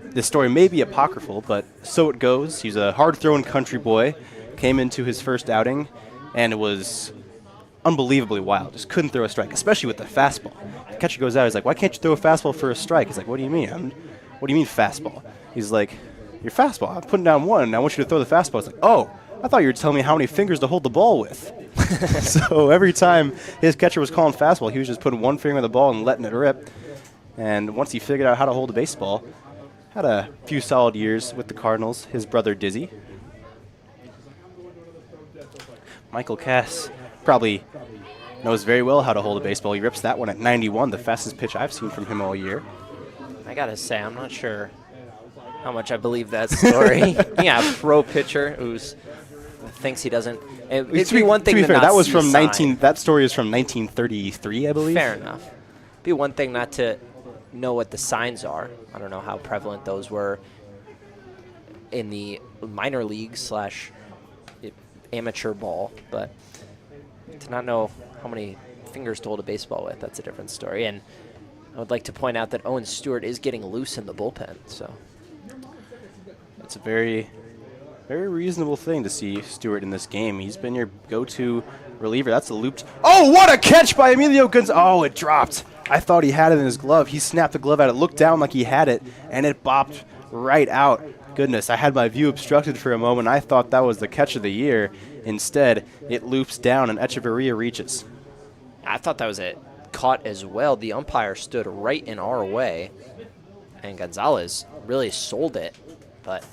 this story may be apocryphal, but so it goes. He's a hard-throwing country boy, came into his first outing, and it was unbelievably wild. Just couldn't throw a strike, especially with the fastball. The catcher goes out, he's like, "Why can't you throw a fastball for a strike?" He's like, "What do you mean? What do you mean fastball?" He's like, "Your fastball. I'm putting down 1, and I want you to throw the fastball." It's like, "Oh, I thought you were telling me how many fingers to hold the ball with." So every time his catcher was calling fastball, he was just putting 1 finger on the ball and letting it rip. And once he figured out how to hold a baseball, had a few solid years with the Cardinals, his brother Dizzy. Michael Cass probably knows very well how to hold a baseball. He rips that one at 91, the fastest pitch I've seen from him all year. I gotta say, I'm not sure how much I believe that story. Yeah, a pro pitcher who's thinks he doesn't. It'd be one thing to be fair, not that was see from a 19. sign. That story is from 1933, I believe. Fair enough. Be one thing not to know what the signs are. I don't know how prevalent those were in the minor league / amateur ball, but to not know how many fingers to hold a baseball with, that's a different story. And I would like to point out that Owen Stewart is getting loose in the bullpen, so it's a very reasonable thing to see Stewart in this game. He's been your go-to reliever. That's a looped. Oh, what a catch by Emilio Gonzalez. Oh, it dropped. I thought he had it in his glove. He snapped the glove out. It looked down like he had it, and it bopped right out. Goodness, I had my view obstructed for a moment. I thought that was the catch of the year. Instead, it loops down, and Echeverria reaches. I thought that was caught as well. The umpire stood right in our way, and Gonzalez really sold it, but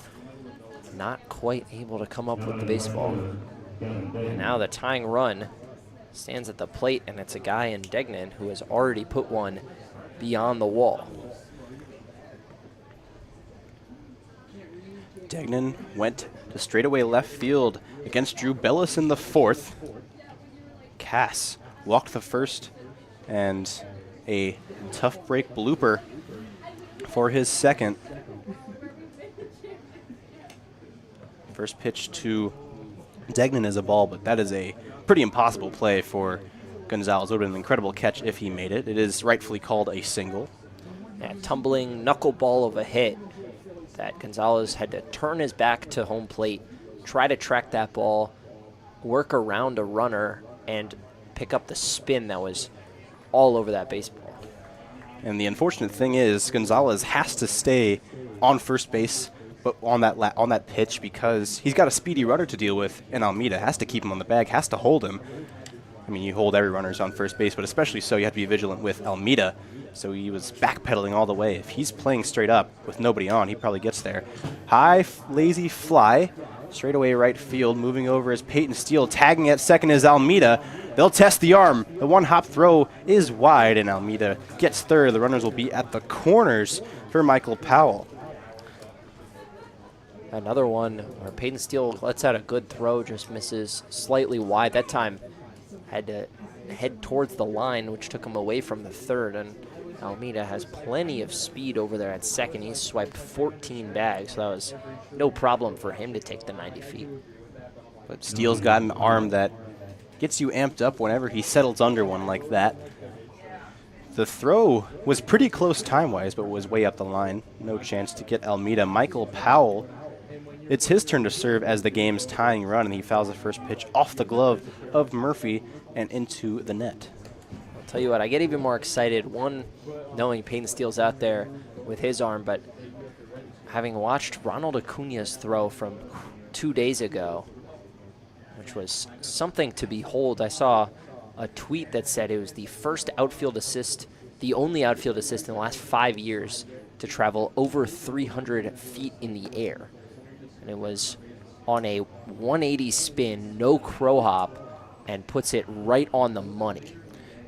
not quite able to come up with the baseball. And now the tying run stands at the plate, and it's a guy in Degnan who has already put one beyond the wall. Degnan went to straightaway left field against Drew Bellis in the 4th. Cass walked the first, and a tough break blooper for his second. First pitch to Degnan is a ball, but that is a pretty impossible play for Gonzalez. It would have been an incredible catch if he made it. It is rightfully called a single. That tumbling knuckleball of a hit that Gonzalez had to turn his back to home plate, try to track that ball, work around a runner, and pick up the spin that was all over that baseball. And the unfortunate thing is Gonzalez has to stay on first base but on that pitch, because he's got a speedy runner to deal with, and Almeida has to keep him on the bag, has to hold him. I mean, you hold every runner's on first base, but especially so you have to be vigilant with Almeida. So he was backpedaling all the way. If he's playing straight up with nobody on, he probably gets there. High, lazy fly, straight away right field. Moving over is Peyton Steele. Tagging at second is Almeida. They'll test the arm. The one-hop throw is wide, and Almeida gets third. The runners will be at the corners for Michael Powell. Another one where Peyton Steele lets out a good throw, just misses slightly wide. That time had to head towards the line, which took him away from the third, and Almeida has plenty of speed over there at second. He's swiped 14 bags, so that was no problem for him to take the 90 feet. But Steele's got an arm that gets you amped up whenever he settles under one like that. The throw was pretty close time-wise, but was way up the line. No chance to get Almeida. Michael Powell, it's his turn to serve as the game's tying run, and he fouls the first pitch off the glove of Murphy and into the net. I'll tell you what, I get even more excited, one, knowing Peyton Steele's out there with his arm, but having watched Ronald Acuña's throw from 2 days ago, which was something to behold. I saw a tweet that said it was the first outfield assist, the only outfield assist in the last 5 years to travel over 300 feet in the air. And it was on a 180 spin, no crow hop, and puts it right on the money.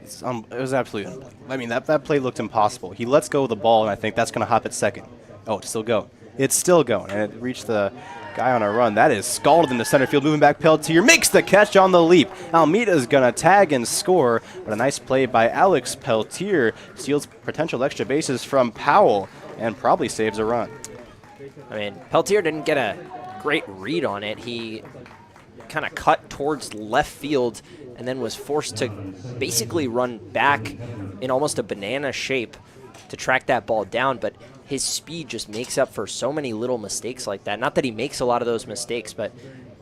It was absolutely unbelievable. I mean, that play looked impossible. He lets go of the ball, and I think that's going to hop at second. Oh, it's still going. It's still going, and it reached the guy on a run. That is scalded into center field. Moving back, Peltier makes the catch on the leap. Almeida's going to tag and score, but a nice play by Alex Peltier steals potential extra bases from Powell and probably saves a run. I mean, Peltier didn't get a great read on it. He kind of cut towards left field and then was forced to basically run back in almost a banana shape to track that ball down, but his speed just makes up for so many little mistakes like that. Not that he makes a lot of those mistakes, but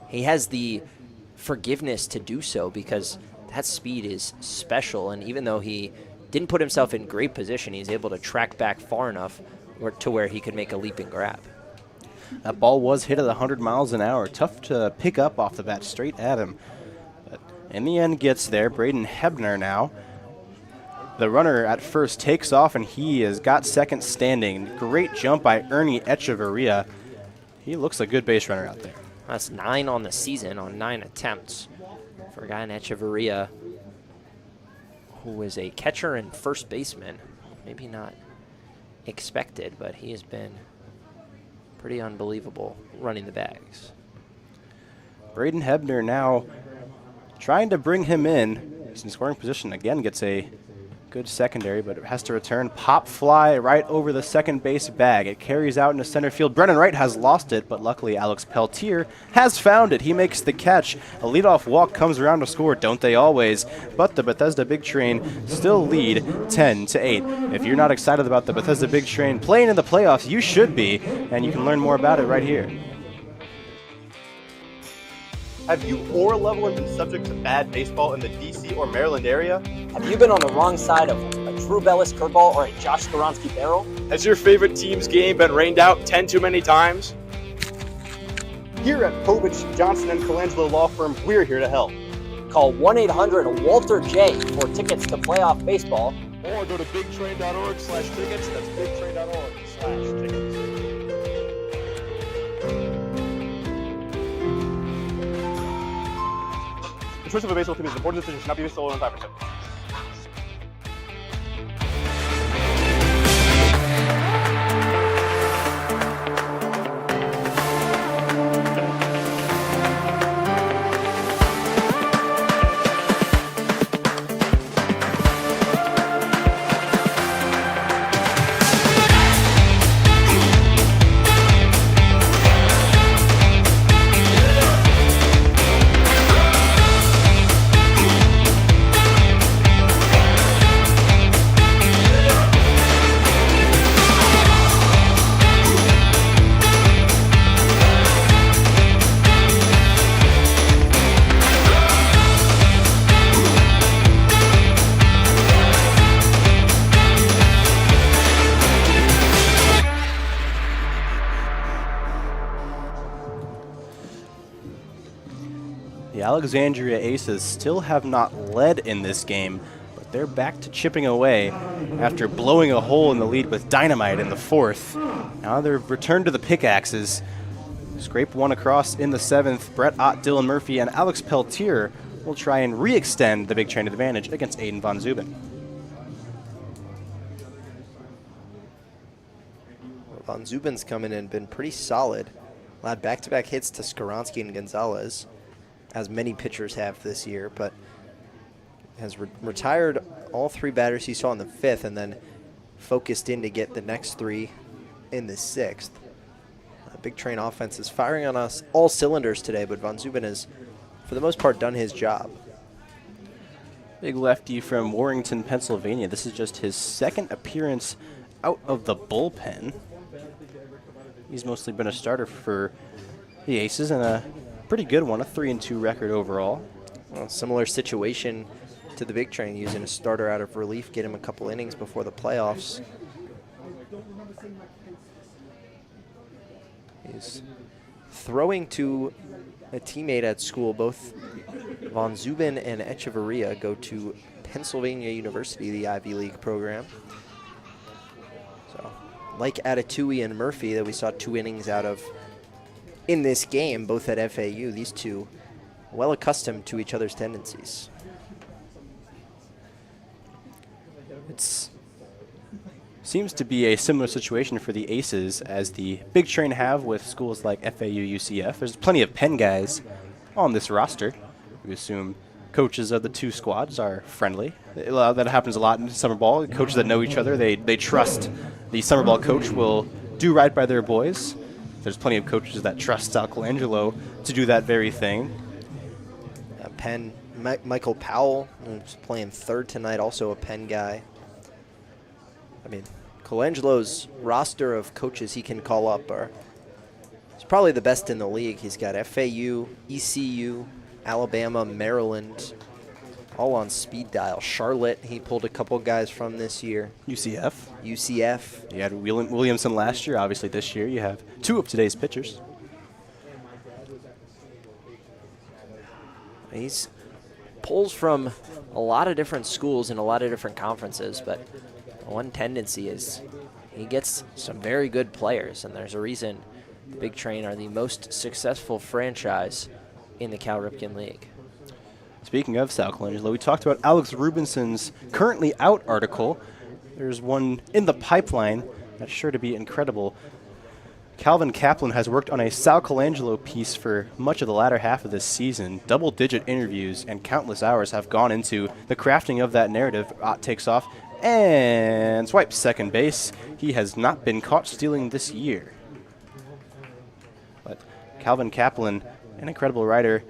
he has the forgiveness to do so because that speed is special, and even though he didn't put himself in great position, he's able to track back far enough to where he could make a leaping grab. That ball was hit at 100 miles an hour. Tough to pick up off the bat, straight at him. But in the end, gets there. Braden Hebner now. The runner at first takes off, and he has got second standing. Great jump by Ernie Echeverria. He looks a good base runner out there. That's 9 on the season on 9 attempts for a guy in Echeverria who is a catcher and first baseman. Maybe not expected, but he has been pretty unbelievable running the bags. Braden Hebner now trying to bring him in. He's in scoring position again, gets a good secondary, but it has to return. Pop fly right over the second base bag. It carries out into center field. Brennan Wright has lost it, but luckily Alex Peltier has found it. He makes the catch. A leadoff walk comes around to score, don't they always? But the Bethesda Big Train still lead 10-8. If you're not excited about the Bethesda Big Train playing in the playoffs, you should be, and you can learn more about it right here. Have you or a loved one been subject to bad baseball in the D.C. or Maryland area? Have you been on the wrong side of a Drew Bellis curveball or a Josh Skoronsky barrel? Has your favorite team's game been rained out 10 too many times? Here at Povich, Johnson, and Colangelo Law Firm, we're here to help. Call 1-800-WALTER-J for tickets to playoff baseball. Or go to bigtrain.org/tickets. That's bigtrain.org/tickets. The choice of a baseball team is an important decision, should not be based on 5%. The Alexandria Aces still have not led in this game, but they're back to chipping away after blowing a hole in the lead with dynamite in the fourth. Now they're returned to the pickaxes. Scrape one across in the seventh. Brett Ott, Dylan Murphy, and Alex Peltier will try and re-extend the Big Train advantage against Aiden Von Zuben. Von Zuben's coming in, been pretty solid. Allowed back-to-back hits to Skaronski and Gonzalez, as many pitchers have this year, but has retired all three batters he saw in the fifth and then focused in to get the next three in the sixth. Big Train offense is firing on us all cylinders today, but Von Zuben has, for the most part, done his job. Big lefty from Warrington, Pennsylvania. This is just his second appearance out of the bullpen. He's mostly been a starter for the Aces and a pretty good one, a 3-2 record overall. Well, similar situation to the Big Train, using a starter out of relief, get him a couple innings before the playoffs. He's throwing to a teammate at school. Both Von Zuben and Echeverria go to Pennsylvania University, the Ivy League program. So, like Atatui and Murphy that we saw 2 innings out of in this game, both at FAU, these two well accustomed to each other's tendencies. It seems to be a similar situation for the Aces as the Big Train have with schools like FAU, UCF. There's plenty of Penn guys on this roster. We assume coaches of the two squads are friendly. That happens a lot in summer ball. Coaches that know each other, they trust the summer ball coach will do right by their boys. There's plenty of coaches that trust Sal Colangelo to do that very thing. Penn, Michael Powell, who's playing third tonight, also a Penn guy. I mean, Colangelo's roster of coaches he can call up is probably the best in the league. He's got FAU, ECU, Alabama, Maryland, all on speed dial. Charlotte, he pulled a couple guys from this year. UCF. You had Williamson last year. Obviously this year you have 2 of today's pitchers. He's pulls from a lot of different schools and a lot of different conferences, but one tendency is he gets some very good players, and there's a reason the Big Train are the most successful franchise in the Cal Ripken League. Speaking of Sal Colangelo, we talked about Alex Rubinson's currently out article. There's one in the pipeline that's sure to be incredible. Calvin Kaplan has worked on a Sal Colangelo piece for much of the latter half of this season. Double-digit interviews and countless hours have gone into the crafting of that narrative. Ott takes off and swipes second base. He has not been caught stealing this year. But Calvin Kaplan, an incredible writer,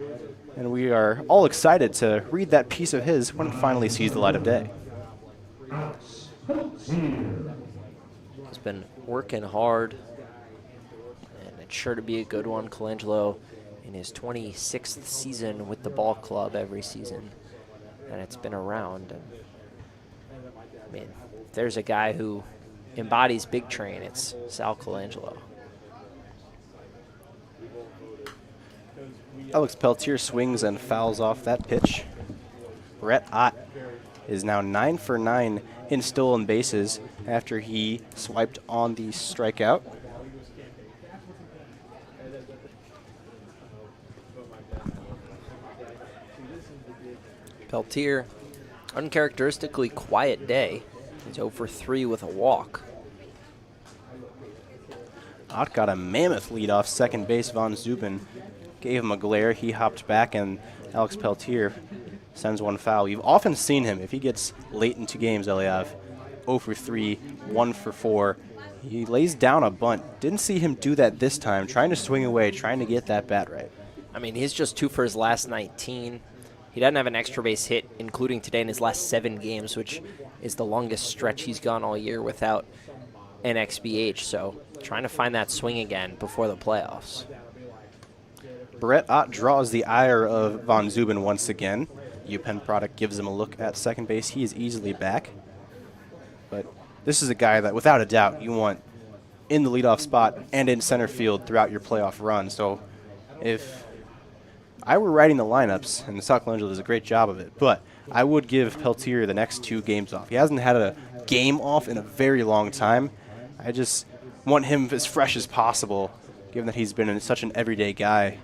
and we are all excited to read that piece of his when it finally sees the light of day. He's been working hard, and it's sure to be a good one. Colangelo in his 26th season with the ball club every season, and it's been around. And I mean, if there's a guy who embodies Big Train, it's Sal Colangelo. Alex Peltier swings and fouls off that pitch. Brett Ott is now 9 for 9 in stolen bases after he swiped on the strikeout. Peltier, uncharacteristically quiet day. He's 0 for 3 with a walk. Ott got a mammoth lead off second base. Von Zuben gave him a glare. He hopped back, and Alex Peltier sends one foul. You've often seen him, if he gets late into games, Eliav, 0 for 3, 1 for 4. He lays down a bunt. Didn't see him do that this time, trying to swing away, trying to get that bat right. I mean, he's just 2 for his last 19. He doesn't have an extra base hit, including today in his last 7 games, which is the longest stretch he's gone all year without an XBH. So trying to find that swing again before the playoffs. Brett Ott draws the ire of Von Zuben once again. UPenn product gives him a look at second base. He is easily back. But this is a guy that, without a doubt, you want in the leadoff spot and in center field throughout your playoff run. So if I were writing the lineups, and South Colangelo does a great job of it, but I would give Peltier the next 2 games off. He hasn't had a game off in a very long time. I just want him as fresh as possible, given that he's been such an everyday guy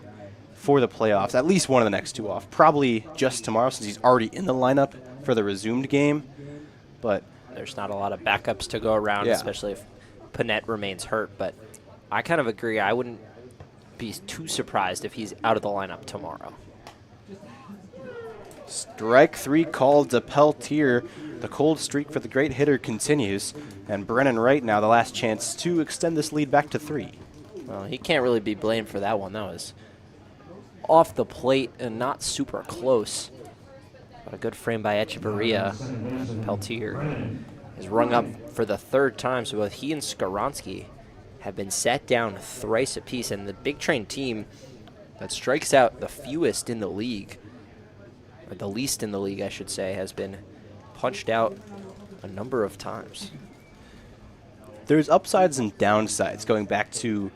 for the playoffs. At least one of the next 2 off. Probably just tomorrow, since he's already in the lineup for the resumed game. But there's not a lot of backups to go around, especially if Panette remains hurt. But I kind of agree. I wouldn't be too surprised if he's out of the lineup tomorrow. Strike 3 called to Peltier. The cold streak for the great hitter continues. And Brennan Wright now the last chance to extend this lead back to 3. Well, he can't really be blamed for that one. That was off the plate and not super close. But a good frame by Echeverria. Peltier is rung up for the 3rd time, so both he and Skaronski have been sat down thrice apiece. And the Big Train team that strikes out the fewest in the league, or the least in the league, I should say, has been punched out a number of times. There's upsides and downsides going back to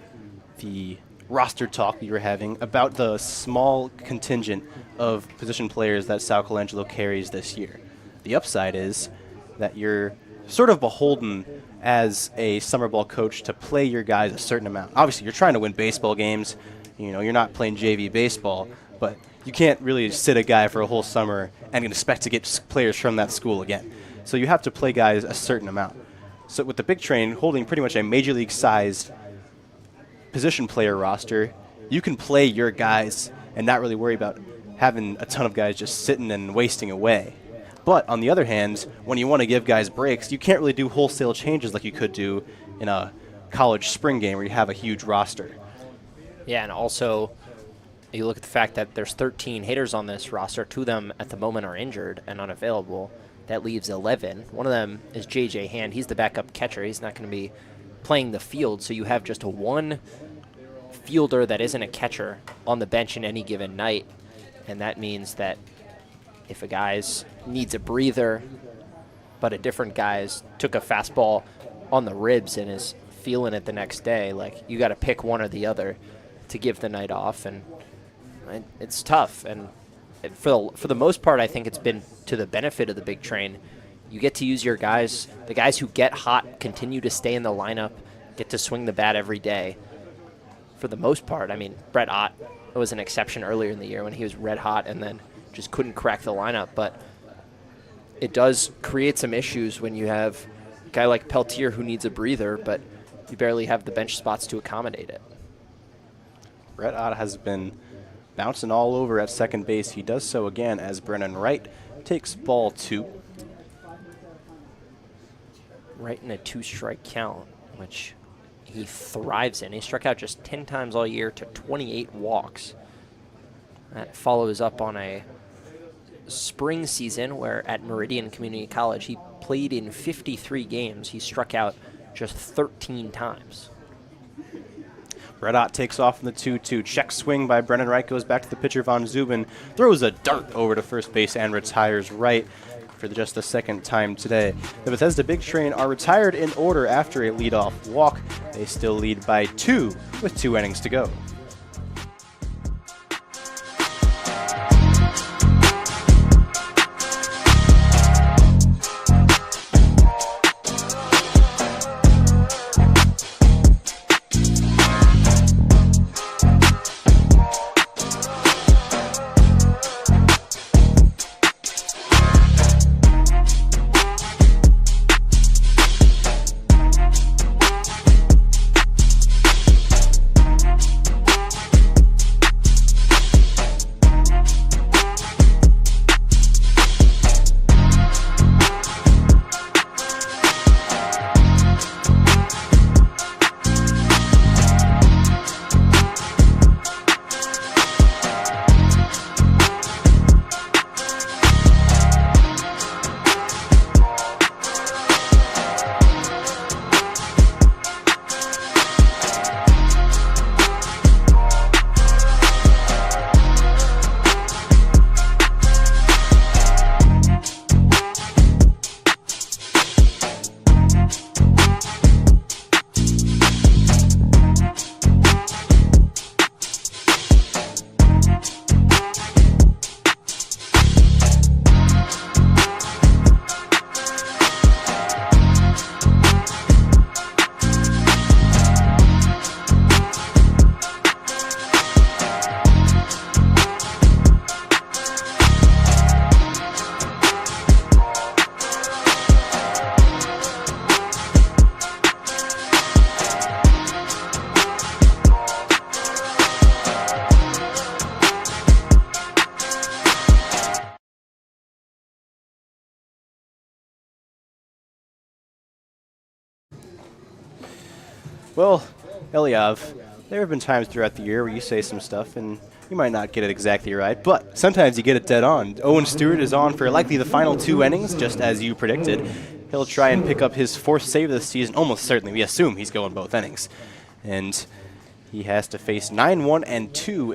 the roster talk we were having about the small contingent of position players that Sal Colangelo carries this year. The upside is that you're sort of beholden as a summer ball coach to play your guys a certain amount. Obviously, you're trying to win baseball games. You know, you're not playing JV baseball, but you can't really sit a guy for a whole summer and expect to get players from that school again. So you have to play guys a certain amount. So with the Big Train holding pretty much a major league sized position player roster, you can play your guys and not really worry about having a ton of guys just sitting and wasting away. But on the other hand, when you want to give guys breaks, you can't really do wholesale changes like you could do in a college spring game where you have a huge roster. Yeah, and also you look at the fact that there's 13 hitters on this roster. 2 of them at the moment are injured and unavailable. That leaves 11. One of them is J.J. Hand. He's the backup catcher. He's not going to be playing the field, so you have just one fielder that isn't a catcher on the bench in any given night, and that means that if a guy's needs a breather, but a different guy's took a fastball on the ribs and is feeling it the next day, like, you got to pick one or the other to give the night off, and it's tough. And for the most part, I think it's been to the benefit of the Big Train. You get to use your guys. The guys who get hot continue to stay in the lineup, get to swing the bat every day. For the most part, I mean, Brett Ott was an exception earlier in the year when he was red hot and then just couldn't crack the lineup. But it does create some issues when you have a guy like Peltier who needs a breather, but you barely have the bench spots to accommodate it. Brett Ott has been bouncing all over at second base. He does so again as Brennan Wright takes ball 2. Right in a 2-strike count, which he thrives in. He struck out just 10 times all year to 28 walks. That follows up on a spring season where at Meridian Community College he played in 53 games. He struck out just 13 times. Brett Ott takes off in the 2-2. Check swing by Brennan Wright goes back to the pitcher Von Zubin. Throws a dart over to first base and retires Wright for just the 2nd time today. The Bethesda Big Train are retired in order after a leadoff walk. They still lead by 2 with 2 innings to go. Well, Eliav, there have been times throughout the year where you say some stuff and you might not get it exactly right, but sometimes you get it dead on. Owen Stewart is on for likely the final 2 innings, just as you predicted. He'll try and pick up his 4th save of the season, almost certainly. We assume he's going both innings. And he has to face 9-1 and 2,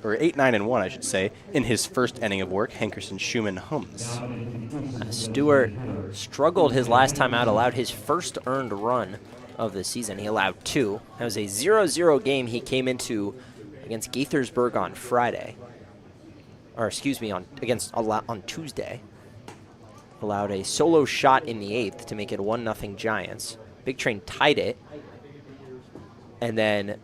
or 8-9 and 1, I should say, in his first inning of work. Hankerson, Schumann, Hums. Stewart struggled his last time out, allowed his first earned run of the season. He allowed 2. That was a 0-0 game he came into against Gaithersburg on Friday. Or excuse me, on Tuesday. Allowed a solo shot in the 8th to make it 1-0 Giants. Big Train tied it. And then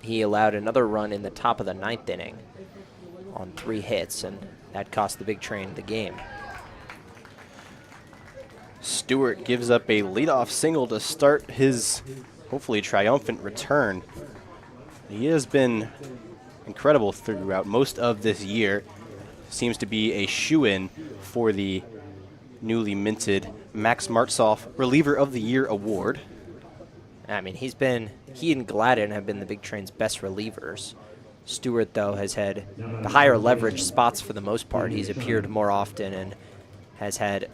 he allowed another run in the top of the 9th inning on 3 hits, and that cost the Big Train the game. Stewart gives up a leadoff single to start his hopefully triumphant return. He has been incredible throughout most of this year. Seems to be a shoo-in for the newly minted Max Martsolf Reliever of the Year award. I mean, he and Gladden have been the Big Train's best relievers. Stewart, though, has had the higher leverage spots for the most part. He's appeared more often and has had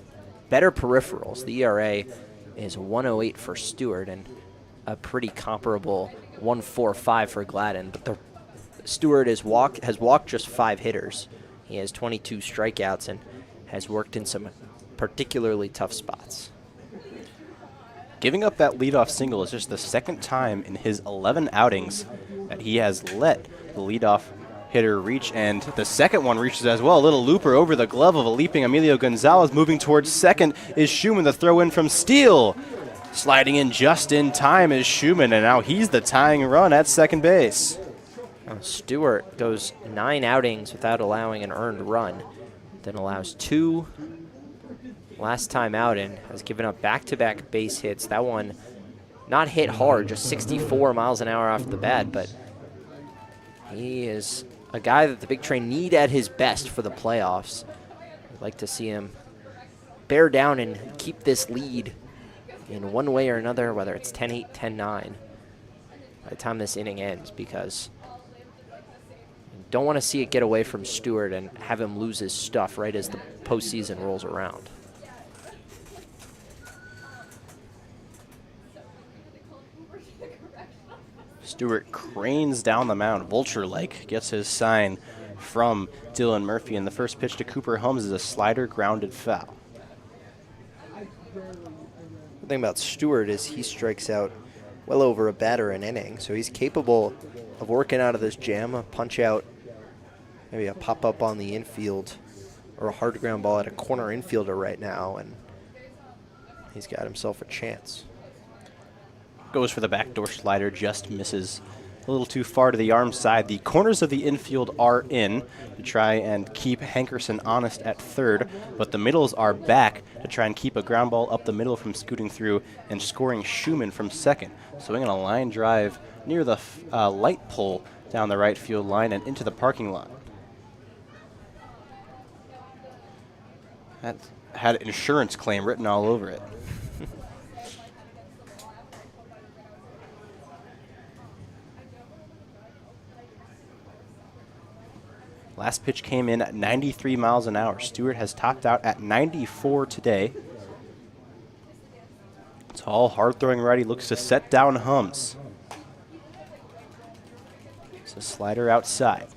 better peripherals. The ERA is 1.08 for Stewart and a pretty comparable 1.45 for Gladden. But Stewart has walked just 5 hitters. He has 22 strikeouts and has worked in some particularly tough spots. Giving up that leadoff single is just the 2nd time in his 11 outings that he has let the leadoff hitter reach, and the second one reaches as well. A little looper over the glove of a leaping Emilio Gonzalez. Moving towards second is Schumann, the throw in from Steele. Sliding in just in time is Schumann, and now he's the tying run at second base. Stewart goes 9 outings without allowing an earned run, then allows 2 last time out and has given up back-to-back base hits. That one not hit hard, just 64 miles an hour off the bat, but he is a guy that the Big Train need at his best for the playoffs. I'd like to see him bear down and keep this lead in one way or another, whether it's 10-8, 10-9, by the time this inning ends, because you don't want to see it get away from Stewart and have him lose his stuff right as the postseason rolls around. Stewart cranes down the mound, vulture-like, gets his sign from Dylan Murphy, and the first pitch to Cooper Hums is a slider grounded foul. The thing about Stewart is he strikes out well over a batter an inning, so he's capable of working out of this jam, a punch out, maybe a pop-up on the infield, or a hard ground ball at a corner infielder right now, and he's got himself a chance. Goes for the backdoor slider, just misses a little too far to the arm side. The corners of the infield are in to try and keep Hankerson honest at third, but the middles are back to try and keep a ground ball up the middle from scooting through and scoring Schumann from second. Swinging a line drive near the light pole down the right field line and into the parking lot. That had an insurance claim written all over it. Last pitch came in at 93 miles an hour. Stewart has topped out at 94 today. Tall, hard-throwing righty looks to set down Hums. It's a slider outside.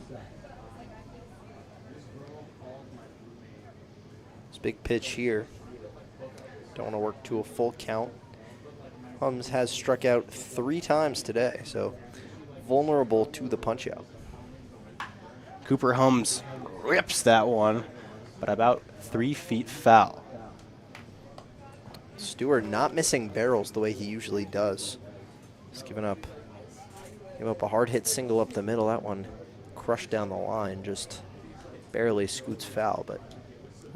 This big pitch here. Don't want to work to a full count. Hums has struck out 3 times today, so vulnerable to the punch-out. Cooper Hums rips that one, but about 3 feet foul. Stewart not missing barrels the way he usually does. He's gave up a hard hit single up the middle. That one crushed down the line, just barely scoots foul. But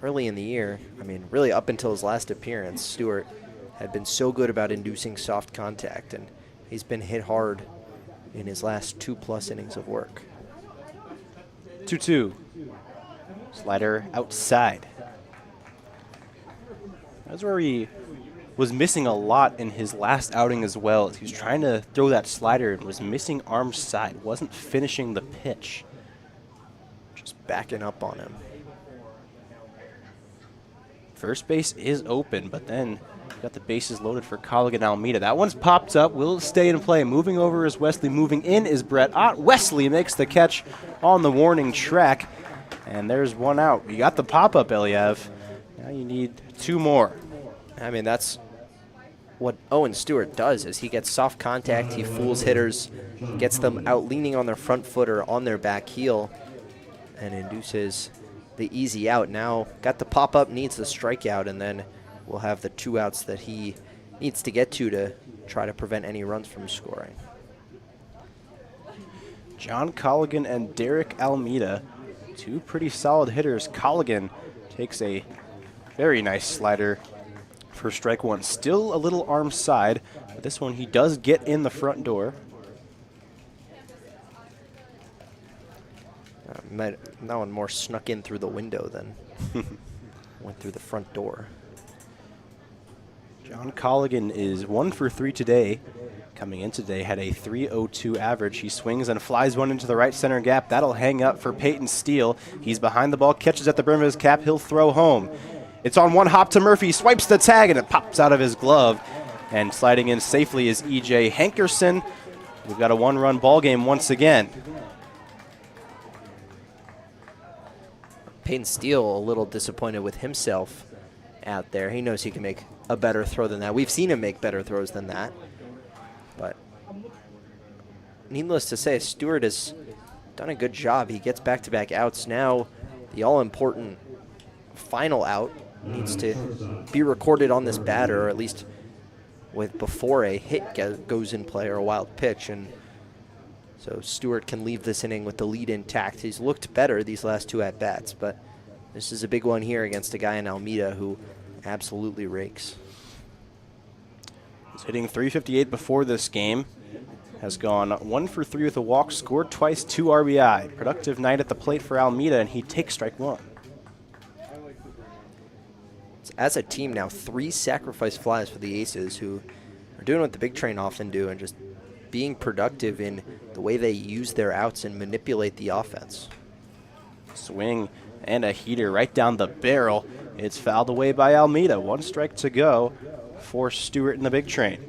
early in the year, I mean, really up until his last appearance, Stewart had been so good about inducing soft contact, and he's been hit hard in his last 2+ innings of work. 2-2. Slider outside. That's where we was missing a lot in his last outing as well. He was trying to throw that slider and was missing arm side, wasn't finishing the pitch. Just backing up on him. First base is open, but then got the bases loaded for Colligan Almeida. That one's popped up. Will stay in play. Moving over is Wesley. Moving in is Brett Ott. Wesley makes the catch on the warning track. And there's one out. You got the pop-up, Eliev. Now you need 2 more. I mean, that's what Owen Stewart does, is he gets soft contact, he fools hitters, gets them out leaning on their front foot or on their back heel, and induces the easy out. Now got the pop-up, needs the strikeout, and then we'll have the 2 outs that he needs to get to try to prevent any runs from scoring. John Colligan and Derek Almeida, 2 pretty solid hitters. Colligan takes a very nice slider for strike 1. Still a little arm side, but this one he does get in the front door. That one more snuck in through the window than went through the front door. John Colligan is 1 for 3 today. Coming in today, had a .302 average. He swings and flies one into the right center gap. That'll hang up for Peyton Steele. He's behind the ball, catches at the brim of his cap. He'll throw home. It's on one hop to Murphy, swipes the tag, and it pops out of his glove. And sliding in safely is E.J. Hankerson. We've got a 1-run ball game once again. Peyton Steele a little disappointed with himself out there. He knows he can make a better throw than that. We've seen him make better throws than that. But needless to say, Stewart has done a good job. He gets back-to-back outs. Now the all-important final out needs to be recorded on this batter, or at least before a hit goes in play or a wild pitch. And so Stewart can leave this inning with the lead intact. He's looked better these last 2 at-bats, but this is a big one here against a guy in Almeida who absolutely rakes. He's hitting .358 before this game. Has gone 1 for 3 with a walk, scored twice, 2 RBI. Productive night at the plate for Almeida, and he takes strike 1. As a team now, 3 sacrifice flies for the Aces, who are doing what the Big Train often do and just being productive in the way they use their outs and manipulate the offense. Swing and a heater right down the barrel. It's fouled away by Almeida. 1 strike to go for Stewart in the Big Train.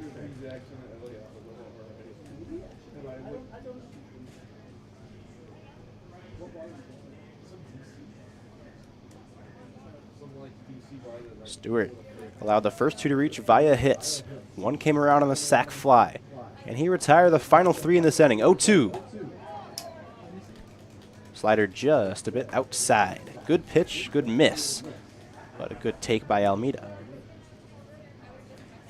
Stewart allowed the first 2 to reach via hits. 1 came around on the sac fly. And he retired the final 3 in this inning. 0-2. Slider just a bit outside. Good pitch, good miss, but a good take by Almeida.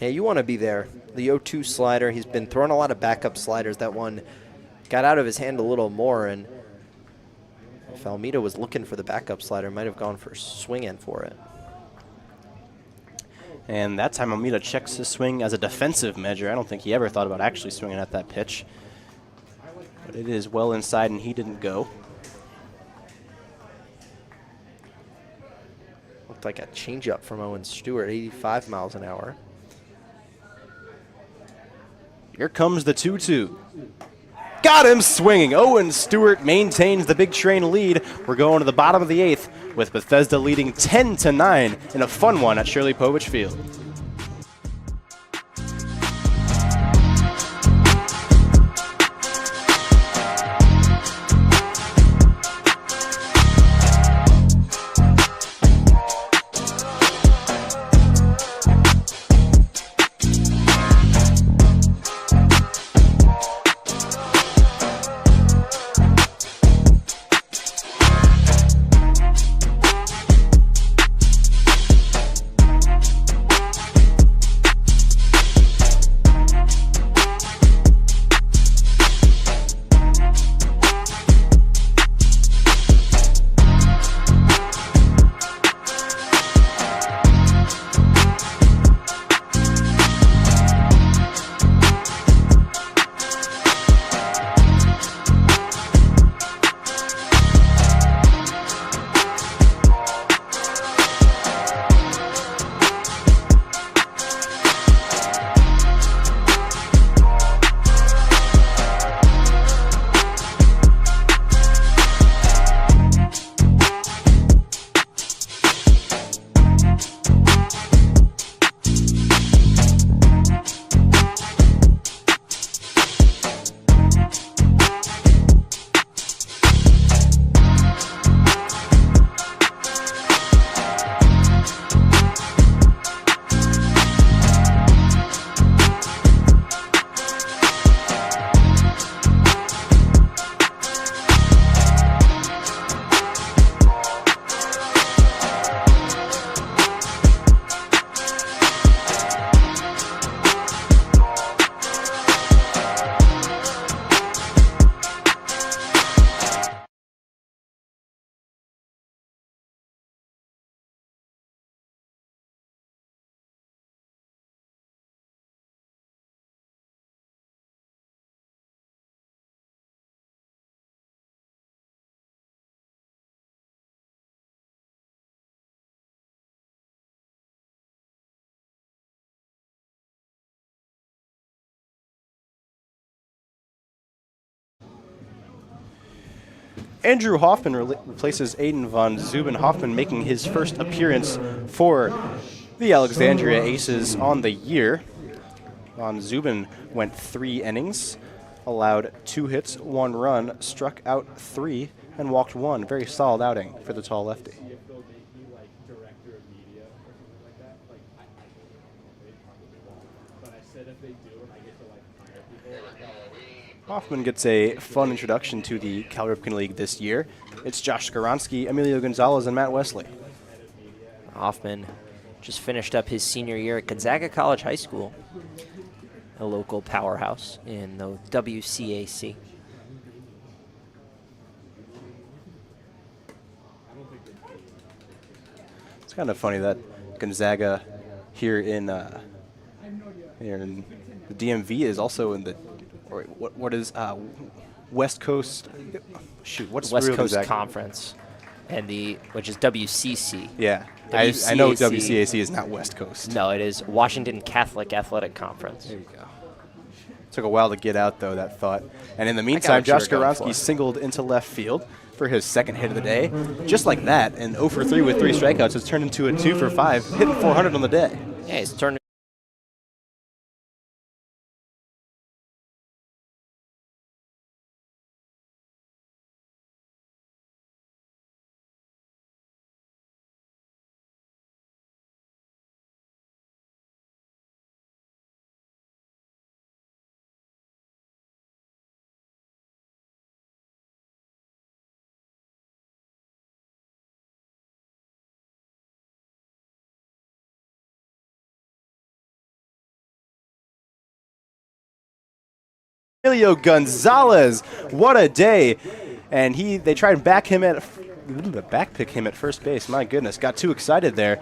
Yeah, you want to be there. The 0-2 slider, he's been throwing a lot of backup sliders. That one got out of his hand a little more, and if Almeida was looking for the backup slider, might have gone for swinging for it. And that time Almeida checks his swing as a defensive measure. I don't think he ever thought about actually swinging at that pitch. But it is well inside, and he didn't go. Looked like a changeup from Owen Stewart, 85 miles an hour. Here comes the 2-2. Got him swinging. Owen Stewart maintains the Big Train lead. We're going to the bottom of the 8th with Bethesda leading 10-9 in a fun one at Shirley Povich Field. Andrew Hoffman replaces Aiden von Zuben. Hoffman making his first appearance for the Alexandria Aces on the year. Von Zuben went 3 innings, allowed 2 hits, 1 run, struck out 3, and walked 1. Very solid outing for the tall lefty. Hoffman gets a fun introduction to the Cal Ripken League this year. It's Josh Skoronsky, Emilio Gonzalez, and Matt Wesley. Hoffman just finished up his senior year at Gonzaga College High School, a local powerhouse in the WCAC. It's kind of funny that Gonzaga here in the DMV is also in the what is West Coast? Shoot, what's West real Coast Gonzaga? Conference, and which is WCC. Yeah, I know WCAC is not West Coast. No, it is Washington Catholic Athletic Conference. There you go. Took a while to get out, though, that thought. And in the meantime, Josh Skoronsky singled into left field for his second hit of the day. Just like that, and 0 for 3 with 3 strikeouts has turned into a 2 for 5, hitting 400 on the day. Yeah, he's turned. Emilio Gonzalez, what a day! And they tried to back pick him at first base. My goodness, got too excited there.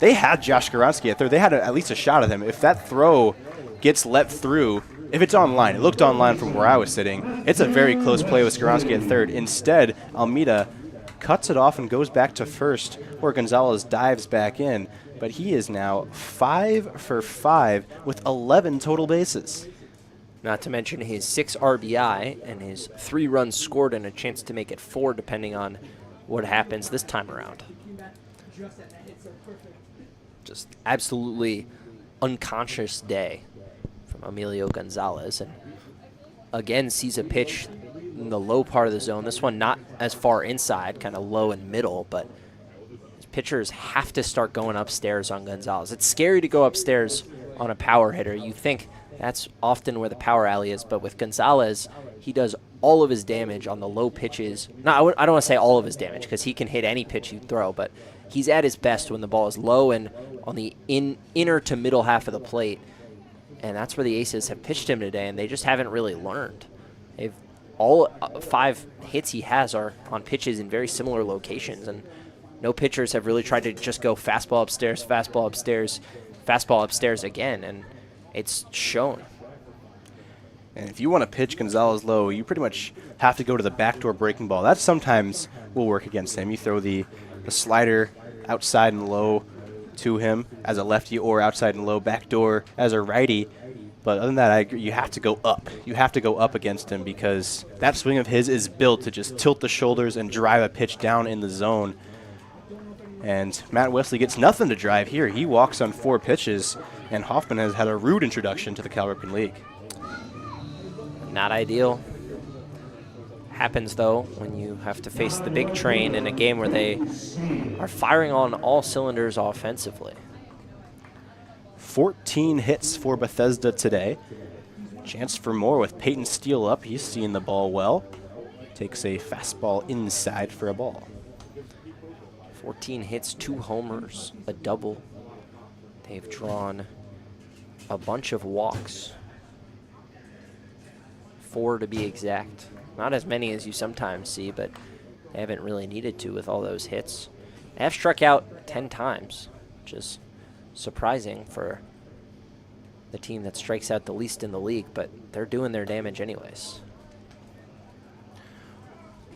They had Josh Skoronsky at third. They had at least a shot at him. If that throw gets let through, if it's online, it looked online from where I was sitting. It's a very close play with Skoronsky at third. Instead, Almeida cuts it off and goes back to first, where Gonzalez dives back in. But he is now 5 for 5 with 11 total bases. Not to mention his 6 RBI and his 3 runs scored and a chance to make it 4 depending on what happens this time around. Just absolutely unconscious day from Emilio Gonzalez. And again, sees a pitch in the low part of the zone. This one not as far inside, kind of low and middle, but pitchers have to start going upstairs on Gonzalez. It's scary to go upstairs on a power hitter. You think that's often where the power alley is, but with Gonzalez, he does all of his damage on the low pitches. No, I don't want to say all of his damage because he can hit any pitch you throw, but he's at his best when the ball is low and on the inner to middle half of the plate, and that's where the Aces have pitched him today, and they just haven't really learned. All 5 hits he has are on pitches in very similar locations, and no pitchers have really tried to just go fastball upstairs, fastball upstairs, fastball upstairs again, and it's shown. And if you want to pitch Gonzalez low, you pretty much have to go to the backdoor breaking ball. That sometimes will work against him. You throw the slider outside and low to him as a lefty, or outside and low backdoor as a righty. But other than that, I agree, you have to go up. You have to go up against him because that swing of his is built to just tilt the shoulders and drive a pitch down in the zone. And Matt Wesley gets nothing to drive here. He walks on 4 pitches, and Hoffman has had a rude introduction to the Cal Ripken League. Not ideal. Happens, though, when you have to face the big train in a game where they are firing on all cylinders offensively. 14 hits for Bethesda today. Chance for more with Peyton Steele up. He's seeing the ball well. Takes a fastball inside for a ball. 14 hits, 2 homers, a double. They've drawn a bunch of walks. 4 to be exact. Not as many as you sometimes see, but they haven't really needed to with all those hits. They have struck out 10 times, which is surprising for the team that strikes out the least in the league, but they're doing their damage anyways.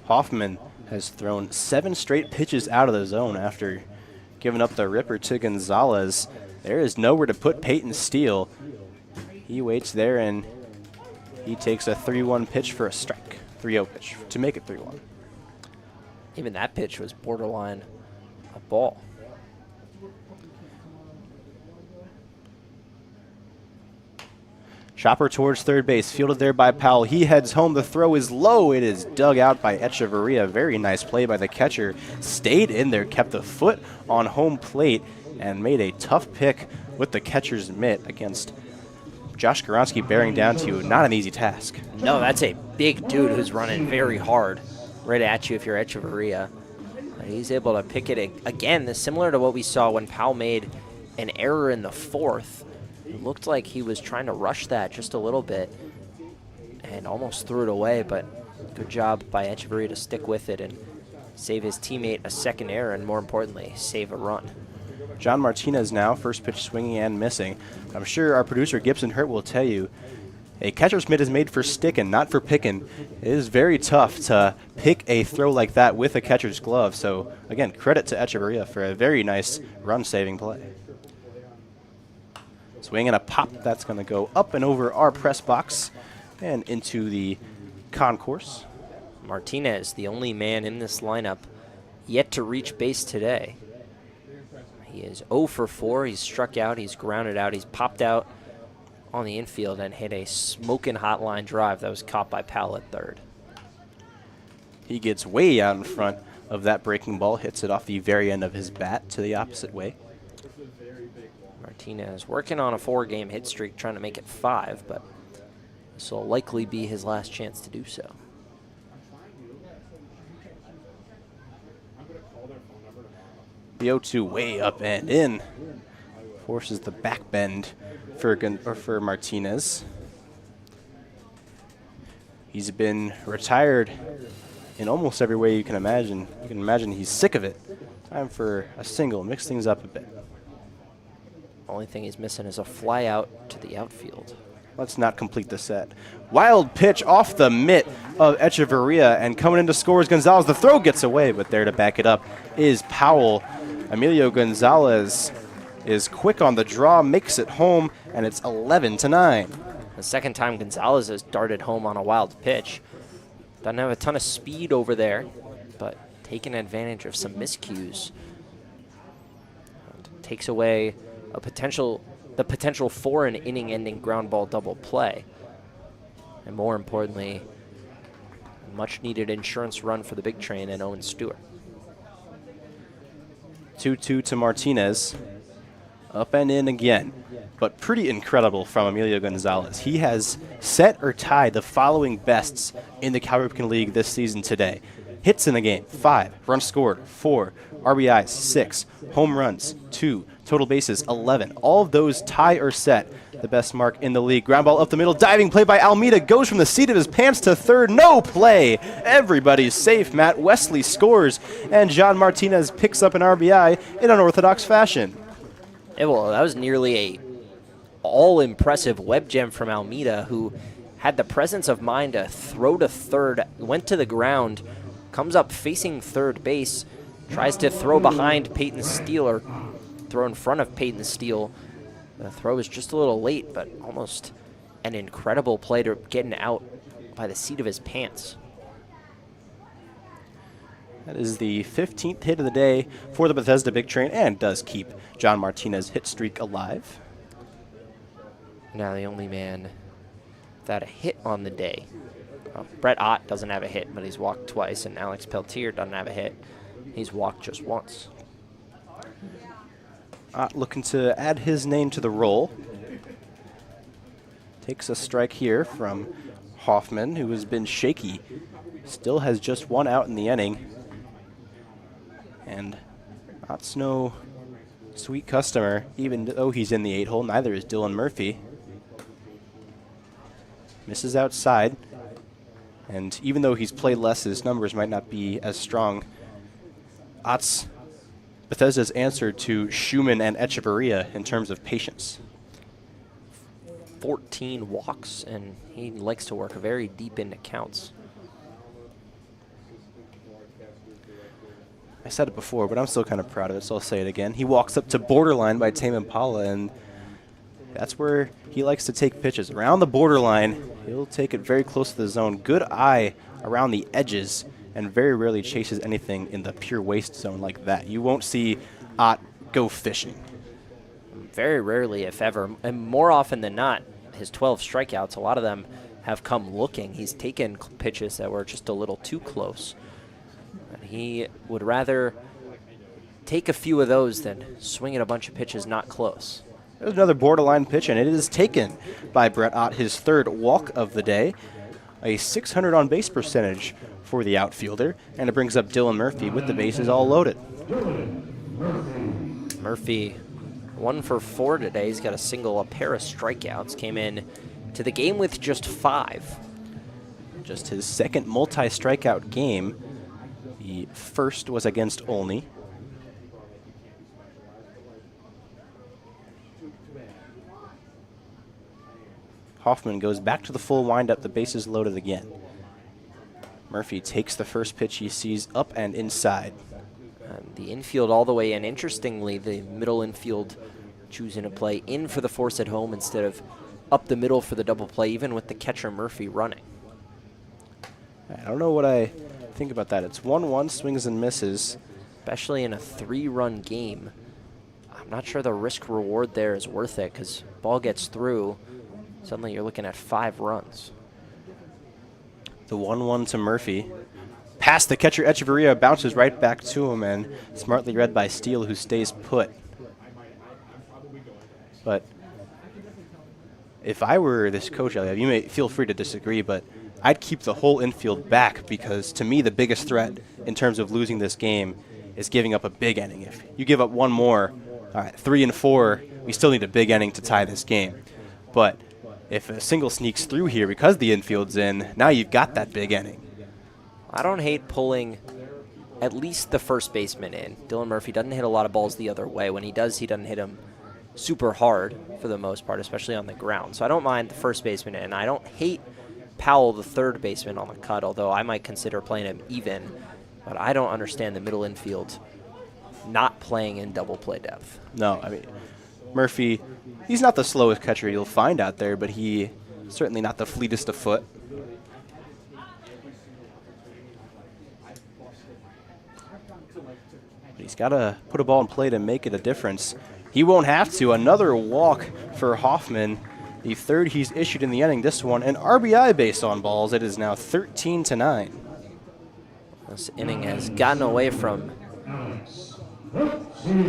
Hoffman has thrown 7 straight pitches out of the zone after giving up the ripper to Gonzalez. There is nowhere to put Peyton Steele. He waits there, and he takes a 3-1 pitch for a strike. 3-0 pitch to make it 3-1. Even that pitch was borderline a ball. Chopper towards third base, fielded there by Powell. He heads home. The throw is low. It is dug out by Echeverria. Very nice play by the catcher. Stayed in there, kept the foot on home plate, and made a tough pick with the catcher's mitt against Josh Goronski bearing down to you. Not an easy task. No, that's a big dude who's running very hard right at you if you're Echeverria. He's able to pick it again, similar to what we saw when Powell made an error in the fourth. It looked like he was trying to rush that just a little bit and almost threw it away, but good job by Echeverria to stick with it and save his teammate a second error and, more importantly, save a run. John Martinez now, first pitch swinging and missing. I'm sure our producer Gibson Hurt will tell you a catcher's mitt is made for sticking, not for picking. It is very tough to pick a throw like that with a catcher's glove. So, again, credit to Echeverria for a very nice run-saving play. Swing and a pop. That's going to go up and over our press box and into the concourse. Martinez, the only man in this lineup yet to reach base today. He is 0 for 4. He's struck out. He's grounded out. He's popped out on the infield and hit a smoking hot line drive that was caught by Powell at third. He gets way out in front of that breaking ball, hits it off the very end of his bat to the opposite way. Martinez working on a 4-game hit streak, trying to make it 5, but this will likely be his last chance to do so. The 0-2 way up and in. Forces the back bend for Martinez. He's been retired in almost every way you can imagine. You can imagine he's sick of it. Time for a single, mix things up a bit. Only thing he's missing is a fly out to the outfield. Let's not complete the set. Wild pitch off the mitt of Echeverria, and coming in to score is Gonzalez. The throw gets away, but there to back it up is Powell. Emilio Gonzalez is quick on the draw, makes it home, and it's 11-9. The second time Gonzalez has darted home on a wild pitch. Doesn't have a ton of speed over there, but taking advantage of some miscues. And takes away the potential for an inning-ending ground ball double play. And more importantly, a much-needed insurance run for the big train and Owen Stewart. 2-2 to Martinez. Up and in again, but pretty incredible from Emilio Gonzalez. He has set or tied the following bests in the Cal Ripken League this season today. Hits in the game, 5. Runs scored, 4. RBIs, 6. Home runs, 2. Total bases, 11. All of those tie or set the best mark in the league. Ground ball up the middle, diving play by Almeida, goes from the seat of his pants to third. No play. Everybody's safe. Matt Wesley scores, and John Martinez picks up an RBI in unorthodox fashion. Yeah, well, that was nearly a all-impressive web gem from Almeida, who had the presence of mind to throw to third, went to the ground, comes up facing third base, tries to throw behind Peyton Steele, or throw in front of Peyton Steele. The throw is just a little late, but almost an incredible play to getting out by the seat of his pants. That is the 15th hit of the day for the Bethesda Big Train, and does keep John Martinez's hit streak alive. Now the only man without a hit on the day. Brett Ott doesn't have a hit, but he's walked twice, and Alex Peltier doesn't have a hit. He's walked just once. Ott looking to add his name to the roll. Takes a strike here from Hoffman, who has been shaky. Still has just one out in the inning. And Ott's no sweet customer, even though he's in the 8-hole. Neither is Dylan Murphy. Misses outside. And even though he's played less, his numbers might not be as strong. Ott's Bethesda's answer to Schumann and Echeverria in terms of patience. 14 walks, and he likes to work very deep into counts. I said it before, but I'm still kind of proud of it, so I'll say it again. He walks up to borderline by Tame Impala, and that's where he likes to take pitches. Around the borderline, he'll take it very close to the zone. Good eye around the edges, and very rarely chases anything in the pure waste zone like that. You won't see Ott go fishing. Very rarely, if ever, and more often than not, his 12 strikeouts, a lot of them have come looking. He's taken pitches that were just a little too close. And he would rather take a few of those than swing at a bunch of pitches not close. There's another borderline pitch, and it is taken by Brett Ott, his third walk of the day. A 600 on base percentage for the outfielder, and it brings up Dylan Murphy with the bases all loaded. Murphy 1 for 4 today. He's got a single, a pair of strikeouts. Came in to the game with just 5. Just his second multi-strikeout game. The first was against Olney. Hoffman goes back to the full windup, the bases loaded again. Murphy takes the first pitch he sees up and inside. The infield all the way in. Interestingly, the middle infield choosing to play in for the force at home instead of up the middle for the double play, even with the catcher Murphy running. I don't know what I think about that. It's 1-1, swings and misses. Especially in a 3-run game. I'm not sure the risk reward there is worth it, because ball gets through. Suddenly you're looking at 5 runs. The 1-1 to Murphy. Past the catcher, Echeverria bounces right back to him, and smartly read by Steele, who stays put. But if I were this coach, Elliot, you may feel free to disagree, but I'd keep the whole infield back, because to me the biggest threat in terms of losing this game is giving up a big inning. If you give up one more, all right, 3 and 4, we still need a big inning to tie this game. But if a single sneaks through here because the infield's in, now you've got that big inning. I don't hate pulling at least the first baseman in. Dylan Murphy doesn't hit a lot of balls the other way. When he does, he doesn't hit them super hard for the most part, especially on the ground. So I don't mind the first baseman in. I don't hate Powell, the third baseman, on the cut, although I might consider playing him even. But I don't understand the middle infield not playing in double play depth. No, I mean, Murphy, he's not the slowest catcher you'll find out there, but he certainly not the fleetest of foot. But he's got to put a ball in play to make it a difference. He won't have to. Another walk for Hoffman. The third he's issued in the inning. This one an RBI based on balls. It is now 13-9. This inning has gotten away from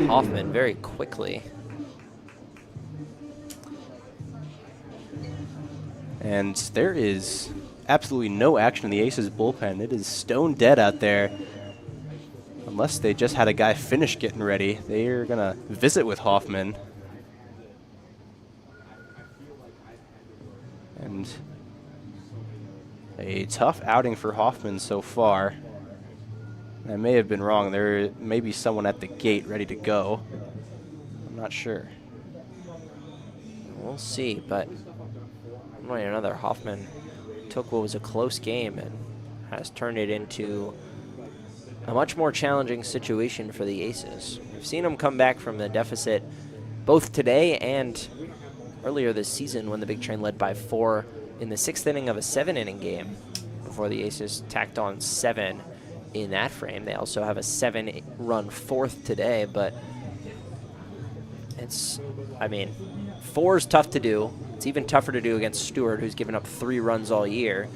Hoffman very quickly. And there is absolutely no action in the Aces bullpen. It is stone dead out there. Unless they just had a guy finish getting ready. They're going to visit with Hoffman. And a tough outing for Hoffman so far. I may have been wrong. There may be someone at the gate ready to go. I'm not sure. We'll see, but one way or another, Hoffman took what was a close game and has turned it into a much more challenging situation for the Aces. We've seen them come back from the deficit both today and earlier this season when the Big Train led by 4 in the 6th inning of a 7-inning game before the Aces tacked on 7 in that frame. They also have a 7-run 4th today, but it's, I mean, 4 is tough to do. It's even tougher to do against Stewart, who's given up 3 runs all year.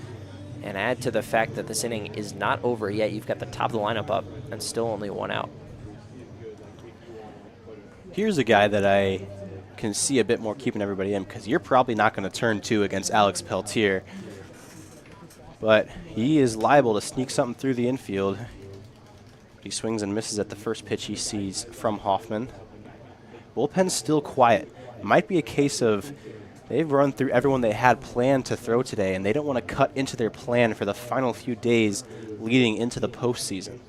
And add to the fact that this inning is not over yet. You've got the top of the lineup up and still only 1 out. Here's a guy that I can see a bit more keeping everybody in, because you're probably not going to turn 2 against Alex Peltier. But he is liable to sneak something through the infield. He swings and misses at the first pitch he sees from Hoffman. Bullpen's still quiet. It might be a case of they've run through everyone they had planned to throw today, and they don't want to cut into their plan for the final few days leading into the postseason.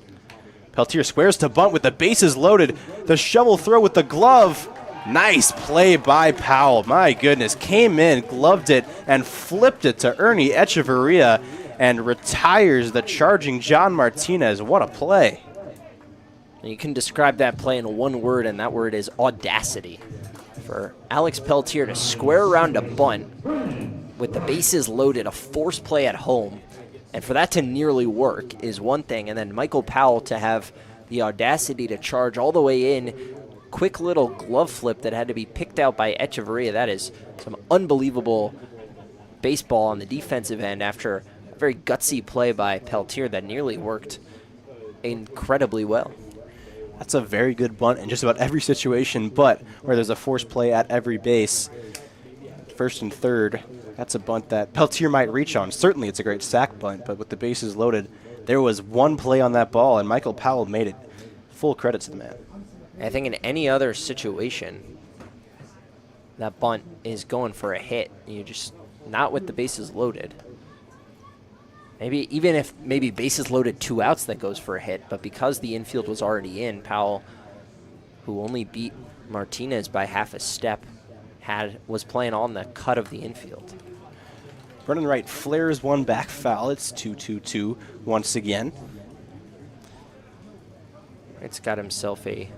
Peltier squares to bunt with the bases loaded. The shovel throw with the glove. Nice play by Powell. My goodness. Came in, gloved it, and flipped it to Ernie Echeverria and retires the charging John Martinez. What a play. You can describe that play in one word, and that word is audacity. For Alex Peltier to square around a bunt with the bases loaded, a force play at home, And for that to nearly work is one thing, and then Michael Powell to have the audacity to charge all the way in, quick little glove flip that had to be picked out by Echeverria. That is some unbelievable baseball on the defensive end after a very gutsy play by Peltier that nearly worked incredibly well. That's a very good bunt in just about every situation, but where there's a forced play at every base, first and third, that's a bunt that Peltier might reach on. Certainly it's a great sack bunt, but with the bases loaded, there was one play on that ball, and Michael Powell made it. Full credit to the man. I think in any other situation, that bunt is going for a hit. You just, not with the bases loaded. Maybe even if bases loaded 2 outs, that goes for a hit. But because the infield was already in, Powell, who only beat Martinez by half a step, was playing on the cut of the infield. Brennan Wright flares one back foul. It's 2-2-2 once again. Wright's got himself a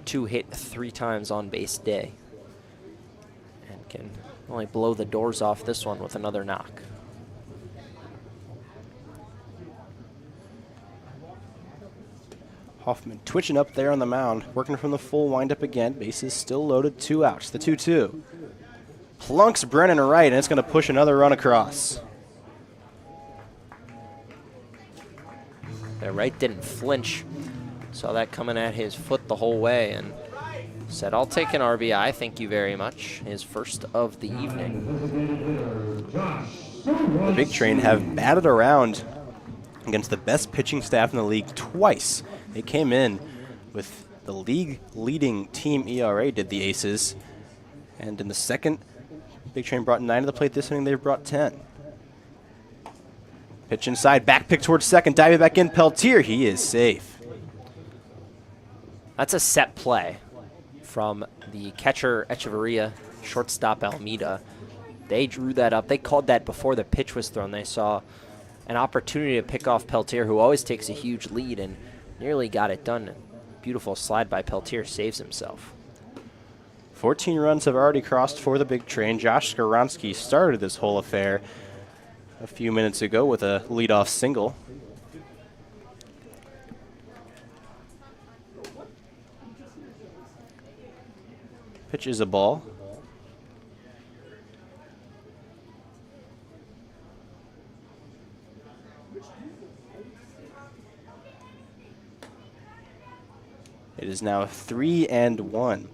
2-hit 3 times on base day, and can only blow the doors off this one with another knock. Hoffman twitching up there on the mound, working from the full windup again. Bases still loaded, 2 outs. The 2-2. Plunks Brennan Wright, and it's going to push another run across. Wright didn't flinch. Saw that coming at his foot the whole way and said, "I'll take an RBI, thank you very much." His first of the evening. The Big Train have batted around against the best pitching staff in the league twice. They came in with the league-leading team ERA, did the Aces. And in the second, Big Train brought 9 to the plate. This inning, they've brought 10. Pitch inside, back pick towards second, diving back in. Peltier, he is safe. That's a set play from the catcher Echeverria, shortstop Almeida. They drew that up. They called that before the pitch was thrown. They saw an opportunity to pick off Peltier, who always takes a huge lead, and nearly got it done. Beautiful slide by Peltier, saves himself. 14 runs have already crossed for the Big Train. Josh Skaronski started this whole affair a few minutes ago with a leadoff single. Pitch is a ball. It is now 3-1.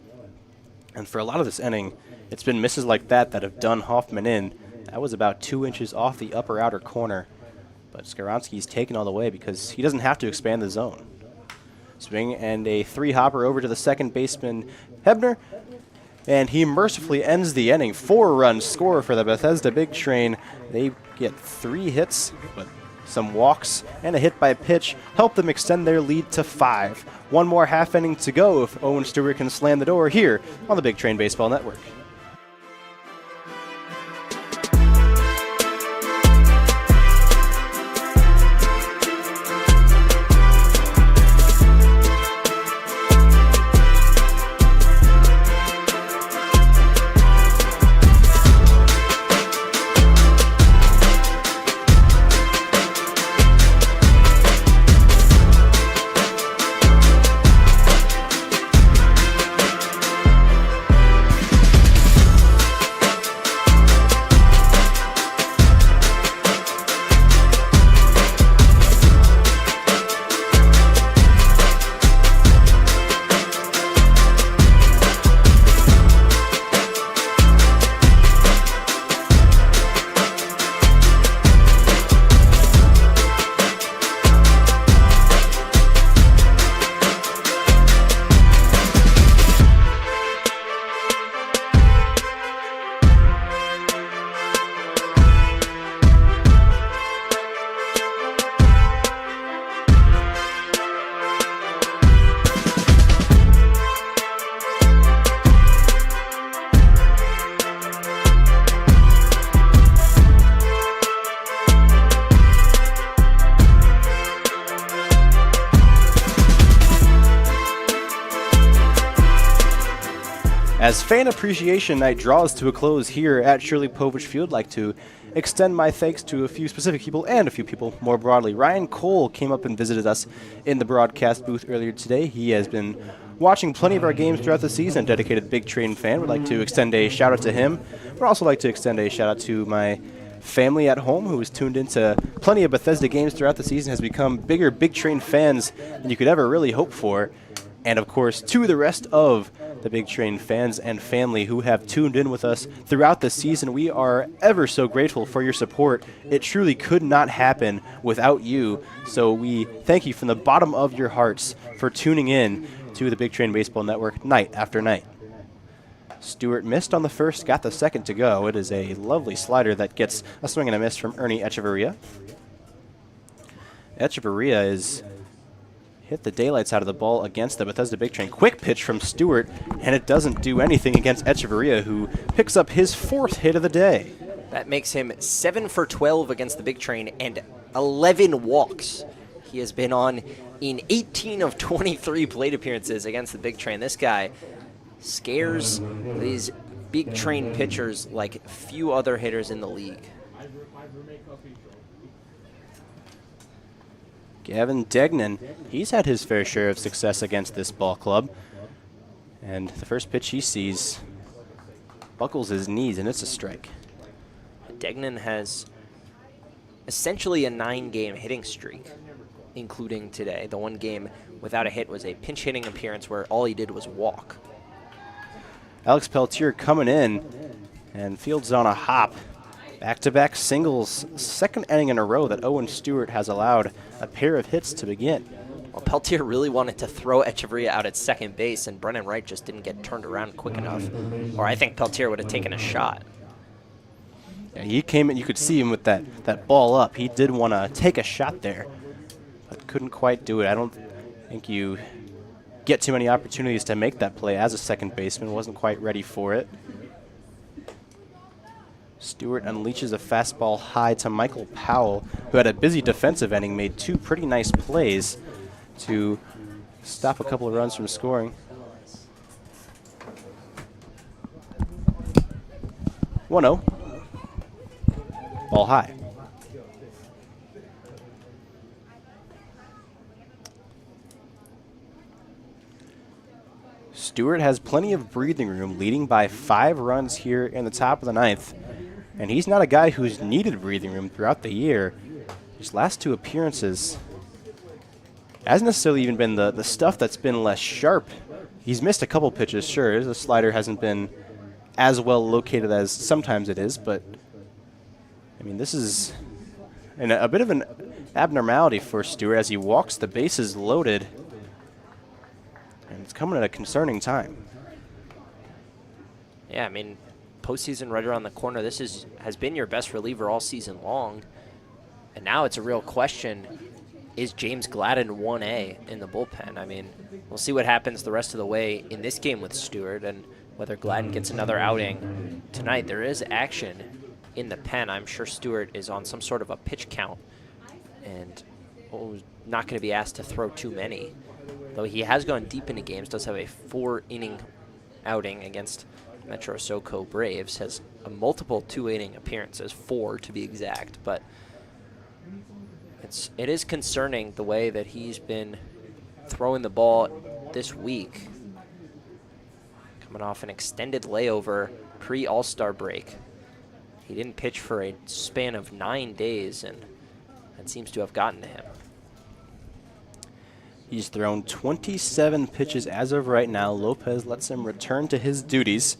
And for a lot of this inning, it's been misses like that have done Hoffman in. That was about 2 inches off the upper outer corner. But Skaronski's taken all the way because he doesn't have to expand the zone. Swing and a 3-hopper over to the second baseman, Hebner. And he mercifully ends the inning. 4-run score for the Bethesda Big Train. They get 3 hits, but some walks and a hit by pitch help them extend their lead to 5. One more half inning to go if Owen Stewart can slam the door here on the Big Train Baseball Network. Fan Appreciation Night draws to a close here at Shirley Povich Field. I'd like to extend my thanks to a few specific people and a few people more broadly. Ryan Cole came up and visited us in the broadcast booth earlier today. He has been watching plenty of our games throughout the season, a dedicated Big Train fan. Would like to extend a shout out to him. Would also like to extend a shout out to my family at home who has tuned into plenty of Bethesda games throughout the season, has become bigger Big Train fans than you could ever really hope for. And of course, to the rest of the Big Train fans and family who have tuned in with us throughout the season, we are ever so grateful for your support. It truly could not happen without you. So we thank you from the bottom of your hearts for tuning in to the Big Train Baseball Network night after night. Stewart missed on the first, got the second to go. It is a lovely slider that gets a swing and a miss from Ernie Echeverria. Echeverria is hit the daylights out of the ball against the Bethesda Big Train. Quick pitch from Stewart, and it doesn't do anything against Echeverria, who picks up his 4th hit of the day. That makes him 7 for 12 against the Big Train and 11 walks. He has been on in 18 of 23 plate appearances against the Big Train. This guy scares these Big Train pitchers like few other hitters in the league. Gavin Degnan, he's had his fair share of success against this ball club. And the first pitch he sees buckles his knees, and it's a strike. Degnan has essentially a 9-game hitting streak, including today. The one game without a hit was a pinch hitting appearance where all he did was walk. Alex Peltier coming in, and Fields on a hop. Back-to-back singles, second inning in a row that Owen Stewart has allowed a pair of hits to begin. Well, Peltier really wanted to throw Echeverria out at second base, and Brennan Wright just didn't get turned around quick enough. Or I think Peltier would have taken a shot. Yeah, he came in, you could see him with that ball up. He did want to take a shot there, but couldn't quite do it. I don't think you get too many opportunities to make that play as a second baseman. Wasn't quite ready for it. Stewart unleashes a fastball high to Michael Powell, who had a busy defensive inning, made 2 pretty nice plays to stop a couple of runs from scoring. 1-0. Ball high. Stewart has plenty of breathing room, leading by 5 runs here in the top of the 9th. And he's not a guy who's needed breathing room throughout the year. His last 2 appearances hasn't necessarily even been the stuff that's been less sharp. He's missed a couple pitches, sure. The slider hasn't been as well located as sometimes it is, but I mean, this is a bit of an abnormality for Stewart as he walks the bases loaded. And it's coming at a concerning time. Yeah, I mean, postseason right around the corner. This has been your best reliever all season long. And now it's a real question, is James Gladden 1A in the bullpen? I mean, we'll see what happens the rest of the way in this game with Stewart and whether Gladden gets another outing tonight. There is action in the pen. I'm sure Stewart is on some sort of a pitch count and not going to be asked to throw too many. Though he has gone deep into games, does have a 4-inning outing against Metro SoCo Braves, has a multiple 2-inning appearances, 4 to be exact, but it is concerning the way that he's been throwing the ball this week. Coming off an extended layover pre-All-Star break. He didn't pitch for a span of 9 days, and that seems to have gotten to him. He's thrown 27 pitches as of right now. Lopez lets him return to his duties.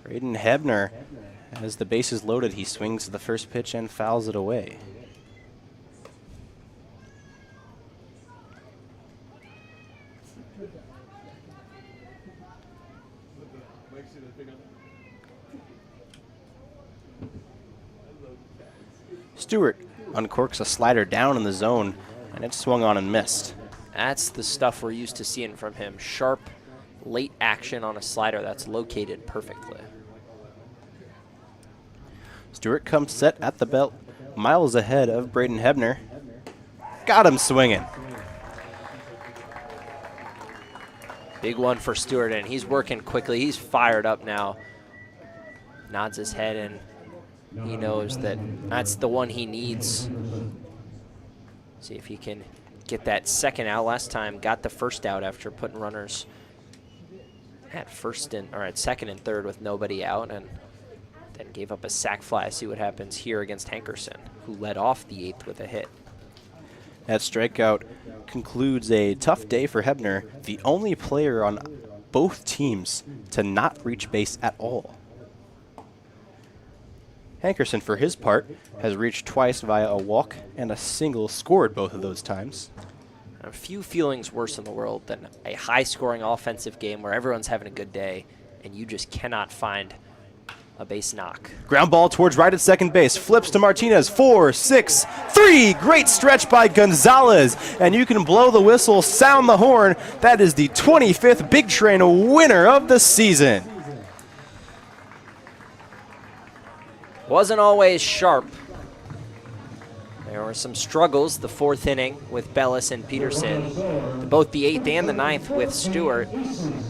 Braden Hebner, as the base is loaded, he swings the first pitch and fouls it away. Stewart uncorks a slider down in the zone, and it swung on and missed. That's the stuff we're used to seeing from him. Sharp, late action on a slider that's located perfectly. Stewart comes set at the belt, miles ahead of Braden Hebner. Got him swinging. Big one for Stewart, and he's working quickly. He's fired up now. Nods his head, and he knows that that's the one he needs. See if he can get that second out. Last time got the first out after putting runners at second and third with nobody out, and then gave up a sac fly. See what happens here against Hankerson, who led off the 8th with a hit. That strikeout concludes a tough day for Hebner, the only player on both teams to not reach base at all. Hankerson, for his part, has reached twice via a walk and a single, scored both of those times. A few feelings worse in the world than a high-scoring offensive game where everyone's having a good day and you just cannot find a base knock. Ground ball towards right at second base. Flips to Martinez. 4, 6, 3. Great stretch by Gonzalez. And you can blow the whistle, sound the horn. That is the 25th Big Train winner of the season. Wasn't always sharp. There were some struggles the 4th inning with Bellis and Peterson. Both the 8th and the 9th with Stewart.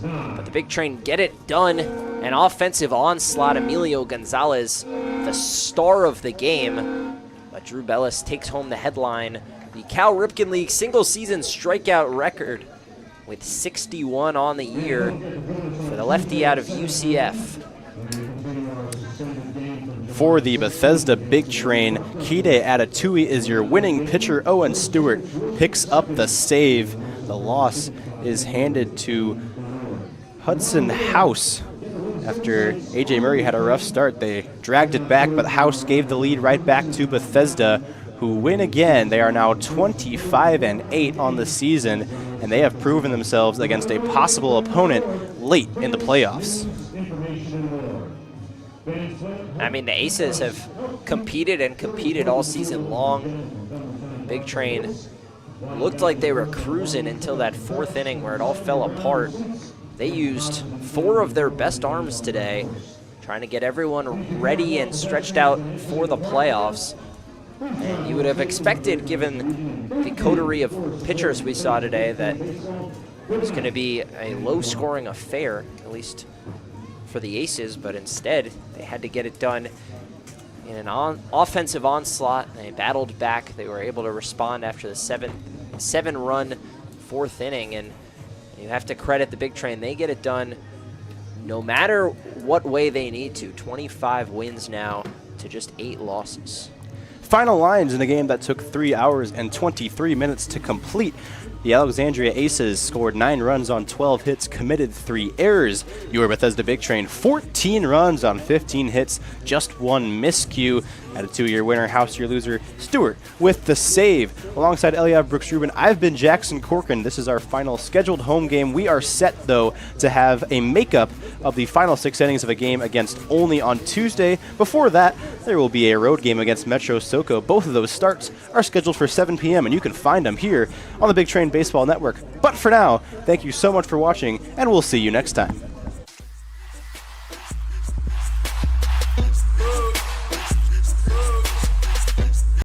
But the Big Train get it done. An offensive onslaught. Emilio Gonzalez, the star of the game. But Drew Bellis takes home the headline. The Cal Ripken League single season strikeout record with 61 on the year for the lefty out of UCF. For the Bethesda Big Train, Kide Atatui is your winning pitcher. Owen Stewart picks up the save. The loss is handed to Hudson House. After A.J. Murray had a rough start, they dragged it back, but House gave the lead right back to Bethesda, who win again. They are now 25-8 on the season, and they have proven themselves against a possible opponent late in the playoffs. I mean, the Aces have competed all season long. Big Train looked like they were cruising until that 4th inning where it all fell apart. They used 4 of their best arms today, trying to get everyone ready and stretched out for the playoffs. And you would have expected, given the coterie of pitchers we saw today, that it's going to be a low-scoring affair, at least for the Aces, but instead they had to get it done in an offensive onslaught. They battled back. They were able to respond after the 7-run 4th inning, and you have to credit the Big Train. They get it done no matter what way they need to. 25 wins now to just 8 losses. Final lines in a game that took 3 hours and 23 minutes to complete. The Alexandria Aces scored 9 runs on 12 hits, committed 3 errors. Your Bethesda Big Train, 14 runs on 15 hits, just 1 miscue. At a 2-year winner, House your loser, Stewart with the save. Alongside Eliav Brooks-Rubin, I've been Jackson Corcoran. This is our final scheduled home game. We are set, though, to have a makeup of the final 6 innings of a game against Olney on Tuesday. Before that, there will be a road game against Metro Soco. Both of those starts are scheduled for 7 p.m., and you can find them here on the Big Train Baseball Network. But for now, thank you so much for watching, and we'll see you next time.